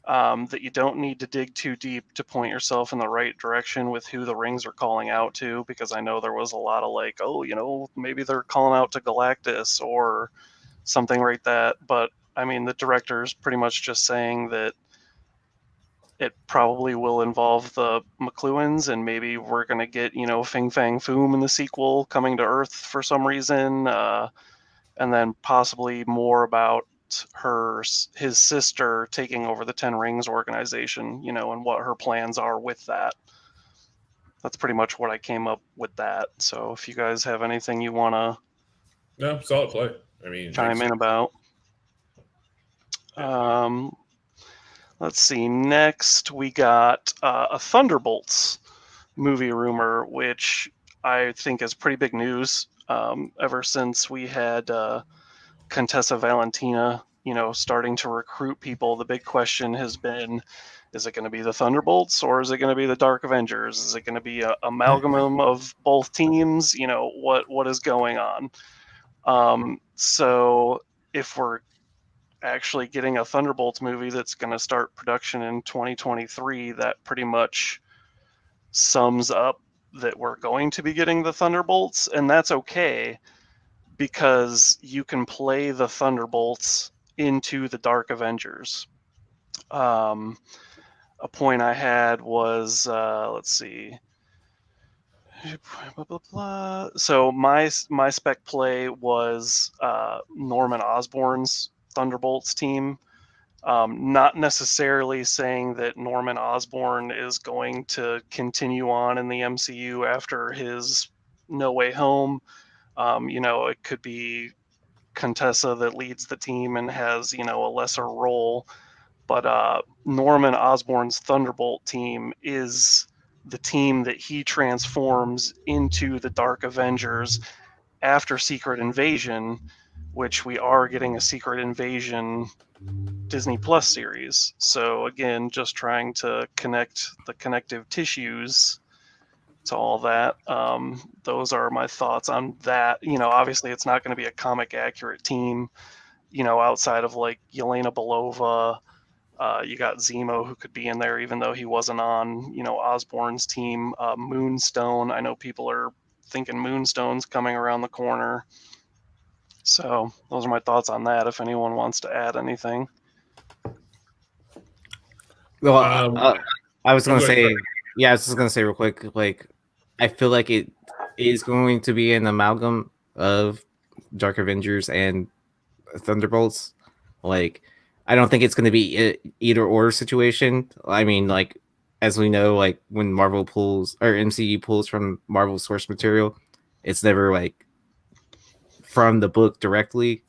that you don't need to dig too deep to point yourself in the right direction with who the rings are calling out to, because I know there was a lot of maybe they're calling out to Galactus or something like that. But I mean, the director's pretty much just saying that it probably will involve the McLuhans, and maybe we're going to get, Fing Fang Foom in the sequel coming to Earth for some reason. and then possibly more about his sister taking over the Ten Rings organization, and what her plans are with that. That's pretty much what I came up with that. So if you guys have anything you want to solid play. I mean, chime in about. Let's see. Next, we got a Thunderbolts movie rumor, which I think is pretty big news. Ever since we had Contessa Valentina, starting to recruit people, the big question has been, is it going to be the Thunderbolts or is it going to be the Dark Avengers? Is it going to be an amalgam of both teams? What is going on? So if we're actually getting a Thunderbolts movie that's going to start production in 2023, that pretty much sums up that we're going to be getting the Thunderbolts, and that's okay because you can play the Thunderbolts into the Dark Avengers. A point I had was, let's see. Blah, blah, blah. So my spec play was Norman Osborn's Thunderbolts team. Not necessarily saying that Norman Osborn is going to continue on in the MCU after his No Way Home. It could be Contessa that leads the team and has, a lesser role. But Norman Osborn's Thunderbolt team is the team that he transforms into the Dark Avengers after Secret Invasion, which we are getting a Secret Invasion Disney Plus series. So again, just trying to connect the connective tissues to all that. Those are my thoughts on that. Obviously it's not going to be a comic accurate team, outside of like Yelena Belova. You got Zemo, who could be in there even though he wasn't on, Osborn's team. Moonstone, I know people are thinking Moonstone's coming around the corner. So those are my thoughts on that, if anyone wants to add anything. Well, I was going to say, I was just going to say real quick, like, I feel like it is going to be an amalgam of Dark Avengers and Thunderbolts. Like, I don't think it's going to be either or situation. I mean, like, as we know, like when Marvel pulls or MCU pulls from Marvel source material, it's never like from the book directly.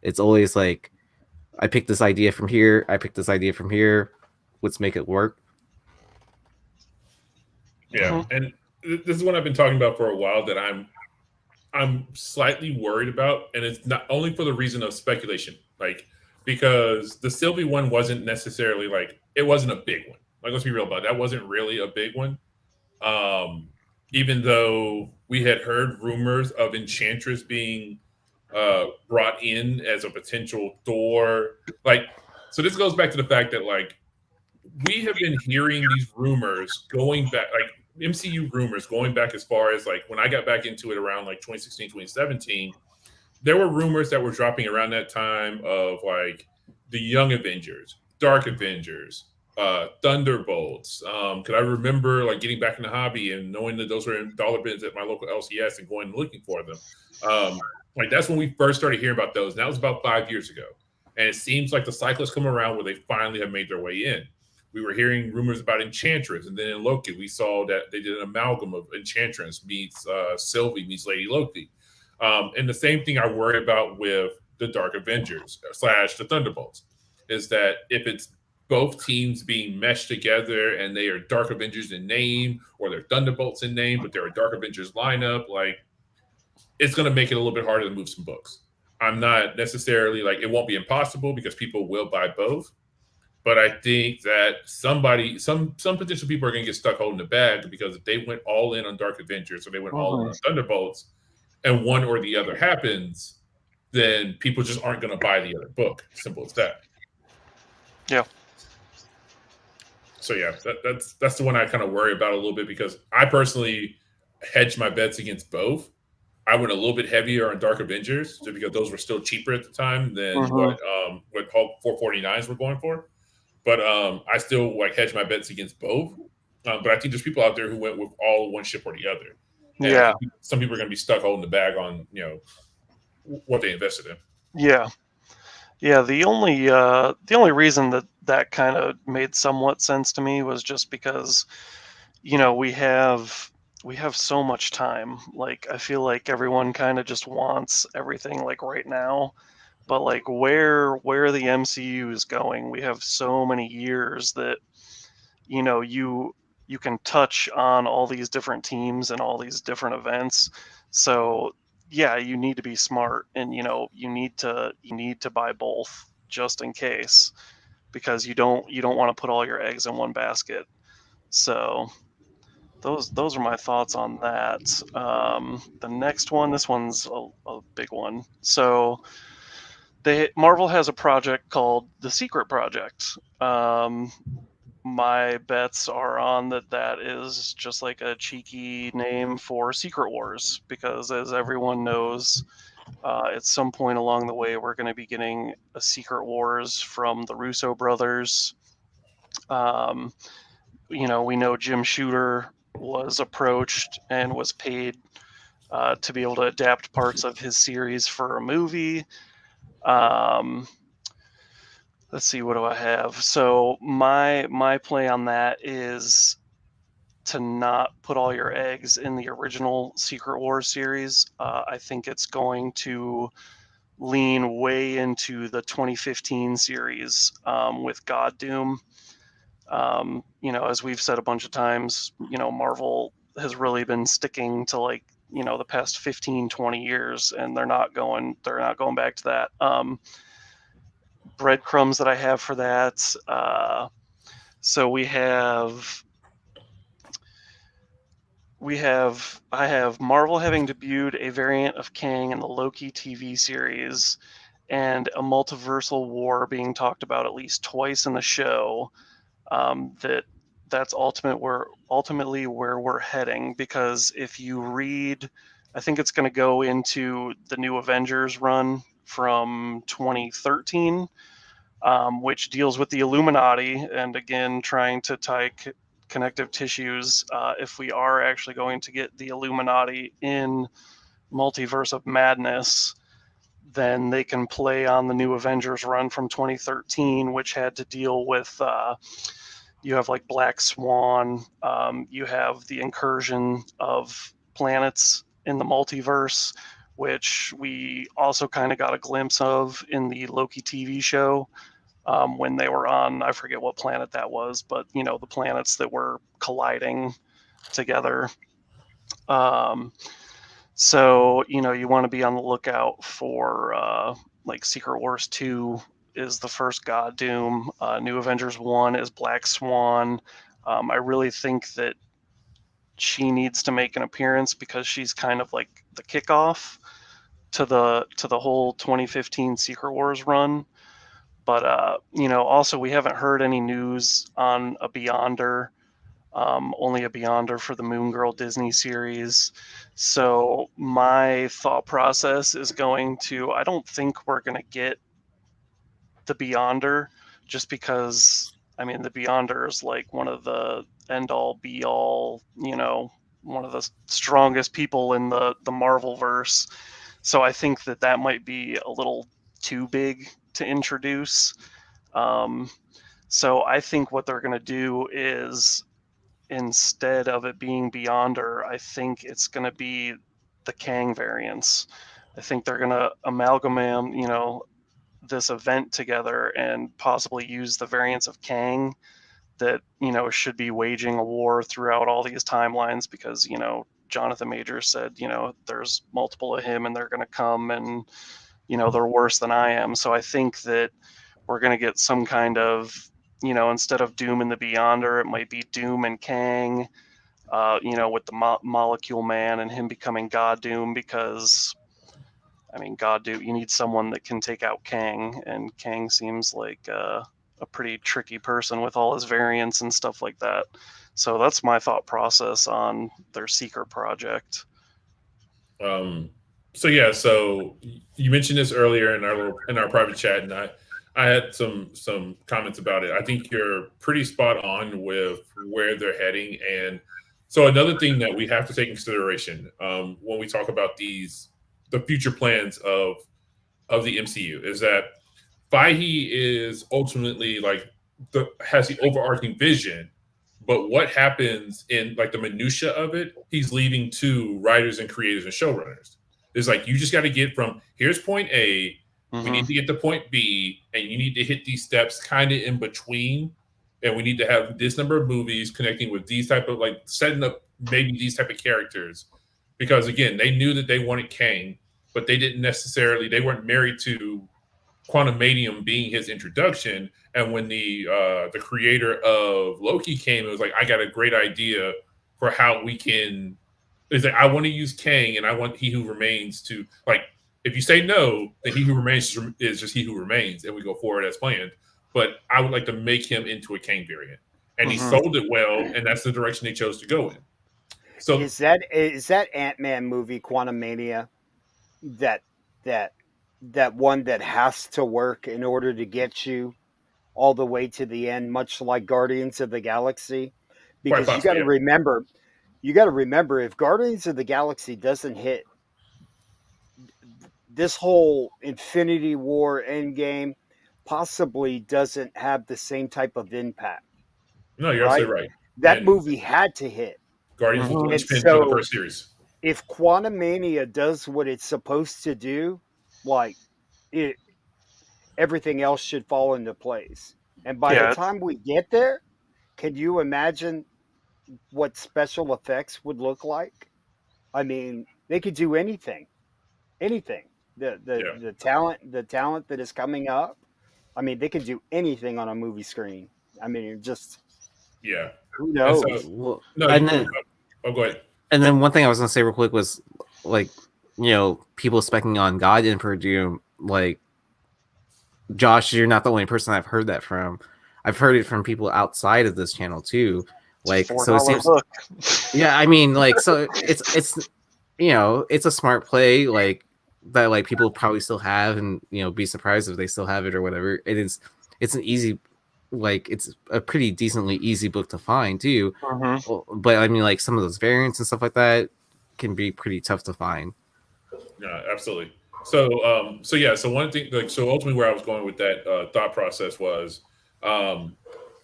It's always like, I picked this idea from here. I picked this idea from here. Let's make it work. Yeah, and this is what I've been talking about for a while that I'm slightly worried about, and it's not only for the reason of speculation, like because the Sylvie one wasn't necessarily like it wasn't a big one. Like let's be real about it. That wasn't really a big one. Even though we had heard rumors of Enchantress being brought in as a potential Thor, like so this goes back to the fact that like we have been hearing these rumors going back, like MCU rumors going back as far as like when I got back into it around like 2016, 2017, there were rumors that were dropping around that time of like the Young Avengers, Dark Avengers, Thunderbolts. Because I remember like getting back in the hobby and knowing that those were in dollar bins at my local LCS and going and looking for them. Like that's when we first started hearing about those. And that was about 5 years ago. And it seems like the cycle has come around where they finally have made their way in. We were hearing rumors about Enchantress, and then in Loki, we saw that they did an amalgam of Enchantress meets Sylvie meets Lady Loki. And the same thing I worry about with the Dark Avengers / the Thunderbolts is that if it's both teams being meshed together and they are Dark Avengers in name or they're Thunderbolts in name, but they're a Dark Avengers lineup, like it's going to make it a little bit harder to move some books. I'm not necessarily like it won't be impossible because people will buy both. But I think that some potential people are going to get stuck holding the bag because if they went all in on Dark Avengers or they went all in on Thunderbolts and one or the other happens, then people just aren't going to buy the other book. Simple as that. Yeah. So yeah, that's the one I kind of worry about a little bit because I personally hedged my bets against both. I went a little bit heavier on Dark Avengers just because those were still cheaper at the time than what Hulk 449s were going for. But I still like hedge my bets against both. But I think there's people out there who went with all one ship or the other. And some people are going to be stuck holding the bag on what they invested in. Yeah. The only reason that kind of made somewhat sense to me was just because, we have so much time. Like, I feel like everyone kind of just wants everything like right now, but like where the MCU is going, we have so many years that you can touch on all these different teams and all these different events. So yeah, you need to be smart, and you need to buy both just in case, because you don't want to put all your eggs in one basket. So those are my thoughts on that. The next one, this one's a big one. So Marvel has a project called the Secret Project. My bets are on that is just like a cheeky name for Secret Wars, because as everyone knows, at some point along the way, we're going to be getting a Secret Wars from the Russo brothers. We know Jim Shooter was approached and was paid to be able to adapt parts of his series for a movie. Let's see, what do I have? So my play on that is to not put all your eggs in the original Secret Wars series. I think it's going to lean way into the 2015 series with God Doom. As we've said a bunch of times, Marvel has really been sticking to like, the past 15, 20 years, and they're not going back to that. Breadcrumbs that I have for that. So I have Marvel having debuted a variant of Kang in the Loki TV series, and a multiversal war being talked about at least twice in the show. That's ultimately where we're heading, because if you read, I think it's going to go into the New Avengers run from 2013, which deals with the Illuminati, and again trying to tie connective tissues. If we are actually going to get the Illuminati in Multiverse of Madness, then they can play on the New Avengers run from 2013, which had to deal with you have like Black Swan, you have the incursion of planets in the multiverse, which we also kind of got a glimpse of in the Loki TV show. When they were on, I forget what planet that was, but the planets that were colliding together. So you want to be on the lookout for like Secret Wars 2 is the first God Doom. New Avengers 1 is Black Swan. I really think that she needs to make an appearance, because she's kind of like the kickoff to the whole 2015 Secret Wars run. But also we haven't heard any news on a Beyonder. Only a Beyonder for the Moon Girl Disney series. So my thought process is I don't think we're going to get the Beyonder, just because, the Beyonder is like one of the end-all, be-all, one of the strongest people in the Marvel-verse. So I think that might be a little too big to introduce. So I think what they're going to do is, instead of it being Beyonder, I think it's going to be the Kang variants. I think they're going to amalgamate, this event together and possibly use the variants of Kang that, should be waging a war throughout all these timelines, because, Jonathan Majors said, there's multiple of him and they're going to come and, they're worse than I am. So I think that we're going to get some kind of, instead of Doom and the Beyonder, it might be Doom and Kang, with the Molecule Man and him becoming God Doom, because, God Doom, you need someone that can take out Kang, and Kang seems like a pretty tricky person with all his variants and stuff like that. So that's my thought process on their Secret Project. So you mentioned this earlier in our private chat, and I had some comments about it. I think you're pretty spot on with where they're heading. And so another thing that we have to take into consideration when we talk about these the future plans of the MCU is that Feige is ultimately like has the overarching vision, but what happens in like the minutia of it, he's leaving to writers and creators and showrunners. It's like you just got to get from here's point A, we need to get to point B, and you need to hit these steps kind of in between, and we need to have this number of movies connecting with these type of like setting up maybe these type of characters, because again they knew that they wanted Kang, but they weren't married to Quantumanium being his introduction. And when the creator of Loki came, it was like, I got a great idea for how we can. It's like I want to use Kang, and I want He Who Remains to like. If you say no, then He Who Remains is just He Who Remains, and we go forward as planned. But I would like to make him into a Kang variant, and he sold it well, and that's the direction they chose to go in. So is that Ant-Man movie Quantumania that one that has to work in order to get you all the way to the end, much like Guardians of the Galaxy? Because you got to remember, if Guardians of the Galaxy doesn't hit, this whole Infinity War Endgame possibly doesn't have the same type of impact. No, you're absolutely right. That movie had to hit. Guardians was the linchpin for the first series. If Quantumania does what it's supposed to do, everything else should fall into place. And by the time we get there, can you imagine what special effects would look like? I mean, they could do anything. The talent that is coming up. I mean, they can do anything on a movie screen. I mean, just who knows? Go ahead. And then one thing I was gonna say real quick was like, people specking on God Emperor Doom. Like, Josh, you're not the only person I've heard that from. I've heard it from people outside of this channel too. Like, so it seems. Yeah, I mean, like, so it's it's a smart play, like that, like people probably still have, and be surprised if they still have it or whatever. It's an easy, like it's a pretty decently easy book to find too. But I mean, like some of those variants and stuff like that can be pretty tough to find. Yeah, absolutely. So one thing, like, so ultimately where I was going with that thought process was,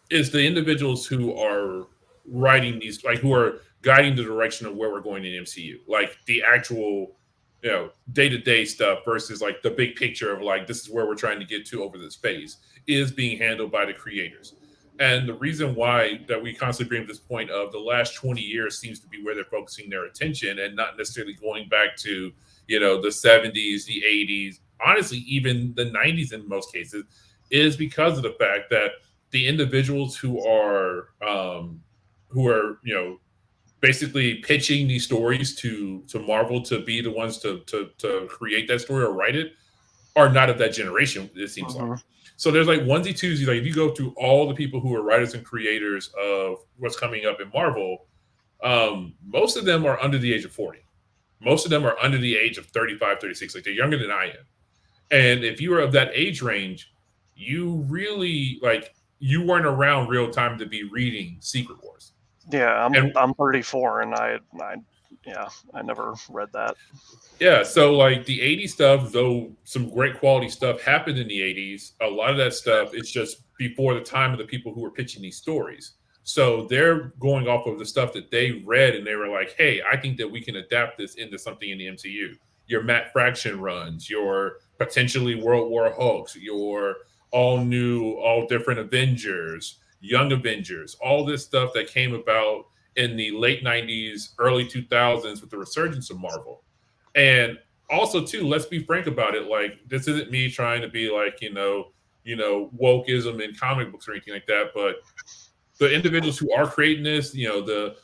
is the individuals who are writing these, like who are guiding the direction of where we're going in MCU, like the actual, day-to-day stuff versus like the big picture of like, this is where we're trying to get to over this phase, is being handled by the creators. And the reason why that we constantly bring this point of the last 20 years seems to be where they're focusing their attention and not necessarily going back to, the 70s, the 80s, honestly, even the 90s in most cases, is because of the fact that the individuals who are basically pitching these stories to Marvel to be the ones to create that story or write it are not of that generation, it seems like. So there's like onesie twosies. Like if you go through all the people who are writers and creators of what's coming up in Marvel, most of them are under the age of 40. Most of them are under the age of 35, 36. Like they're younger than I am. And if you are of that age range, you really you weren't around real time to be reading Secret Wars. Yeah, I'm 34, and I never read that. Yeah, so like the 80s stuff, though some great quality stuff happened in the 80s, a lot of that stuff is just before the time of the people who were pitching these stories. So they're going off of the stuff that they read, and they were like, hey, I think that we can adapt this into something in the MCU. Your Matt Fraction runs, your potentially World War Hulks, your all new, all different Avengers, Young Avengers, all this stuff that came about in the late 90s, early 2000s with the resurgence of Marvel. And also, too, let's be frank about it. Like, this isn't me trying to be like, wokeism in comic books or anything like that. But the individuals who are creating this, the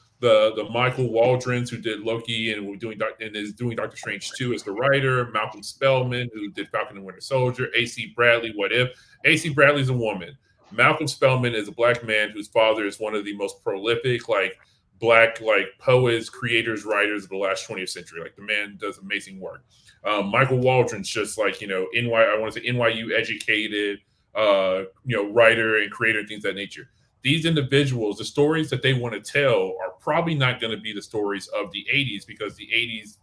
Michael Waldrons who did Loki and is doing Doctor Strange 2 as the writer, Malcolm Spellman who did Falcon and Winter Soldier, AC Bradley, What If. AC Bradley's a woman. Malcolm Spellman is a black man whose father is one of the most prolific, black poets, creators, writers of the last 20th century. Like the man does amazing work. Michael Waldron's just NYU educated, writer and creator, things of that nature. These individuals, the stories that they want to tell are probably not going to be the stories of the 80s, because the 80s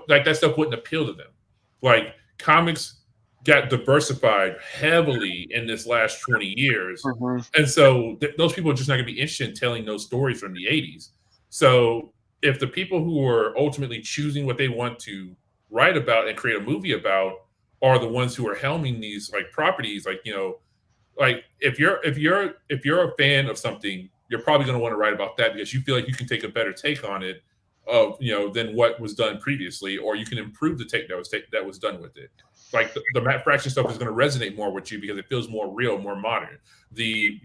that stuff wouldn't appeal to them. Like comics got diversified heavily in this last 20 years. And so those people are just not going to be interested in telling those stories from the 80s. So if the people who are ultimately choosing what they want to write about and create a movie about are the ones who are helming these like properties, like, like if you're a fan of something, you're probably going to want to write about that because you feel like you can take a better take on it than what was done previously, or you can improve the take that was done with it. Like the Matt Fraction stuff is going to resonate more with you because it feels more real, more modern. The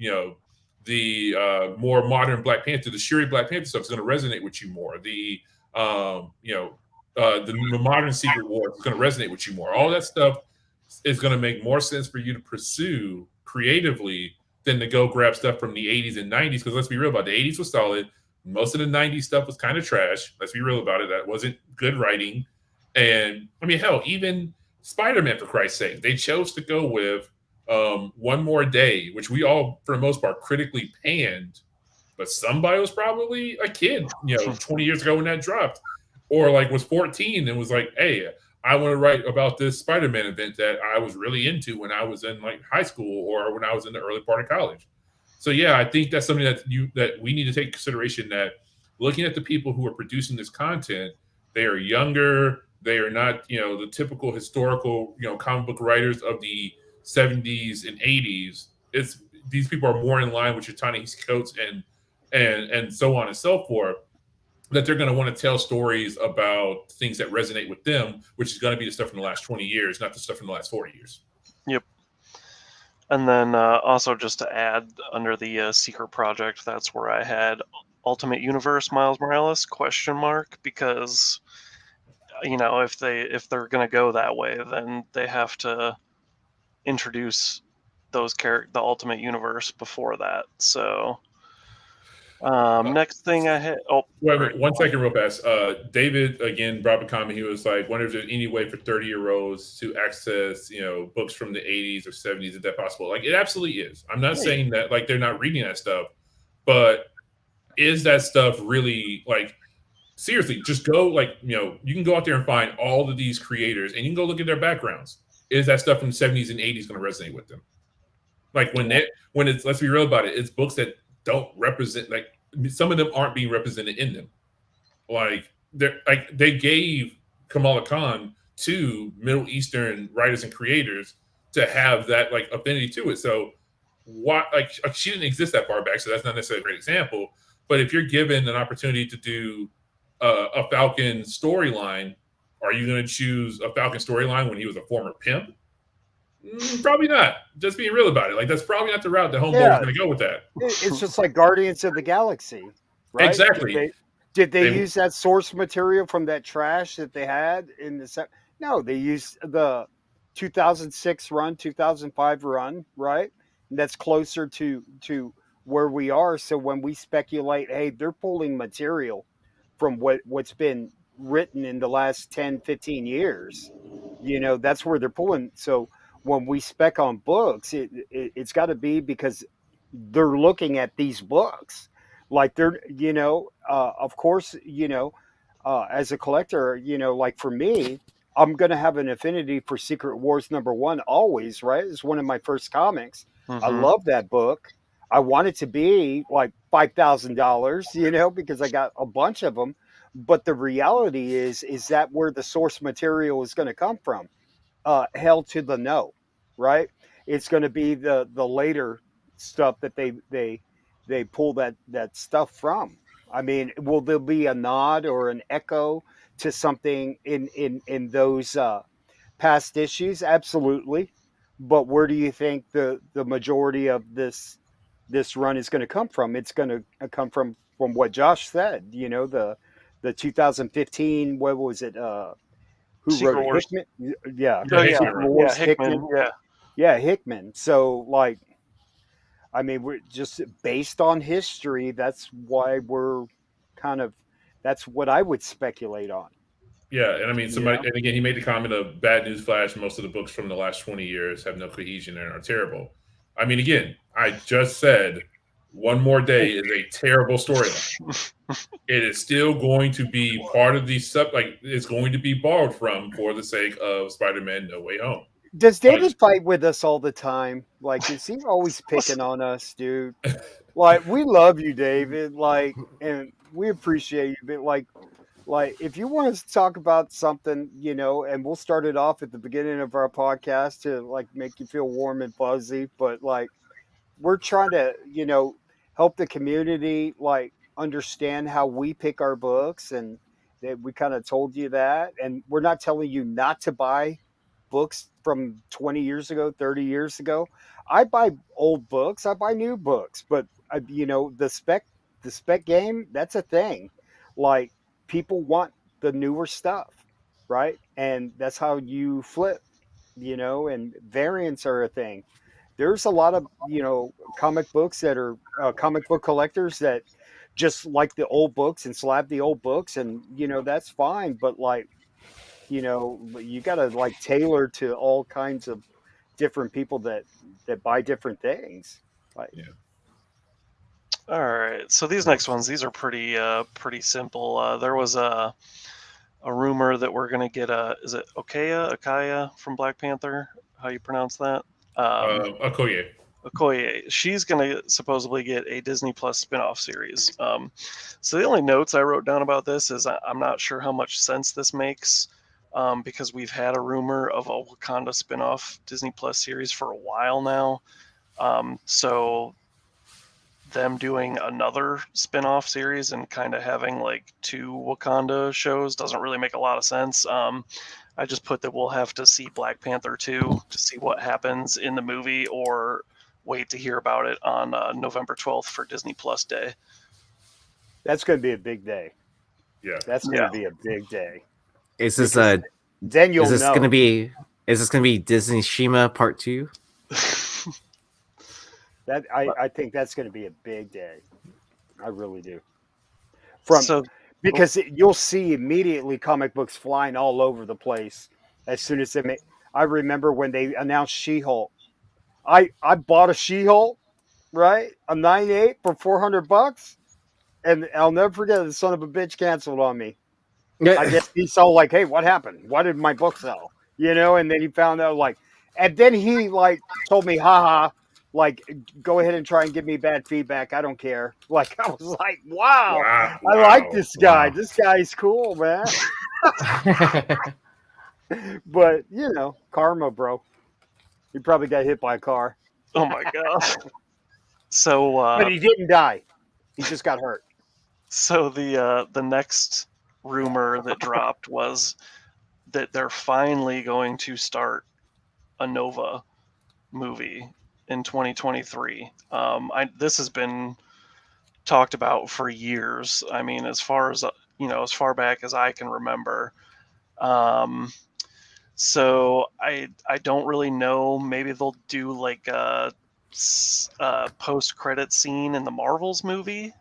more modern Black Panther, the Shuri Black Panther stuff is going to resonate with you more. The modern Secret Wars is going to resonate with you more. All that stuff is going to make more sense for you to pursue creatively than to go grab stuff from the 80s and 90s. Because let's be real about it, the 80s was solid. Most of the 90s stuff was kind of trash. Let's be real about it. That wasn't good writing. And I mean, hell, even Spider-Man, for Christ's sake, they chose to go with One More Day, which we all, for the most part, critically panned. But somebody was probably a kid, 20 years ago when that dropped, or like was 14 and was like, hey, I want to write about this Spider-Man event that I was really into when I was in like high school or when I was in the early part of college. So yeah, I think that's something that we need to take consideration, that looking at the people who are producing this content, they are younger, they are not, the typical historical, comic book writers of the 70s and 80s. These people are more in line with your Ta-Nehisi Coates and so on and so forth, that they're going to want to tell stories about things that resonate with them, which is going to be the stuff from the last 20 years, not the stuff from the last 40 years. Yep. And then also just to add, under the Secret Project, that's where I had Ultimate Universe Miles Morales ? Because if they're going to go that way, then they have to introduce the Ultimate Universe before that. So next thing I had. Oh, wait, 1 second, real fast. David again brought up a comment. He was like, "Wonder if there's any way for 30-year-olds to access, books from the 80s or 70s? Is that possible?" Like, it absolutely is. I'm not saying that like they're not reading that stuff, but is that stuff really like? Seriously, just go you can go out there and find all of these creators, and you can go look at their backgrounds. Is that stuff from the 70s and 80s going to resonate with them? Like when it's, let's be real about it, it's books that don't represent, like some of them aren't being represented in them. Like they gave Kamala Khan to Middle Eastern writers and creators to have that like affinity to it. So why, like she didn't exist that far back, so that's not necessarily a great example. But if you're given an opportunity to do a Falcon storyline, are you going to choose a Falcon storyline when he was a former pimp? Probably not. Just being real about it. Like, that's probably not the route that Homeboy is going to go with that. It's just like Guardians of the Galaxy, right? Exactly. Did they use that source material from that trash that they had in the No, they used the 2006 run, 2005 run, right? And that's closer to where we are. So when we speculate, hey, they're pulling material from what's been written in the last 10, 15 years, that's where they're pulling. So when we spec on books, it's got to be because they're looking at these books. Like they're, of course, as a collector, like for me, I'm going to have an affinity for Secret Wars #1 always, right? It's one of my first comics. Mm-hmm. I love that book. I want it to be like $5,000, because I got a bunch of them. But the reality is that where the source material is going to come from? Held to the no, right? It's going to be the later stuff that they pull that stuff from. I mean, will there be a nod or an echo to something in those past issues? Absolutely. But where do you think the majority of this run is going to come from? It's going to come from what Josh said. The 2015. What was it? Who Secret wrote Wars. Hickman? Yeah. Hickman. Yeah, Hickman. So, like, I mean, we're just based on history. That's why we're that's what I would speculate on. Yeah, and I mean, and again, he made the comment of bad news flash. Most of the books from the last 20 years have no cohesion and are terrible. I mean, again, I just said One More Day is a terrible storyline. It is still going to be part of the it's going to be borrowed from for the sake of Spider-Man No Way Home. Does David fight with us all the time? Like, is he always picking on us, dude? Like, we love you, David. Like, and we appreciate you. But like, if you want us to talk about something, and we'll start it off at the beginning of our podcast to like make you feel warm and fuzzy. But like, we're trying to, help the community like understand how we pick our books, and that we kind of told you that, and we're not telling you not to buy books from 20 years ago, 30 years ago. I buy old books, I buy new books, but the spec game, that's a thing. Like, people want the newer stuff, right? And that's how you flip, and variants are a thing. There's a lot of, comic books that are comic book collectors that just like the old books and slap the old books, and that's fine, but like, you got to like tailor to all kinds of different people that buy different things. Like, yeah. All right, so these next ones, these are pretty simple. There was a rumor that we're gonna get is it Okaya from Black Panther? How you pronounce that? Okoye. Okoye. She's gonna supposedly get a Disney Plus spinoff series. So the only notes I wrote down about this is I'm not sure how much sense this makes, because we've had a rumor of a Wakanda spinoff Disney Plus series for a while now. So them doing another spin-off series and kind of having like 2 Wakanda shows doesn't really make a lot of sense. I just put that we'll have to see Black Panther 2 to see what happens in the movie, or wait to hear about it on November 12th for Disney Plus Day. That's going to be a big day. Yeah, that's going to be a big day. Is this then you'll is this know. going to be? Is this going to be Disney Shima Part 2? That I think that's going to be a big day. I really do. Because you'll see immediately comic books flying all over the place as soon as they I remember when they announced She-Hulk. I bought a She-Hulk, right? A 9/8 for $400, and I'll never forget, the son of a bitch canceled on me. I guess he saw like, hey, what happened? Why did my book sell? And then he found out like, and then he like told me, haha, like, go ahead and try and give me bad feedback. I don't care. Like, I was like, wow. I like this guy. Wow. This guy's cool, man. But, karma, bro. He probably got hit by a car. Oh, my God. So, but he didn't die. He just got hurt. So the next rumor that dropped was that they're finally going to start a Nova movie in 2023. This has been talked about for years. I mean, as far back as I can remember. So I don't really know. Maybe they'll do like a post-credit scene in the Marvels movie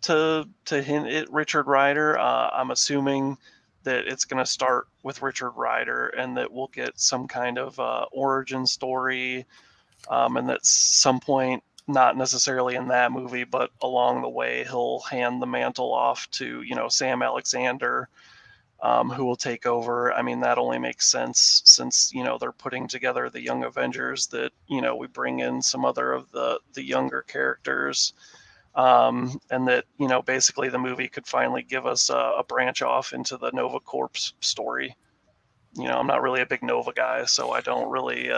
to hint at Richard Rider. I'm assuming that it's going to start with Richard Rider, and that we'll get some kind of origin story. And at some point, not necessarily in that movie, but along the way, he'll hand the mantle off to, Sam Alexander, who will take over. I mean, that only makes sense since, they're putting together the Young Avengers, that, we bring in some other of the younger characters, and that, basically the movie could finally give us a branch off into the Nova Corps story. I'm not really a big Nova guy, so I don't really...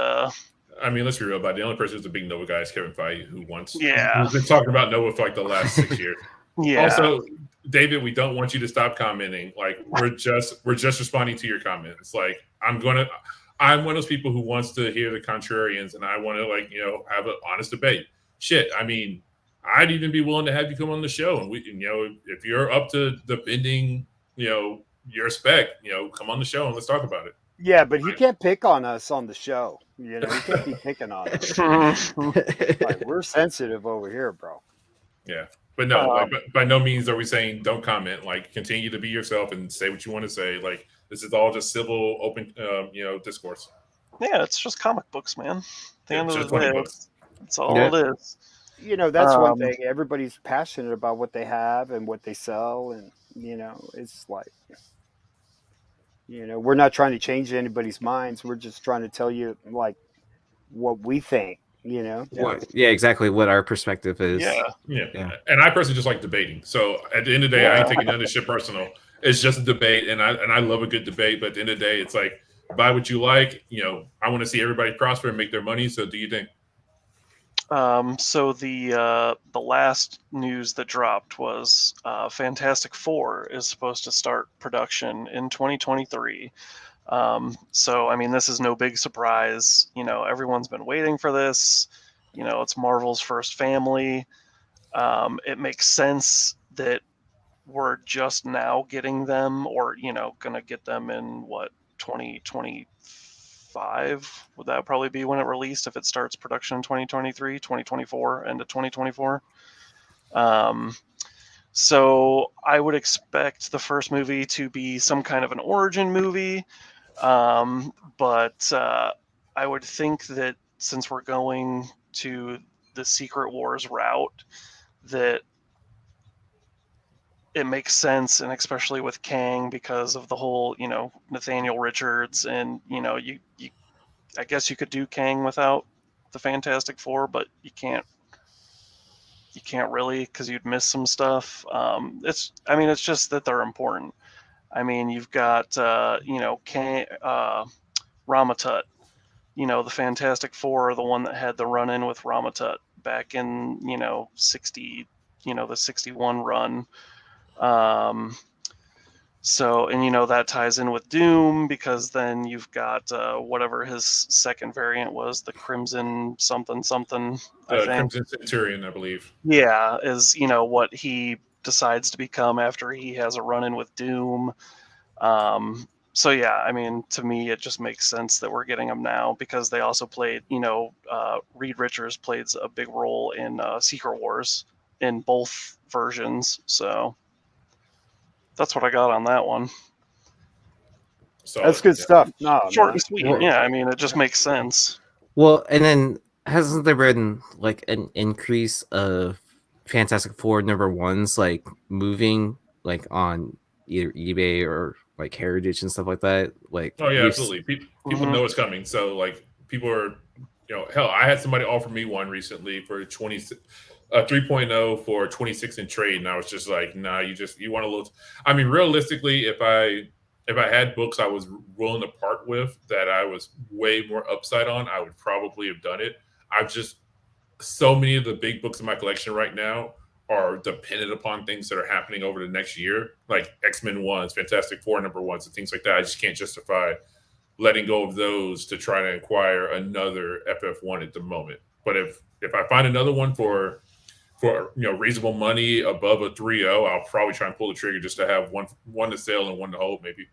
I mean, let's be real about it. The only person who's a big Nova guy is Kevin Feige, who's been talking about Nova for like the last 6 years. Yeah. Also, David, we don't want you to stop commenting. Like, we're just responding to your comments. Like, I'm one of those people who wants to hear the contrarians, and I want to have an honest debate. Shit, I mean, I'd even be willing to have you come on the show, and we, if you're up to defending, your spec, come on the show and let's talk about it. Yeah, but he can't pick on us on the show. He can't be picking on us. Like, we're sensitive over here, bro. Yeah, but no, by no means are we saying don't comment. Like, continue to be yourself and say what you want to say. Like, this is all just civil, open, discourse. Yeah, it's just comic books, man. At the end of the day, that's all it is. that's one thing. Everybody's passionate about what they have and what they sell, and it's like, we're not trying to change anybody's minds. We're just trying to tell you like what we think. Yeah, exactly what our perspective is. Yeah. And I personally just like debating. So at the end of the day, I ain't taking none of this shit personal. It's just a debate, and I love a good debate. But at the end of the day, it's like, buy what you like. I want to see everybody prosper and make their money. So do you think? So the last news that dropped was Fantastic Four is supposed to start production in 2023. So I mean, this is no big surprise. Everyone's been waiting for this. It's Marvel's first family. It makes sense that we're just now getting them, or gonna get them in 2025. Would that probably be when it released if it starts production in 2023, 2024, end of 2024? So I would expect the first movie to be some kind of an origin movie, but I would think that since we're going to the Secret Wars route, that it makes sense, and especially with Kang, because of the whole, Nathaniel Richards, and you I guess you could do Kang without the Fantastic Four, but you can't really, because you'd miss some stuff. It's just that they're important. I mean, you've got Kang, Ramatut. The Fantastic Four are the one that had the run-in with Ramatut back in the 61 run. So, and that ties in with Doom, because then you've got whatever his second variant was, the Crimson something. Crimson Centurion, I believe. Yeah, is what he decides to become after he has a run-in with Doom. So yeah, I mean, to me, it just makes sense that we're getting them now, because they also played, Reed Richards played a big role in Secret Wars in both versions. So that's what I got on that one. So that's good stuff. No, short and sweet. Yeah, I mean, it just makes sense. Well, and then hasn't there been like an increase of Fantastic Four #1s like moving like on either eBay or like Heritage and stuff like that? Like, oh yeah, absolutely. People know it's coming, so like people are, hell, I had somebody offer me one recently for 3.0 for 26 in trade, and I was just like, nah, you want a little. I mean, realistically, if I had books I was willing to part with that I was way more upside on, I would probably have done it. So many of the big books in my collection right now are dependent upon things that are happening over the next year, like X-Men 1s, Fantastic Four #1s, and things like that. I just can't justify letting go of those to try to acquire another FF1 at the moment. But if I find another one for reasonable money above a 3.0, I'll probably try and pull the trigger just to have one to sell and one to hold, maybe.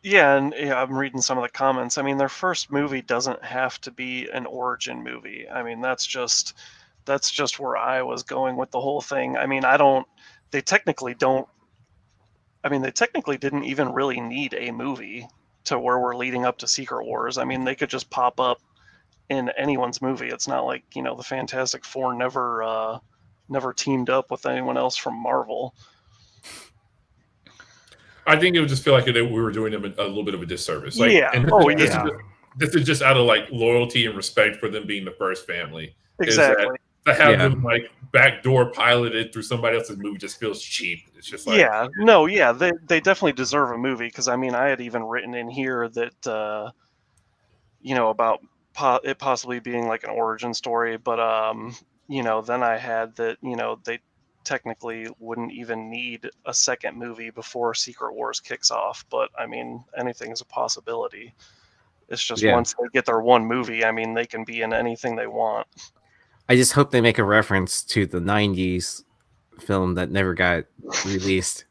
Yeah, and I'm reading some of the comments. I mean, their first movie doesn't have to be an origin movie. I mean, that's just where I was going with the whole thing. I mean, they technically didn't even really need a movie to where we're leading up to Secret Wars. I mean, they could just pop up in anyone's movie. It's not like, the Fantastic Four never teamed up with anyone else from Marvel. I think it would just feel like we were doing them a little bit of a disservice. Like, yeah. This is just out of like loyalty and respect for them being the first family. Exactly. To have them like backdoor piloted through somebody else's movie just feels cheap. It's just like, they definitely deserve a movie, because I mean, I had even written in here that about it possibly being like an origin story, but then I had that they technically wouldn't even need a second movie before Secret Wars kicks off. But I mean, anything's a possibility. It's just once they get their one movie, I mean, they can be in anything they want. I just hope they make a reference to the 90s film that never got released,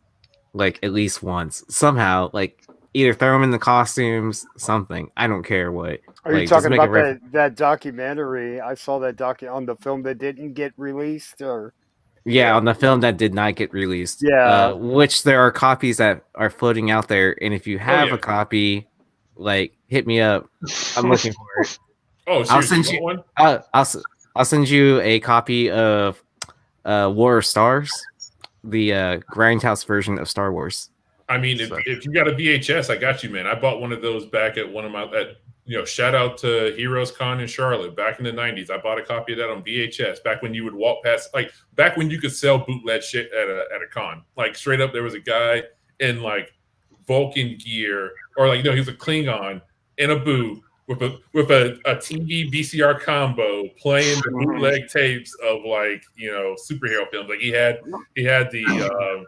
like at least once. Somehow, like either throw them in the costumes, something. I don't care what. Are you talking about that documentary? I saw that on the film that didn't get released, or on the film that did not get released. Yeah, which there are copies that are floating out there, and if you have a copy, like hit me up. I'm looking for it. Oh, seriously, you want one? I'll send you a copy of War of Stars, the Grindhouse version of Star Wars. I mean, if you got a VHS, I got you, man. I bought one of those back at one of my, shout out to Heroes Con in Charlotte back in the 90s. I bought a copy of that on VHS back when you would walk past, like back when you could sell bootleg shit at a con. Like straight up, there was a guy in like Vulcan gear, or like, he was a Klingon in a booth with a TV VCR combo playing the bootleg tapes of like, superhero films. Like he had the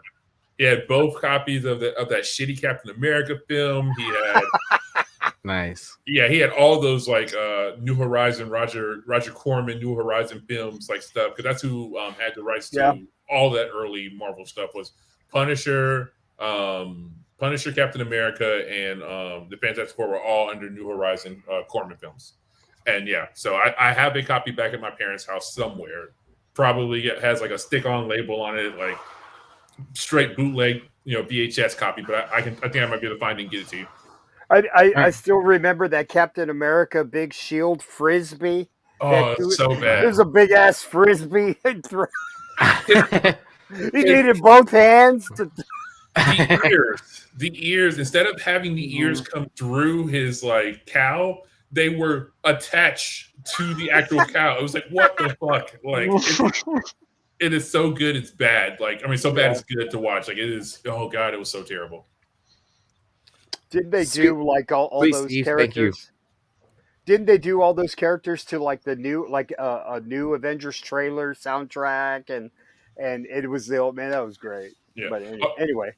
he had both copies of that shitty Captain America film. He had nice. Yeah, he had all those like New Horizon, Roger Corman, New Horizon films, like stuff, because that's who had the rights to all that early Marvel stuff. Was Punisher, Captain America, and the Fantastic Four were all under New Horizon Corman films. And yeah, so I have a copy back at my parents' house somewhere. Probably it has like a stick-on label on it, like straight bootleg, VHS copy. But I think I might be able to find it and get it to you. I still remember that Captain America big shield frisbee. Oh, it's so bad. It was a big ass frisbee. He needed both hands to. The ears. Instead of having the ears come through his like cowl, they were attached to the actual cowl. It was like, what the fuck? Like, it is so good, it's bad. Like, I mean, so bad it's good to watch. Like, it is. Oh god, it was so terrible. Didn't they do like all those Steve, characters? Didn't they do all those characters to like the new, like a new Avengers trailer soundtrack, and it was the old man that was great. Yeah. But anyway,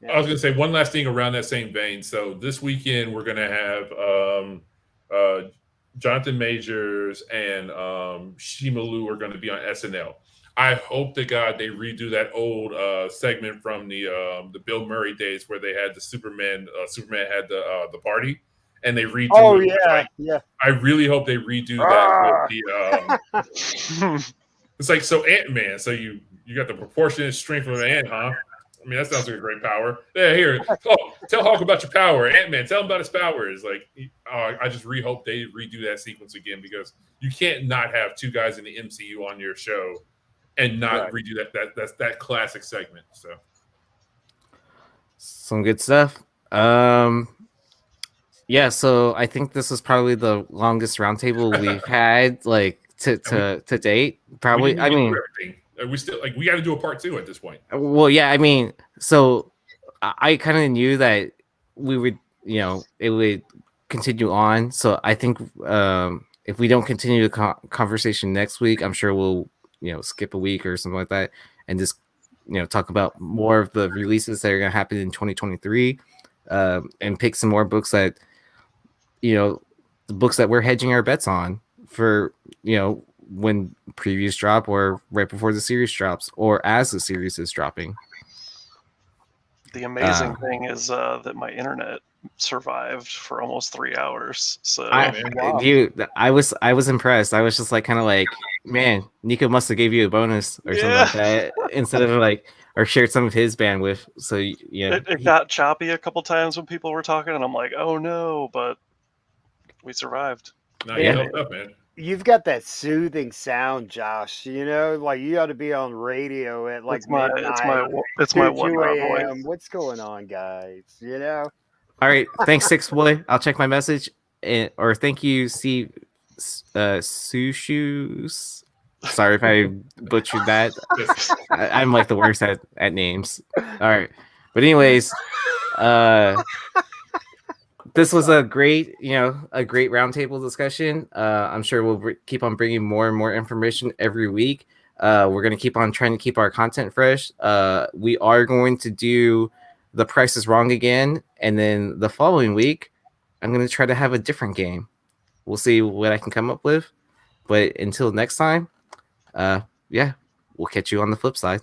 I was gonna say one last thing around that same vein. So this weekend we're gonna have Jonathan Majors and Shimalu are gonna be on SNL. I hope to God they redo that old segment from the Bill Murray days where they had the Superman had the party, and they redo. Oh it. yeah. I really hope they redo that with the. It's like, so Ant-Man. So you got the proportionate strength of an ant, huh? I mean, that sounds like a great power. Yeah, here. Oh, tell Hulk about your power. Ant-Man, tell him about his powers. Like, I just hope they redo that sequence again, because you can't not have two guys in the MCU on your show and not redo that classic segment. So some good stuff. Yeah, so I think this is probably the longest roundtable we've had, like to date. Probably. I mean, we still we got to do a part 2 at this point. Well, yeah, I mean, so I kind of knew that we would, it would continue on. So I think if we don't continue the conversation next week, I'm sure we'll, skip a week or something like that, and just, talk about more of the releases that are going to happen in 2023, and pick some more books that, the books that we're hedging our bets on for, when previews drop, or right before the series drops, or as the series is dropping. The amazing thing is that my internet survived for almost 3 hours. So I was impressed. I was just like, kind of like, man, Nico must have gave you a bonus or something like that, instead of like, or shared some of his bandwidth. So it got choppy a couple times when people were talking, and I'm like, oh no, but we survived. No, you helped up, man. You've got that soothing sound, Josh. Like you ought to be on radio at like midnight. It's my 2 a.m. What's going on, guys? All right, thanks, Six Boy. I'll check my message, or thank you, Steve Sushus. Sorry if I butchered that. I'm like the worst at names. All right, but anyways, this was a great roundtable discussion. I'm sure we'll keep on bringing more and more information every week. We're going to keep on trying to keep our content fresh. We are going to do The Price is Wrong again. And then the following week, I'm going to try to have a different game. We'll see what I can come up with. But until next time, we'll catch you on the flip side.